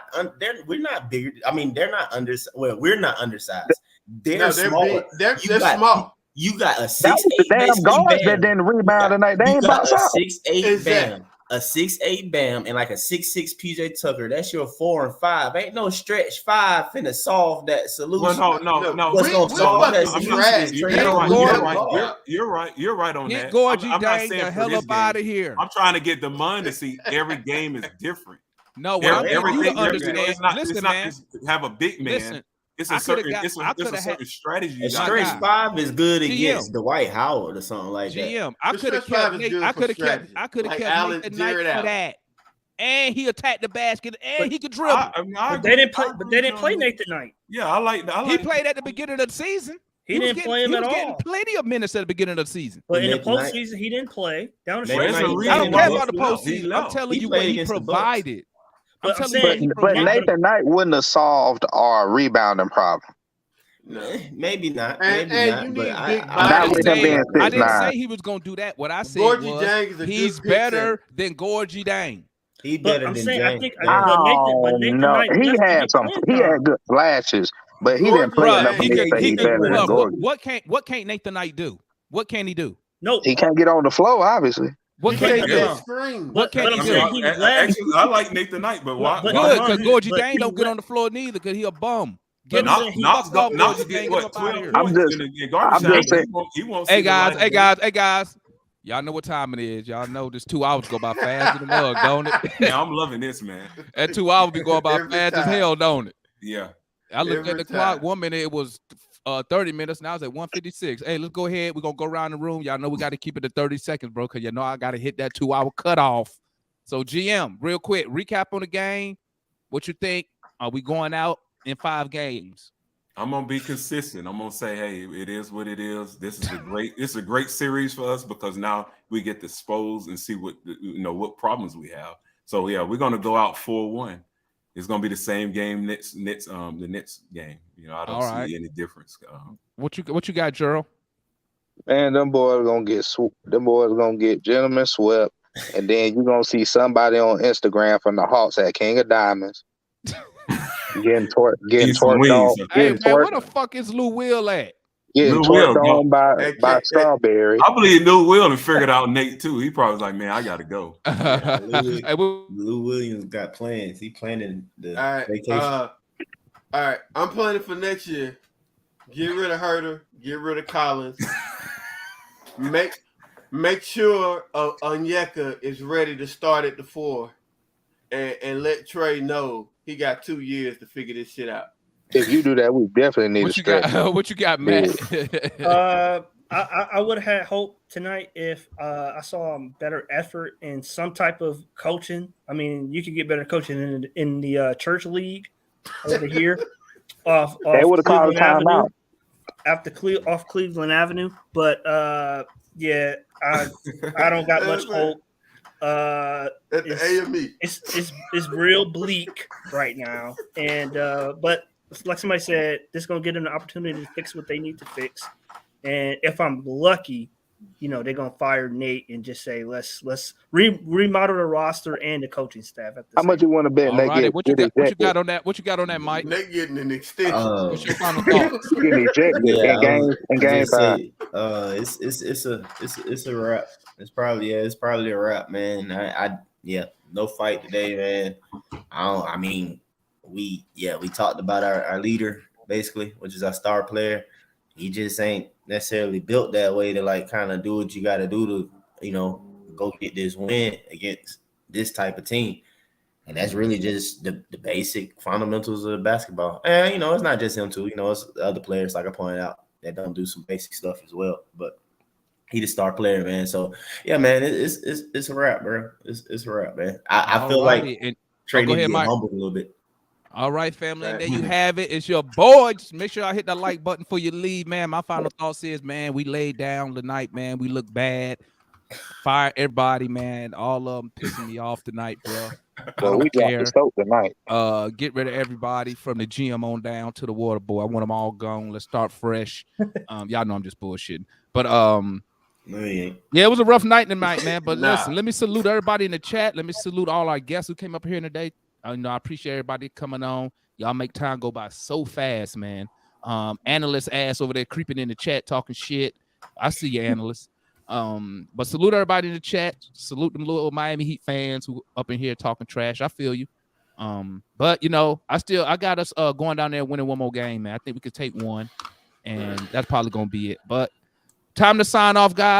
We're not bigger. I mean, they're not under. Well, we're not undersized. They're No, they're smaller. big. They're You got- small. You got a That 6'8" was the damn basically guards that Bam. didn't rebound tonight. They You ain't got box a out. 6'8" Exactly. Bam, a 6'8" Bam, and like a 6'6" PJ Tucker. That's your 4 and 5. Ain't no stretch 5 finna solve that solution. Well, no. What's gonna solve that fucking solution trash. is Trey Get Young. Gorgie. You're right. You're right on Get that. Gorgie I'm not Dang saying the for hell this up game. out of here. I'm trying to get the money to see every game is different. No, what I'm getting you to understand. It's not Listen, man. man. Have a big man. Listen, it's I a coulda certain. got- It's I a coulda certain strategy. A You got stretch guy. 5 is good GM. against Dwight Howard or something like that. GM. I The could have stretch five kept is Nate. good I for could have strategy. kept Like Nathan Knight Jared for Allen. that. And he attacked the basket and he could dribble. But they didn't play. But they didn't play Nathan Knight. Yeah, I like. He played at the beginning of the season. He didn't play him he at was getting all. plenty of minutes at the beginning of the season. But in the Nathan Knight- postseason, he didn't play. Down the Nathan stretch, Knight- he I played don't in care the about the left. He postseason. I'm left. telling He you played what he against the Bucks. provided. But I'm I'm telling saying you But what he provided. Nathan Knight wouldn't have solved our rebounding problem. No. Maybe not. And Maybe not. you But need I big I bodies. Not didn't with him being say I didn't 6'9". say he was gonna do that. What I said Gorgie was Dang is a he's good pick better than Gorgie Dang. he But better I'm than saying, I James. think Yeah. but Nathan No, Knight he left to had get some. playing He time. had good flashes, but he didn't Gorgie play Bruh, enough Dang for he me to could say he he's could better than bruh, Gorgie. what can't Nathan Knight do? What can he do? No, He can't get on the floor, obviously. What He can can't he get do? screen. What can but he I'm do? saying he left. Actually, I like Nathan Knight, but why? But- why Good, but- because Monty? Gorgie but Dang he don't get left- on the floor neither because he a bum. But Get I'm him saying he- fuck off, Knox Gorgie get Dang. Get him what, up out 12 of here. I'm points just- in garbage I'm time. just saying- He won't Hey see the guys, light. hey guys. Y'all know what time it is. Y'all know this 2 hours go by fast in the mug, don't it? Yeah, I'm loving this, man. That 2 hours be going by Every fast as time. hell, don't it? Yeah. I looked at Every the clock. time. 1 minute it was 30 minutes. Now it's at 1:56. Hey, let's go ahead. We're gonna go around the room. Y'all know we got to keep it to 30 seconds, bro, because you know I gotta hit that 2-hour cutoff. So GM, real quick, recap on the game. What you think? Are we going out in 5 games? I'm gonna be consistent. I'm gonna say, hey, it is what it is. It's a great series for us because now we get to expose and see what problems we have. So yeah, we're gonna go out 4-1. It's gonna be the same game the Nets game. I don't All right. see any difference. What you got, Gerald? Man, them boys gonna get gentlemen swept, and then you gonna see somebody on Instagram from the Hawks at King of Diamonds getting Eat some twerked wings. on, Hey getting man, where twerked, the fuck is Lou Will at? getting Lil Will, twerked on by Hey, Strawberry. I believe Lou Will and figured out Nate too. He probably was like, man, I gotta go. Hey, Lou Williams got plans. He planning the All right. vacation. All right. I'm planning for next year. Get rid of Herter. Get rid of Collins. Make sure Onyeka is ready to start at the 4, and let Trey know he got 2 years to figure this shit out. If you do that, we definitely need what to you stretch. got? What you got, Matt? I would have had hope tonight if I saw better effort and some type of coaching. I mean, you could get better coaching in the church league over here off They would have called a Cleveland Avenue, timeout. off Cleveland Avenue. But yeah, I don't got much hope. At the AME. It's real bleak right now, and but like somebody said, this is gonna get them an opportunity to fix what they need to fix. And if I'm lucky, they're gonna fire Nate and just say let's remodel the roster and the coaching staff. At the How much you want to bet? All They right, get what you ejected? got on that? What you got on that, Mike? Nate getting an extension. What's your final thoughts? Getting ejected in game 5. It's a wrap. It's probably a wrap, man. No fight today, man. We talked about our leader basically, which is our star player. He just ain't necessarily built that way to like kind of do what you got to do to, you know, go get this win against this type of team. And that's really just the basic fundamentals of basketball. And, you know, it's not just him too. You know, it's the other players, like I pointed out, that don't do some basic stuff as well. But he the star player, man. So, yeah, man, it's a wrap, bro. It's a wrap, man. I feel like Trey needs to get humbled a little bit. All right, family. And there you have it. It's your boy. Just make sure I hit that like button for your lead, man. My final thoughts is, man, we laid down tonight, man. We look bad. Fire everybody, man. All of them pissing me off tonight, bro. Well, we got the soap tonight. Get rid of everybody from the gym on down to the water boy. I want them all gone. Let's start fresh. Y'all know I'm just bullshitting. But yeah, it was a rough night tonight, man. But listen, let me salute everybody in the chat. Let me salute all our guests who came up here today. You know, I appreciate everybody coming on. Y'all make time go by so fast, man. Analyst ass over there creeping in the chat talking shit. I see you, analyst. But salute everybody in the chat. Salute them little Miami Heat fans who up in here talking trash. I feel you. But you know, I got us going down there winning one more game, man. I think we could take one, and that's probably gonna be it. But time to sign off, guys.